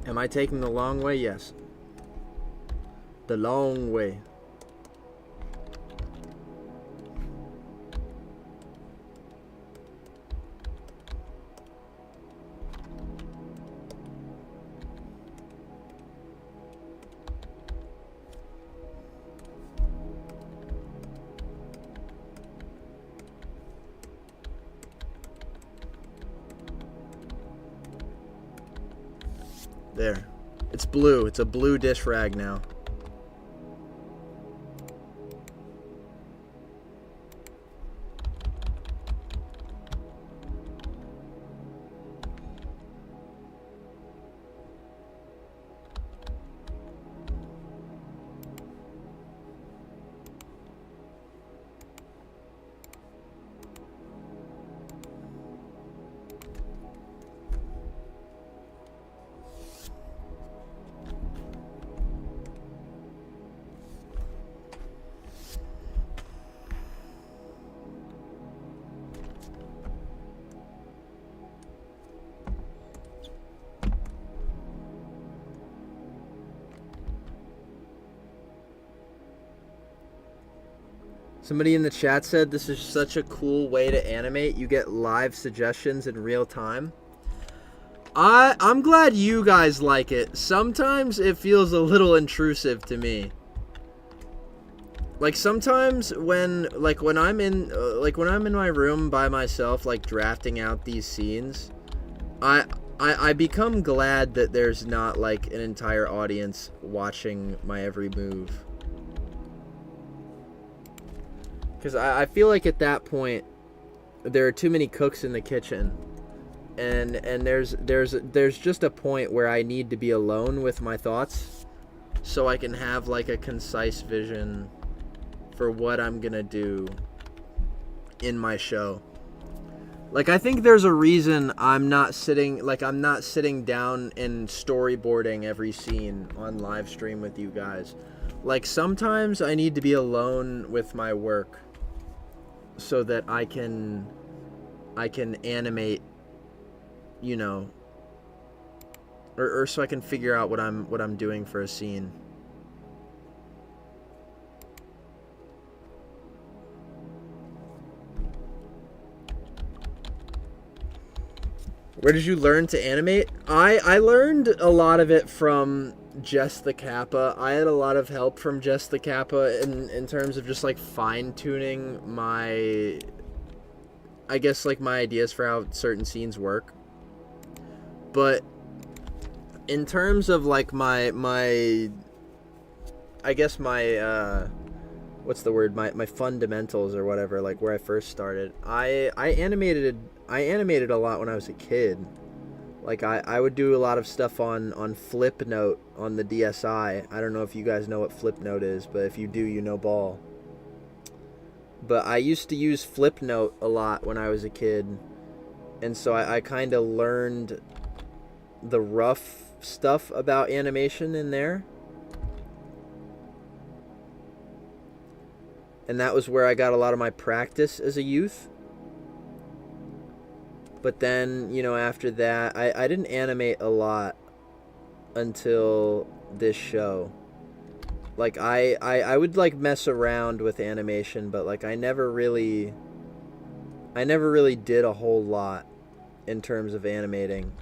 Am I taking the long way? Yes. The long way. There. It's blue. It's a blue dish rag now. Somebody in the chat said this is such a cool way to animate. You get live suggestions in real time. I'm glad you guys like it. Sometimes it feels a little intrusive to me. Like sometimes when I'm in my room by myself, like drafting out these scenes, I become glad that there's not like an entire audience watching my every move. Because I feel like at that point, there are too many cooks in the kitchen. and there's just a point where I need to be alone with my thoughts so I can have like a concise vision for what I'm gonna do in my show. Like, I think there's a reason I'm not sitting down and storyboarding every scene on live stream with you guys. Like, sometimes I need to be alone with my work so that I can animate, you know, or so I can figure out what I'm doing for a scene. Where did you learn to animate? I learned a lot of it from Jess the Kappa. I had a lot of help from Jess the Kappa in terms of just like fine-tuning my, I guess, like my ideas for how certain scenes work. But in terms of like my I guess my what's the word, my fundamentals or whatever, like where I first started, I animated a lot when I was a kid. Like I would do a lot of stuff on Flipnote on the DSi. I don't know if you guys know what Flipnote is, but if you do, you know ball. But I used to use Flipnote a lot when I was a kid, and so I kind of learned the rough stuff about animation in there. And that was where I got a lot of my practice as a youth. But then, you know, after that, I didn't animate a lot until this show. Like, I would, like, mess around with animation, but, like, I never really did a whole lot in terms of animating.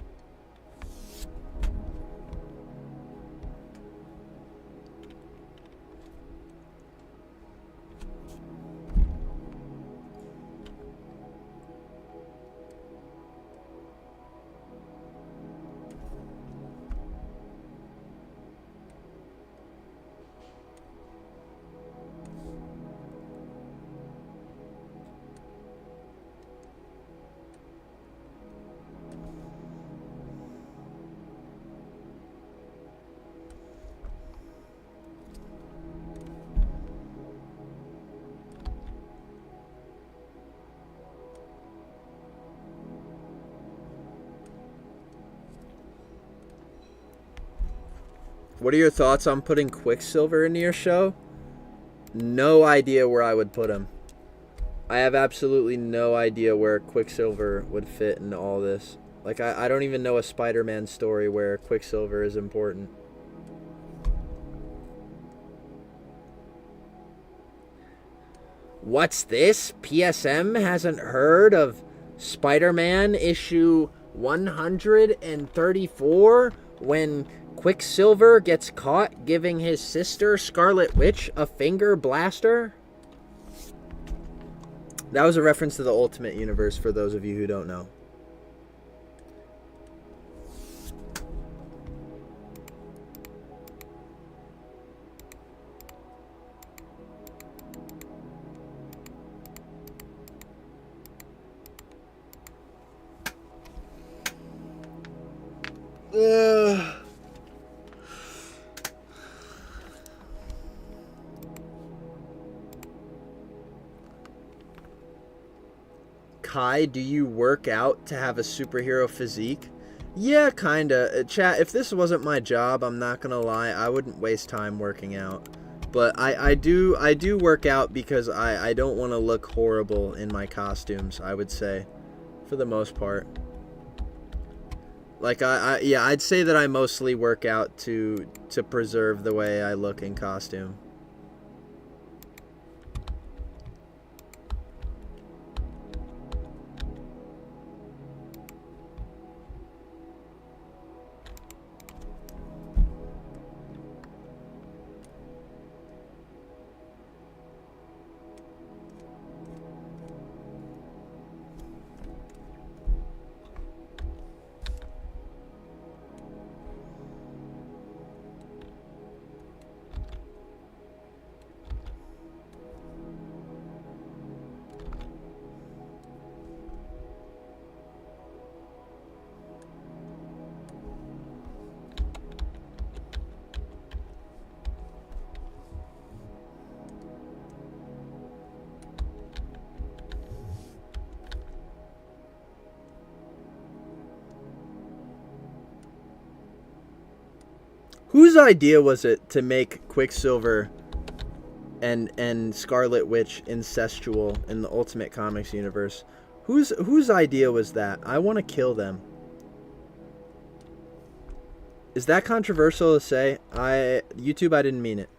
What are your thoughts on putting Quicksilver into your show? No idea where I would put him. I have absolutely no idea where Quicksilver would fit into all this. Like, I don't even know a Spider-Man story where Quicksilver is important. What's this? PSM hasn't heard of Spider-Man issue 134 when Quicksilver gets caught giving his sister Scarlet Witch a finger blaster? That was a reference to the Ultimate Universe for those of you who don't know. Kai, do you work out to have a superhero physique? Yeah, kinda. Chat, if this wasn't my job, I'm not gonna lie, I wouldn't waste time working out. But I do work out because I don't want to look horrible in my costumes, I would say, for the most part. Like, yeah, I'd say that I mostly work out to preserve the way I look in costume. Whose idea was it to make Quicksilver and Scarlet Witch incestual in the Ultimate Comics universe? Whose idea was that? I want to kill them. Is that controversial to say? YouTube, I didn't mean it.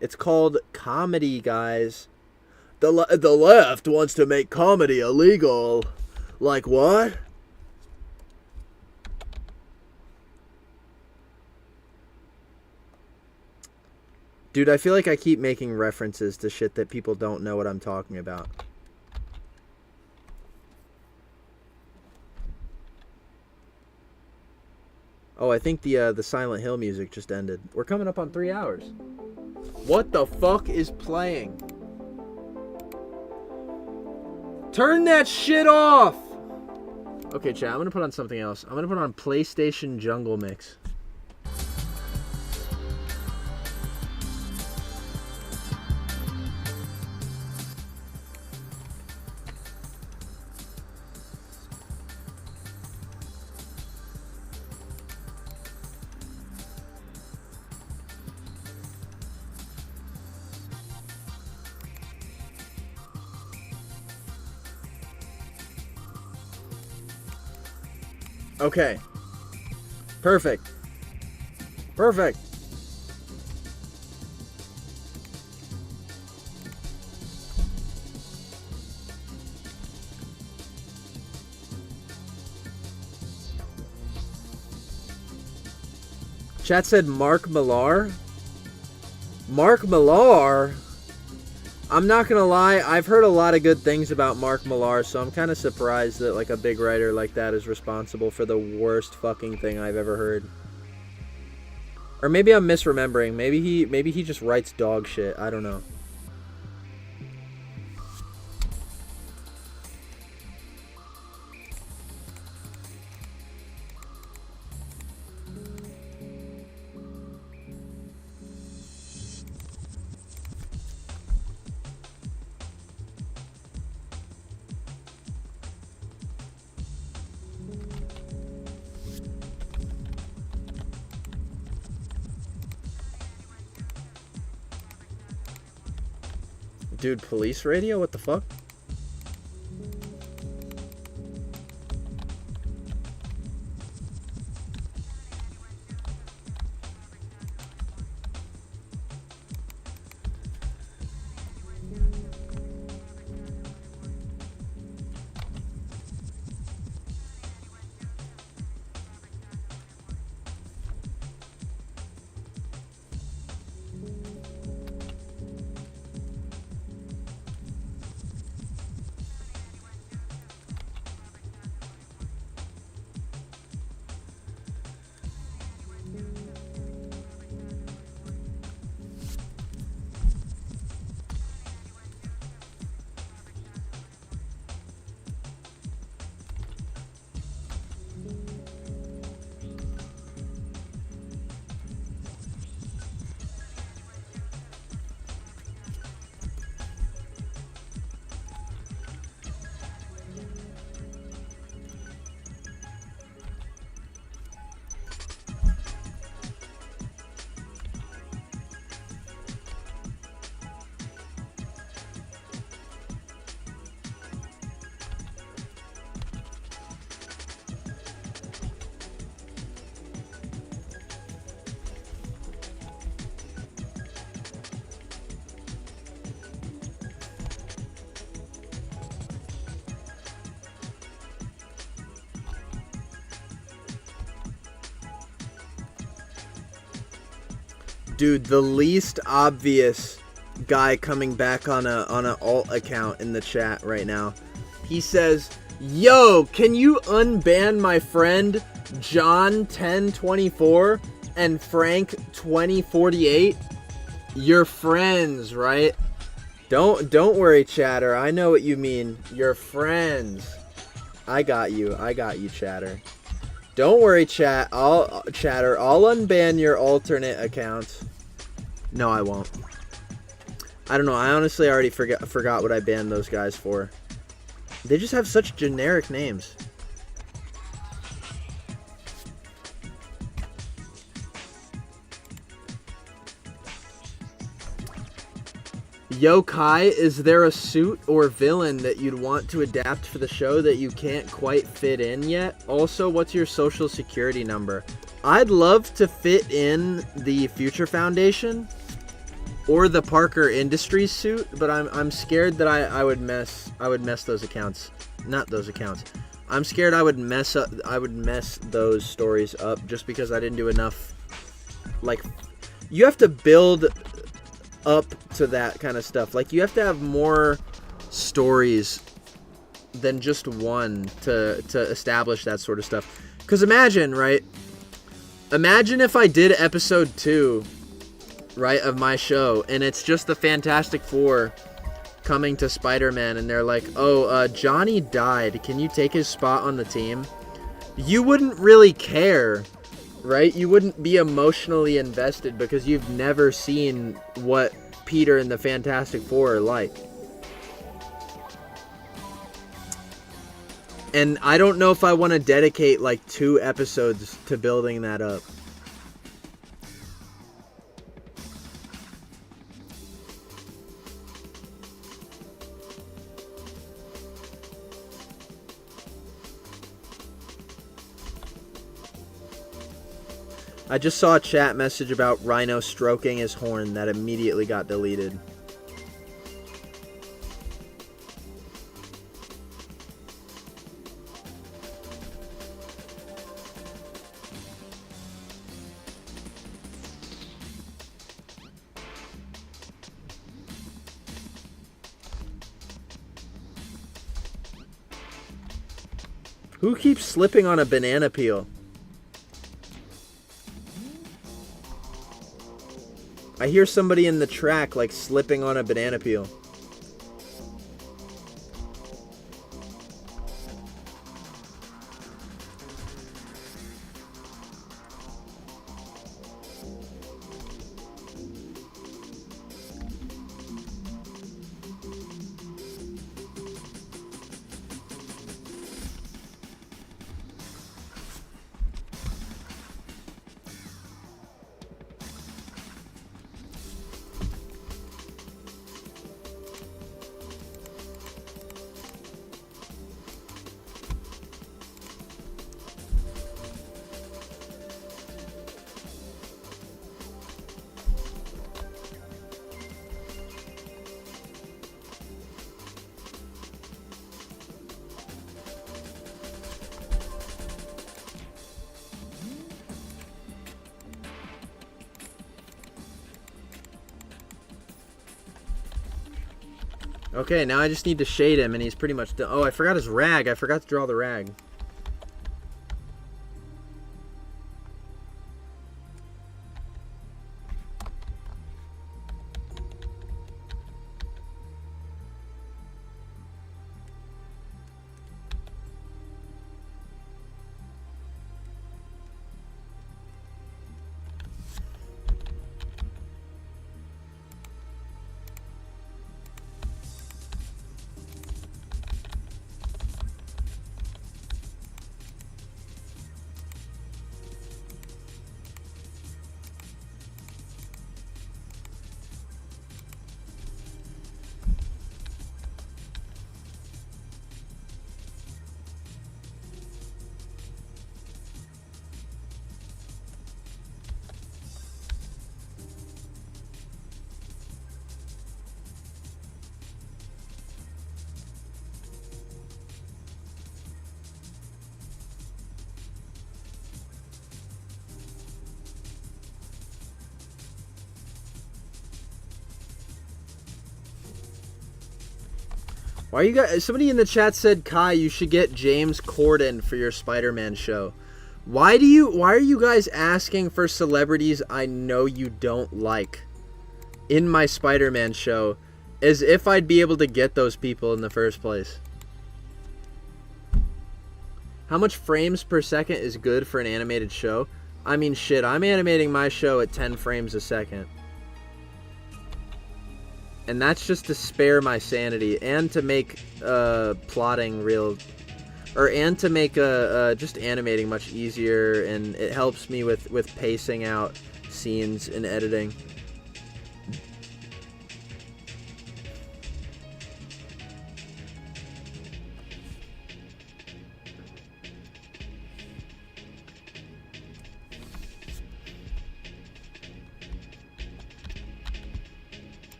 It's called comedy, guys. The left wants to make comedy illegal. Like what? Dude, I feel like I keep making references to shit that people don't know what I'm talking about. Oh, I think the Silent Hill music just ended. We're coming up on 3 hours. What the fuck is playing? Turn that shit off! Okay, chat, I'm gonna put on something else. I'm gonna put on PlayStation Jungle Mix. Okay. Perfect. Perfect. Chat said Mark Millar. Mark Millar? I'm not gonna lie, I've heard a lot of good things about Mark Millar, so I'm kind of surprised that like a big writer like that is responsible for the worst fucking thing I've ever heard. Or maybe I'm misremembering. Maybe he just writes dog shit. I don't know. Dude, police radio? What the fuck? Dude, the least obvious guy coming back on a alt account in the chat right now. He says, "Yo, can you unban my friend John 1024 and Frank 2048? You're friends, right?" Don't worry, chatter. I know what you mean. You're friends. I got you, chatter. Don't worry, chatter. I'll unban your alternate account. No, I won't. I don't know. I honestly already forgot what I banned those guys for. They just have such generic names. Yo, Kai, is there a suit or villain that you'd want to adapt for the show that you can't quite fit in yet? Also, what's your social security number? I'd love to fit in the Future Foundation or the Parker Industries suit, but I'm scared that I would mess those accounts. Not those accounts. I'm scared I would mess those stories up just because I didn't do enough. Like, you have to build up to that kind of stuff. Like, you have to have more stories than just one to establish that sort of stuff. Because imagine, right? Imagine if I did episode 2, right, of my show, and it's just the Fantastic Four coming to Spider-Man, and they're like, oh, Johnny died. Can you take his spot on the team? You wouldn't really care, right? You wouldn't be emotionally invested because you've never seen what Peter and the Fantastic Four are like. And I don't know if I want to dedicate like 2 episodes to building that up. I just saw a chat message about Rhino stroking his horn that immediately got deleted. Who keeps slipping on a banana peel? I hear somebody in the track, like, slipping on a banana peel. Okay, now I just need to shade him, and he's pretty much done. Oh, I forgot his rag. I forgot to draw the rag. Why are you guys? Somebody in the chat said, Kai, you should get James Corden for your Spider-Man show. Why are you guys asking for celebrities I know you don't like in my Spider-Man show, as if I'd be able to get those people in the first place? How much frames per second is good for an animated show? I mean, shit, I'm animating my show at 10 frames a second. And that's just to spare my sanity and to make plotting real, and to make just animating much easier, and it helps me with pacing out scenes and editing.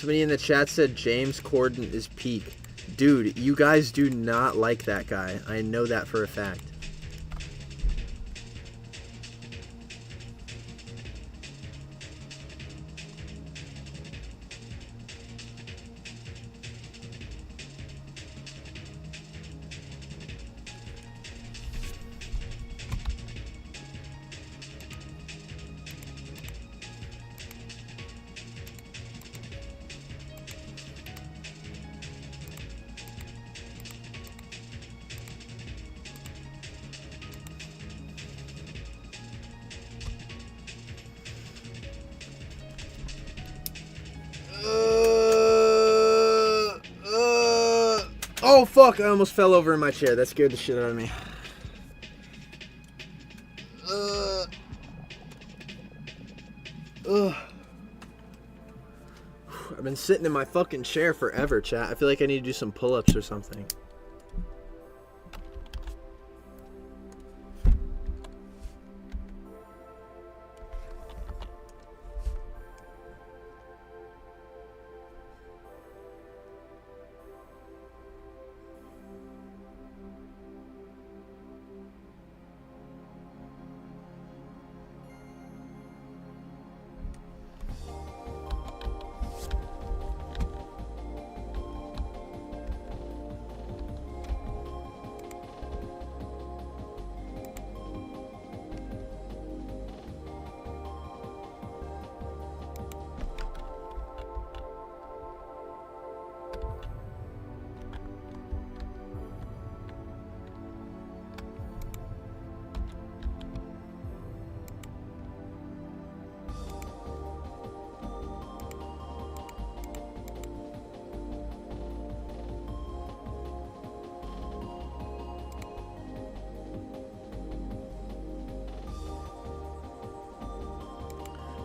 Somebody in the chat said James Corden is peak. Dude, you guys do not like that guy. I know that for a fact. Oh fuck, I almost fell over in my chair. That scared the shit out of me. I've been sitting in my fucking chair forever, chat. I feel like I need to do some pull-ups or something.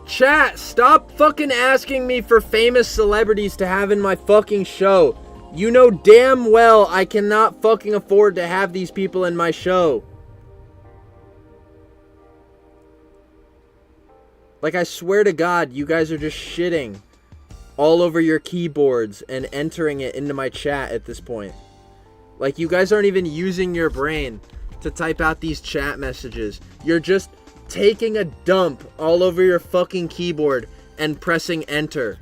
Chat, stop fucking asking me for famous celebrities to have in my fucking show. You know damn well I cannot fucking afford to have these people in my show. Like, I swear to God, you guys are just shitting all over your keyboards and entering it into my chat at this point. Like, you guys aren't even using your brain to type out these chat messages. You're just taking a dump all over your fucking keyboard and pressing enter.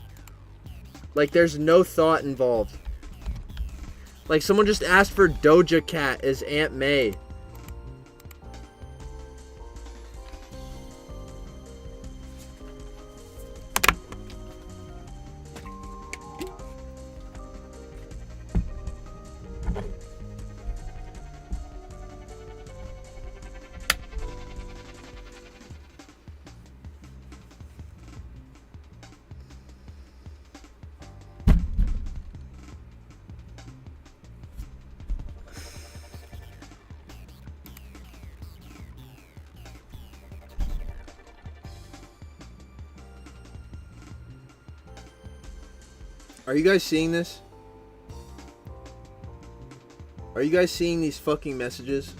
Like, there's no thought involved. Like, someone just asked for Doja Cat as Aunt May. Are you guys seeing this? Are you guys seeing these fucking messages?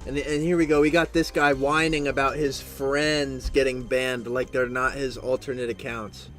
And here we go. We got this guy whining about his friends getting banned like they're not his alternate accounts.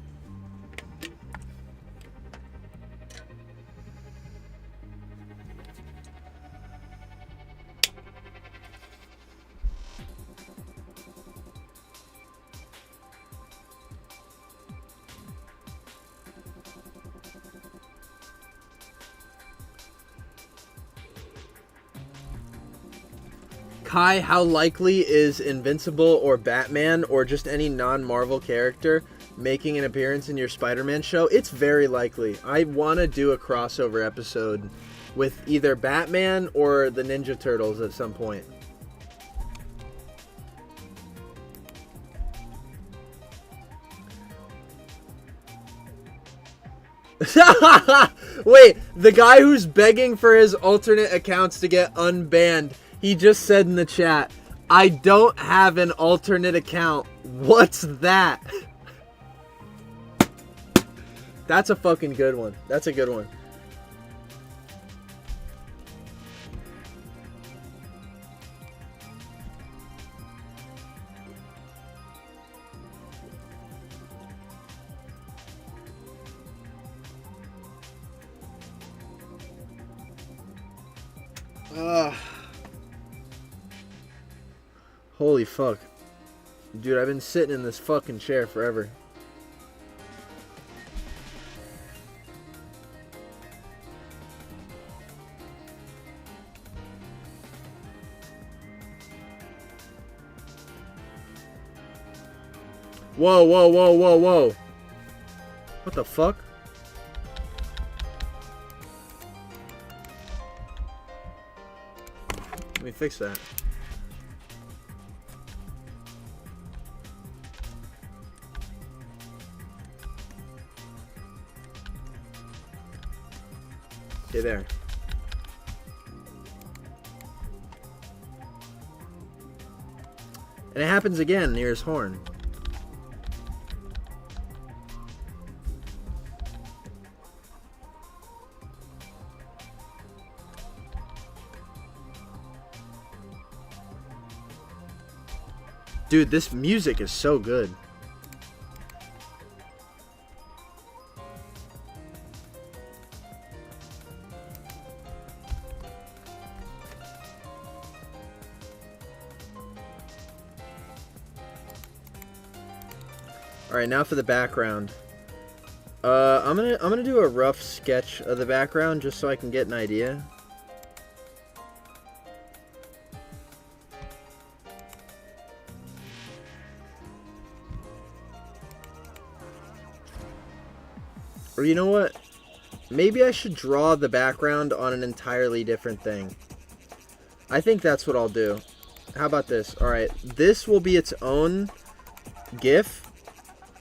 Kai, how likely is Invincible or Batman or just any non-Marvel character making an appearance in your Spider-Man show? It's very likely. I want to do a crossover episode with either Batman or the Ninja Turtles at some point. Wait, the guy who's begging for his alternate accounts to get unbanned, he just said in the chat, I don't have an alternate account. What's that? That's a fucking good one. That's a good one. Holy fuck. Dude, I've been sitting in this fucking chair forever. Whoa, whoa, whoa, whoa, whoa. What the fuck? Let me fix that. Okay, there. And it happens again near his horn. Dude, this music is so good. All right, now for the background. I'm gonna do a rough sketch of the background just so I can get an idea. Or you know what? Maybe I should draw the background on an entirely different thing. I think that's what I'll do. How about this? Alright, this will be its own GIF,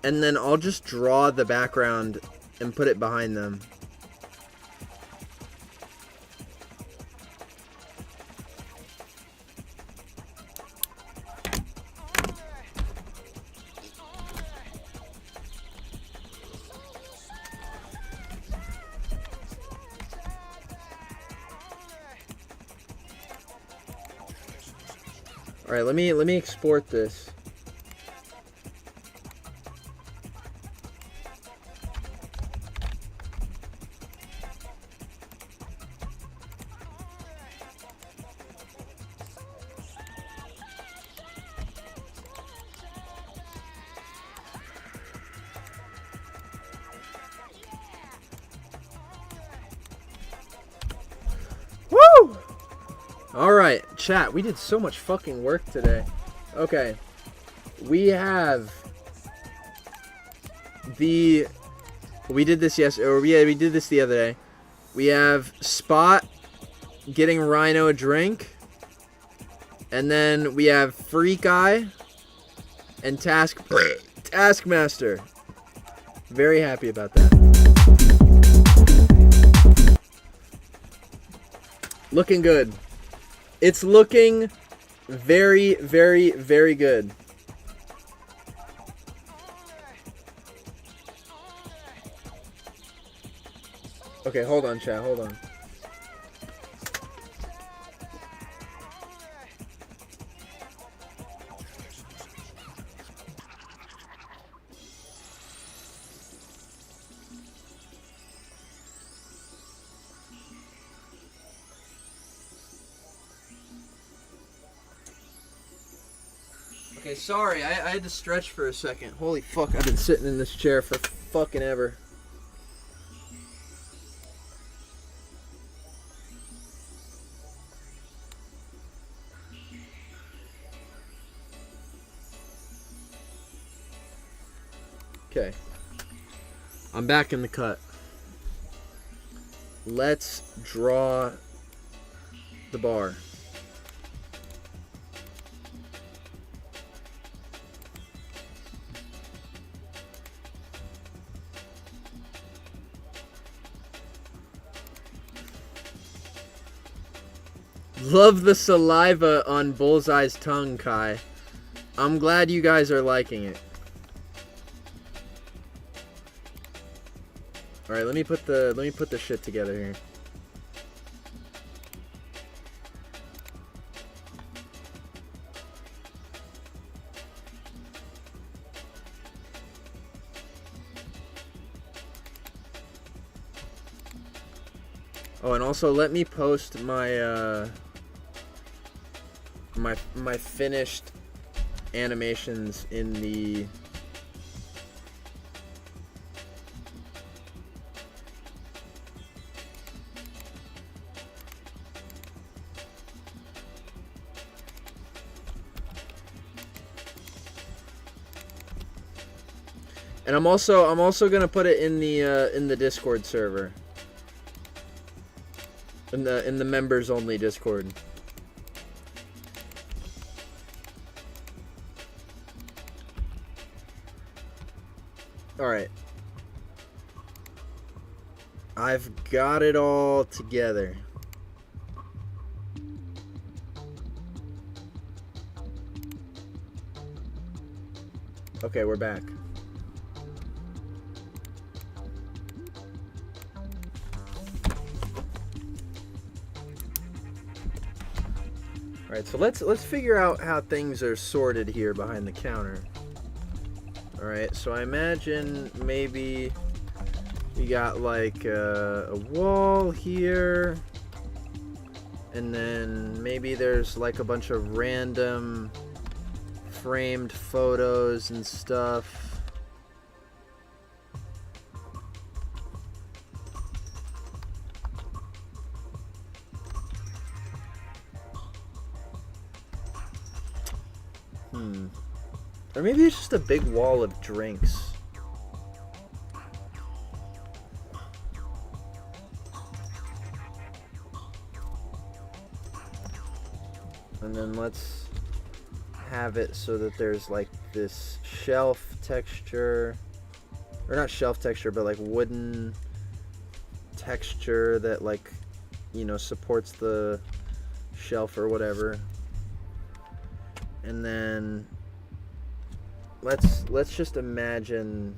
and then I'll just draw the background and put it behind them. All right, let me export this. Woo! All right, chat, we did so much fucking work today. Okay, we have we did this we did this the other day. We have Spot getting Rhino a drink, and then we have Freak Eye and Taskmaster. Very happy about that. Looking good. It's looking very, very, very good. Okay, hold on, chat. Hold on. Okay, sorry, I had to stretch for a second. Holy fuck, I've been sitting in this chair for fucking ever. Okay. I'm back in the cut. Let's draw the bar. Love the saliva on Bullseye's tongue, Kai. I'm glad you guys are liking it. All right, let me put the shit together here. Oh, and also let me post my my finished animations in the and I'm also gonna put it in the Discord server. In the members only Discord. All right. I've got it all together. Okay, we're back. Alright, so let's figure out how things are sorted here behind the counter. Alright, so I imagine maybe we got like a wall here, and then maybe there's like a bunch of random framed photos and stuff. Or maybe it's just a big wall of drinks. And then let's have it so that there's like this shelf texture. Or not shelf texture, but like wooden texture that like, you know, supports the shelf or whatever. And then let's just imagine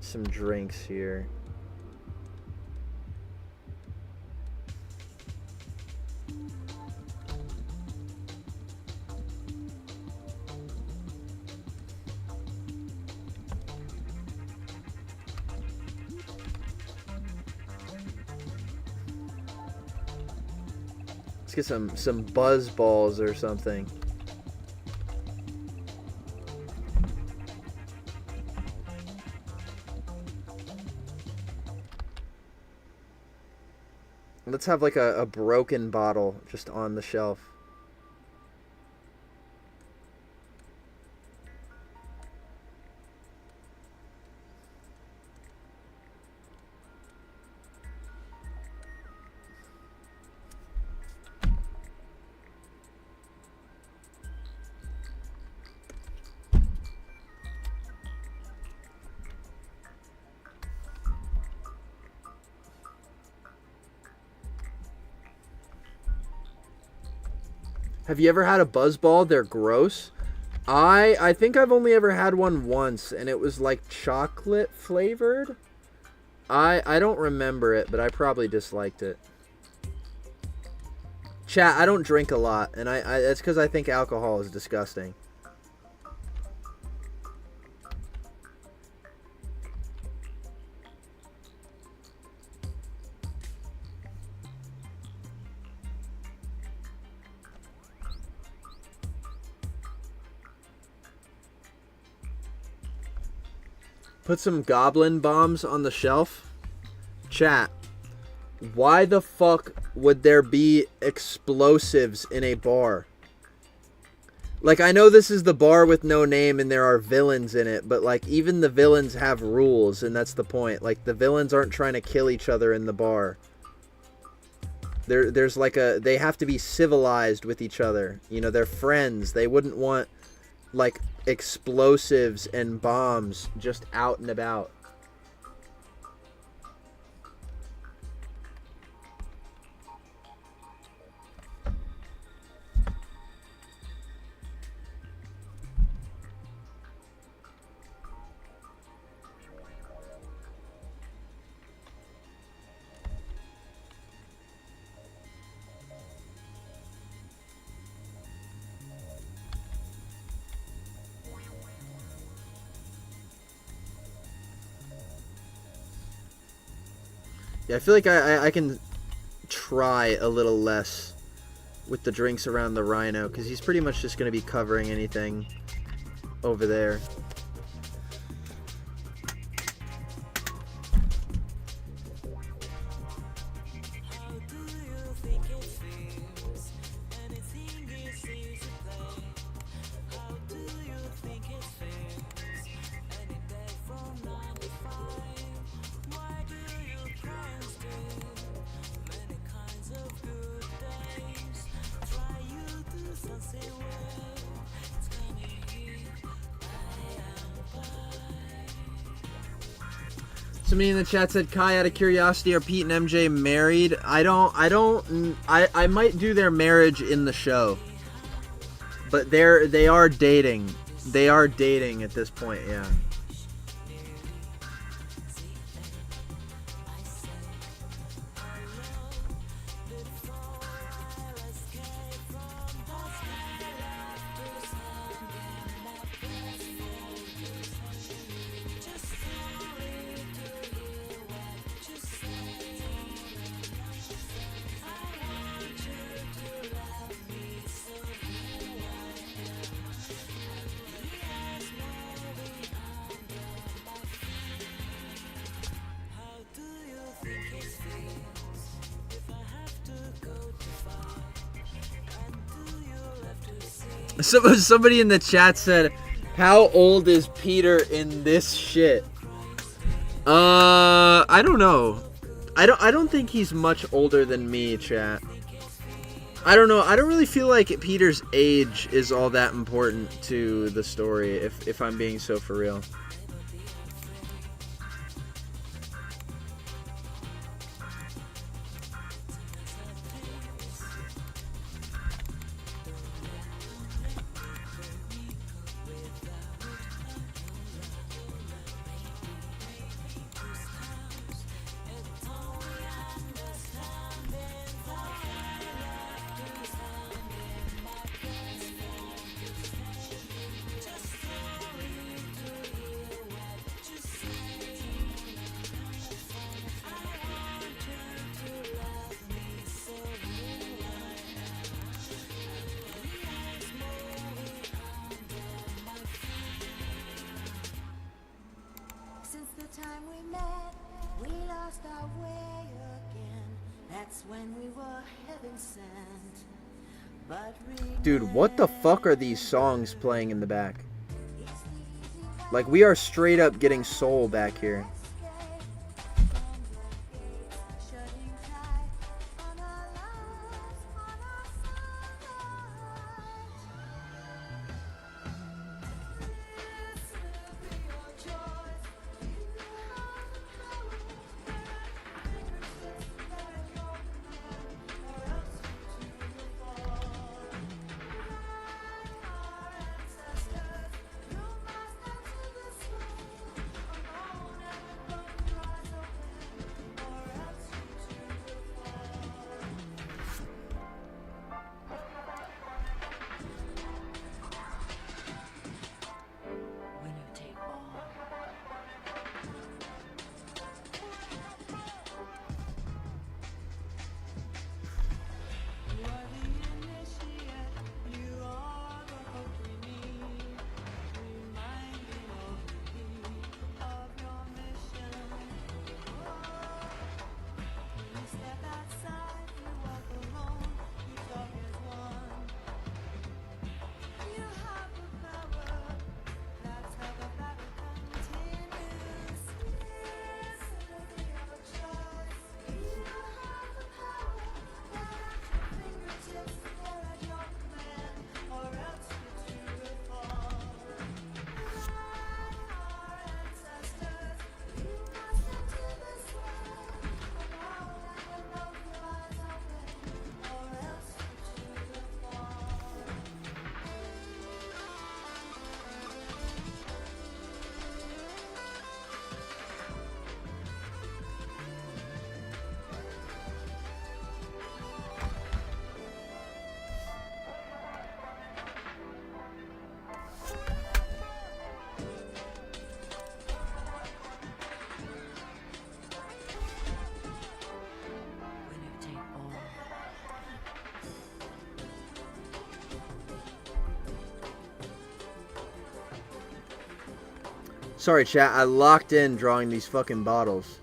some drinks here. Let's get some buzz balls or something. Let's have like a broken bottle just on the shelf. Have you ever had a buzz ball? They're gross. I think I've only ever had one once, and it was like chocolate flavored. I don't remember it, but I probably disliked it. Chat, I don't drink a lot, and that's because I think alcohol is disgusting. Put some goblin bombs on the shelf. Chat, why the fuck would there be explosives in a bar? Like, I know this is the bar with no name and there are villains in it, but like, even the villains have rules, and that's the point. Like, the villains aren't trying to kill each other in the bar. There's like they have to be civilized with each other. You know, they're friends. They wouldn't want like explosives and bombs just out and about. Yeah, I feel like I can try a little less with the drinks around the Rhino, because he's pretty much just going to be covering anything over there. Somebody in the chat said, Kai, out of curiosity, are Pete and MJ married? I might do their marriage in the show. But they are dating. They are dating at this point, yeah. Somebody in the chat said, how old is Peter in this shit? I don't know. I don't think he's much older than me, chat. I don't know. I don't really feel like Peter's age is all that important to the story, if I'm being so for real. Dude, what the fuck are these songs playing in the back? Like, we are straight up getting soul back here. Sorry, chat. I locked in drawing these fucking bottles.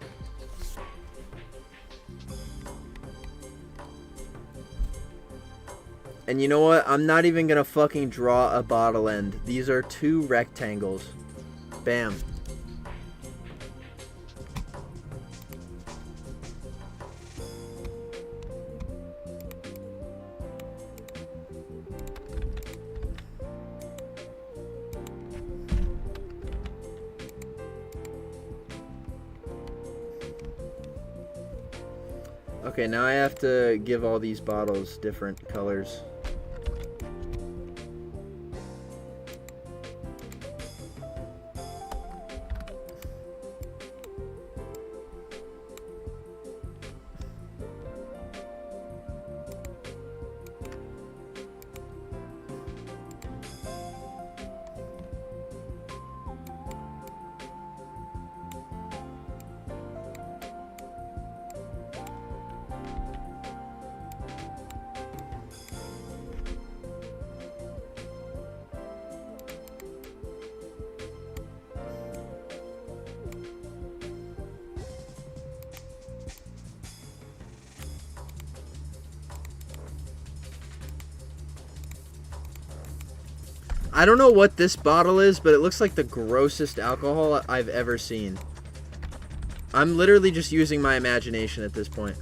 And you know what? I'm not even gonna fucking draw a bottle end. These are 2 rectangles. Bam. Okay, now I have to give all these bottles different colors. I don't know what this bottle is, but it looks like the grossest alcohol I've ever seen. I'm literally just using my imagination at this point.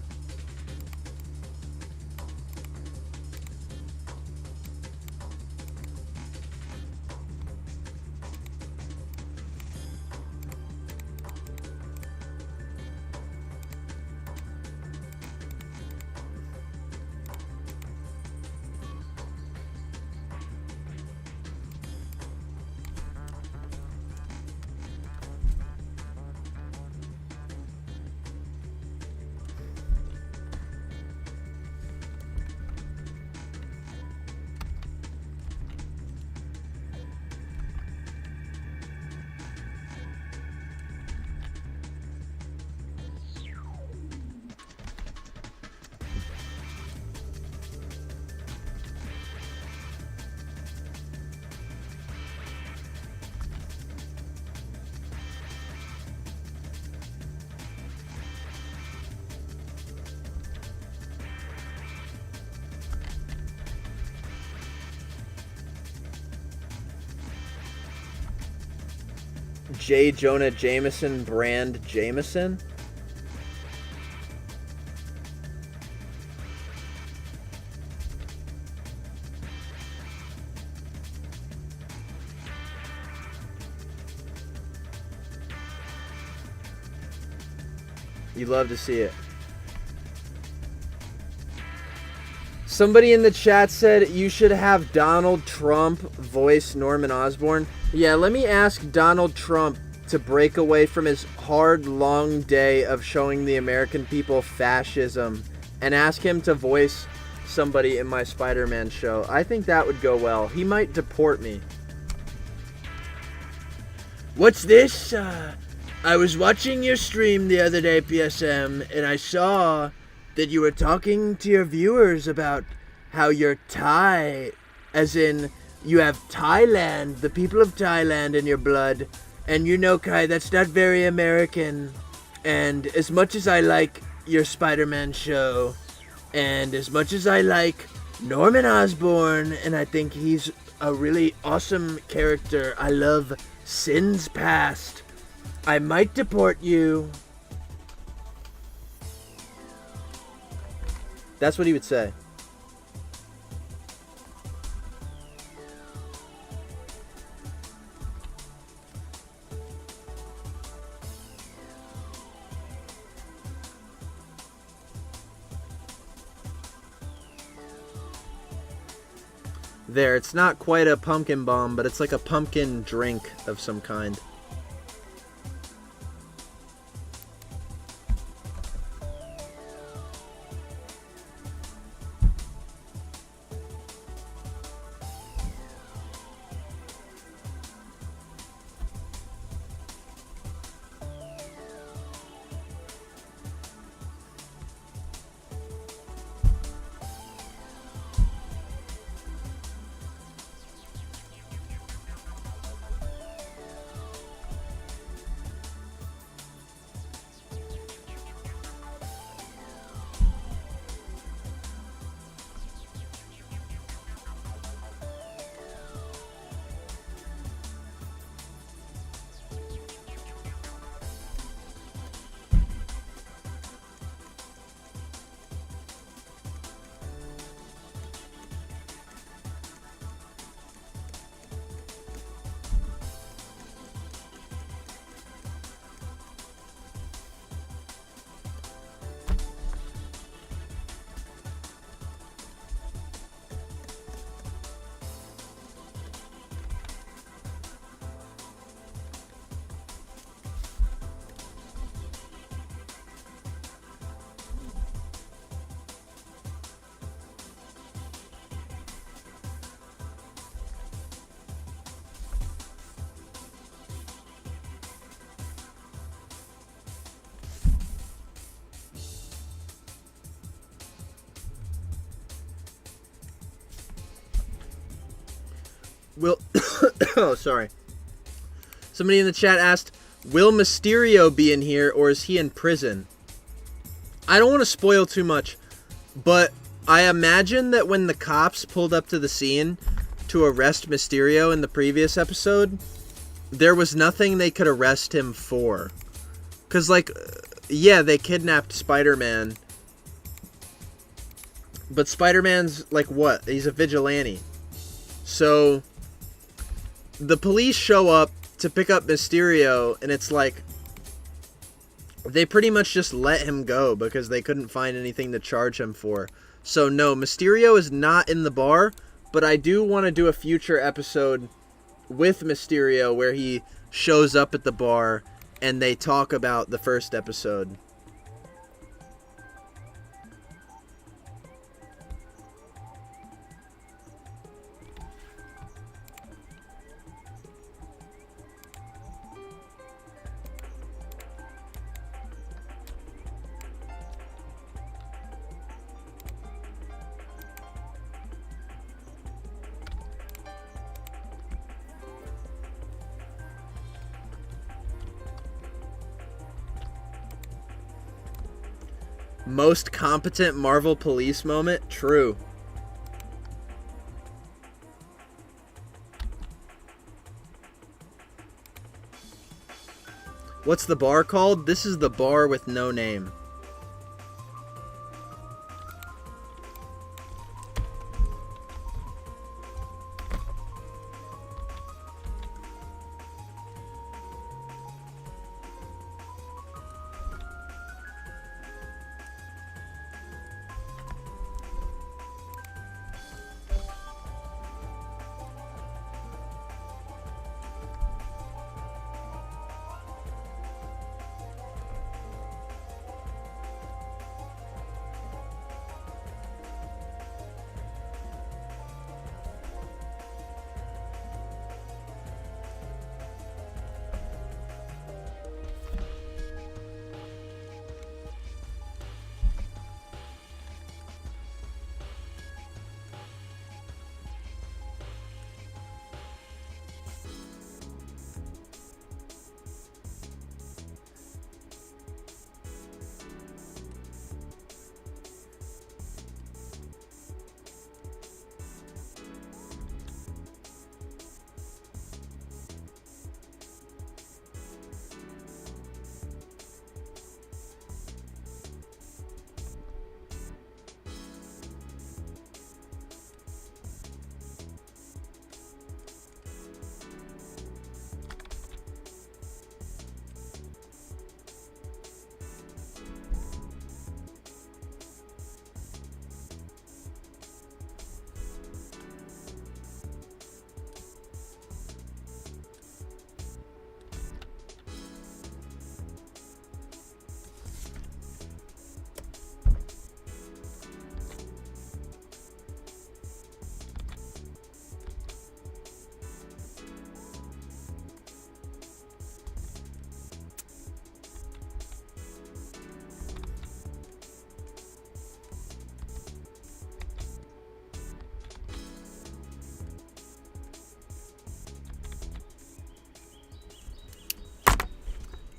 J. Jonah Jameson brand Jameson? You love to see it. Somebody in the chat said you should have Donald Trump voice Norman Osborn. Yeah, let me ask Donald Trump to break away from his hard, long day of showing the American people fascism and ask him to voice somebody in my Spider-Man show. I think that would go well. He might deport me. What's this? I was watching your stream the other day, PSM, and I saw that you were talking to your viewers about how you're Thai, as in you have Thailand, the people of Thailand in your blood. And you know, Kai, that's not very American. And as much as I like your Spider-Man show, and as much as I like Norman Osborn, and I think he's a really awesome character, I love Sins Past, I might deport you. That's what he would say. There, it's not quite a pumpkin bomb, but it's like a pumpkin drink of some kind. Will oh, sorry. Somebody in the chat asked, will Mysterio be in here or is he in prison? I don't want to spoil too much, but I imagine that when the cops pulled up to the scene to arrest Mysterio in the previous episode, there was nothing they could arrest him for. Because, like, yeah, they kidnapped Spider-Man. But Spider-Man's, like, what? He's a vigilante. So, the police show up to pick up Mysterio, and it's like, they pretty much just let him go because they couldn't find anything to charge him for. So, no, Mysterio is not in the bar, but I do want to do a future episode with Mysterio where he shows up at the bar and they talk about the first episode. Most competent Marvel police moment? True. What's the bar called? This is the bar with no name.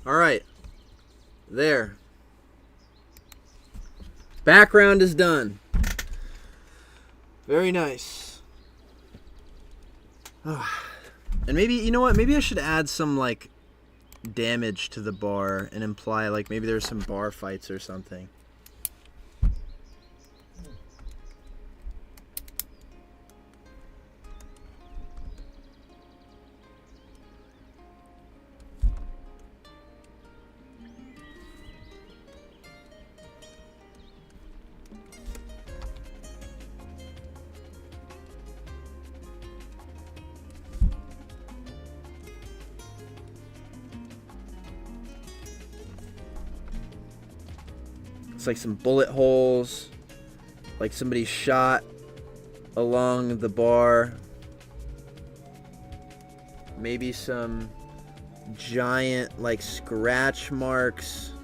Alright. There. Background is done. Very nice. And maybe, you know what? Maybe I should add some, like, damage to the bar and imply, like, maybe there's some bar fights or something. It's like some bullet holes, like somebody shot along the bar. Maybe some giant, like, scratch marks.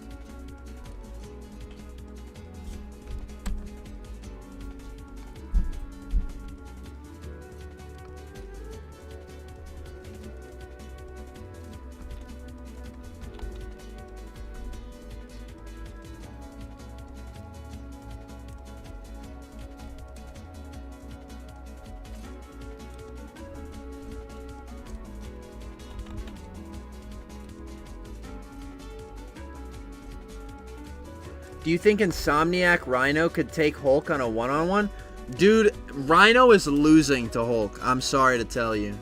Do you think Insomniac Rhino could take Hulk on a one-on-one? Dude, Rhino is losing to Hulk. I'm sorry to tell you.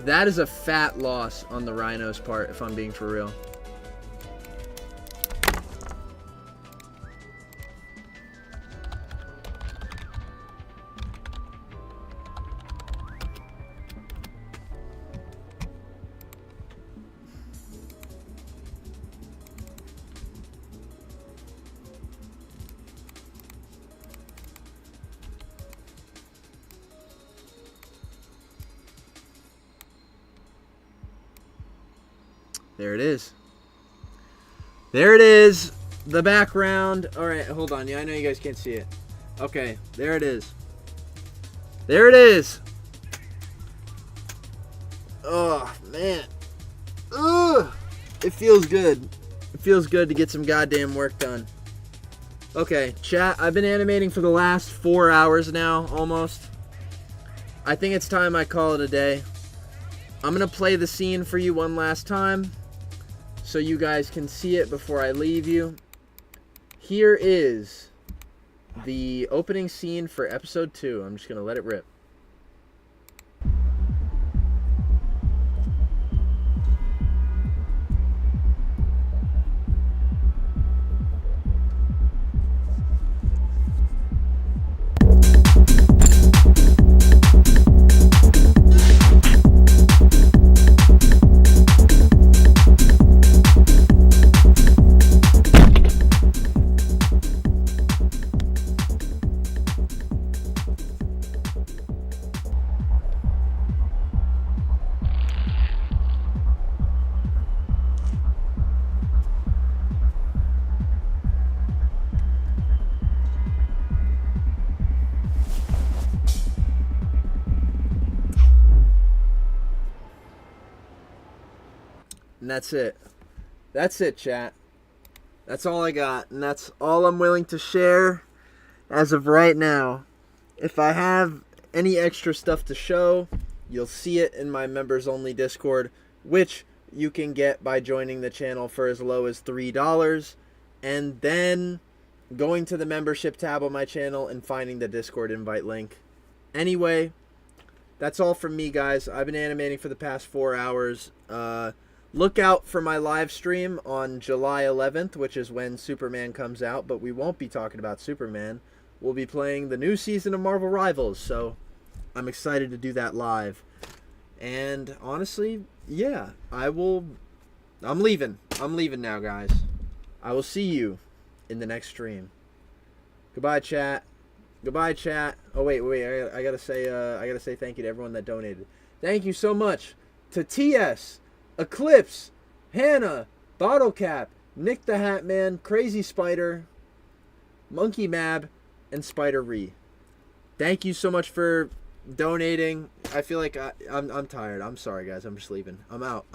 That is a fat loss on the Rhino's part, if I'm being for real. There it is. There it is. The background. All right, hold on. Yeah, I know you guys can't see it. Okay, there it is. There it is. Oh, man. Ugh. It feels good. It feels good to get some goddamn work done. Okay, chat. I've been animating for the last 4 hours now, almost. I think it's time I call it a day. I'm going to play the scene for you one last time, so you guys can see it before I leave you. Here is the opening scene for episode 2. I'm just going to let it rip. And that's it. That's it, chat. That's all I got. And that's all I'm willing to share as of right now. If I have any extra stuff to show, you'll see it in my members only Discord, which you can get by joining the channel for as low as $3 and then going to the membership tab on my channel and finding the Discord invite link. Anyway, that's all from me, guys. I've been animating for the past 4 hours. Look out for my live stream on July 11th, which is when Superman comes out, but we won't be talking about Superman. We'll be playing the new season of Marvel Rivals, so I'm excited to do that live. And honestly, yeah, I'm leaving. I'm leaving now, guys. I will see you in the next stream. Goodbye, chat. Goodbye, chat. Oh, wait. I gotta say thank you to everyone that donated. Thank you so much to TS, Eclipse, Hannah, Bottle Cap, Nick the Hat Man, Crazy Spider, Monkey Mab, and Spider Ree. Thank you so much for donating. I feel like I'm tired. I'm sorry, guys. I'm just leaving. I'm out.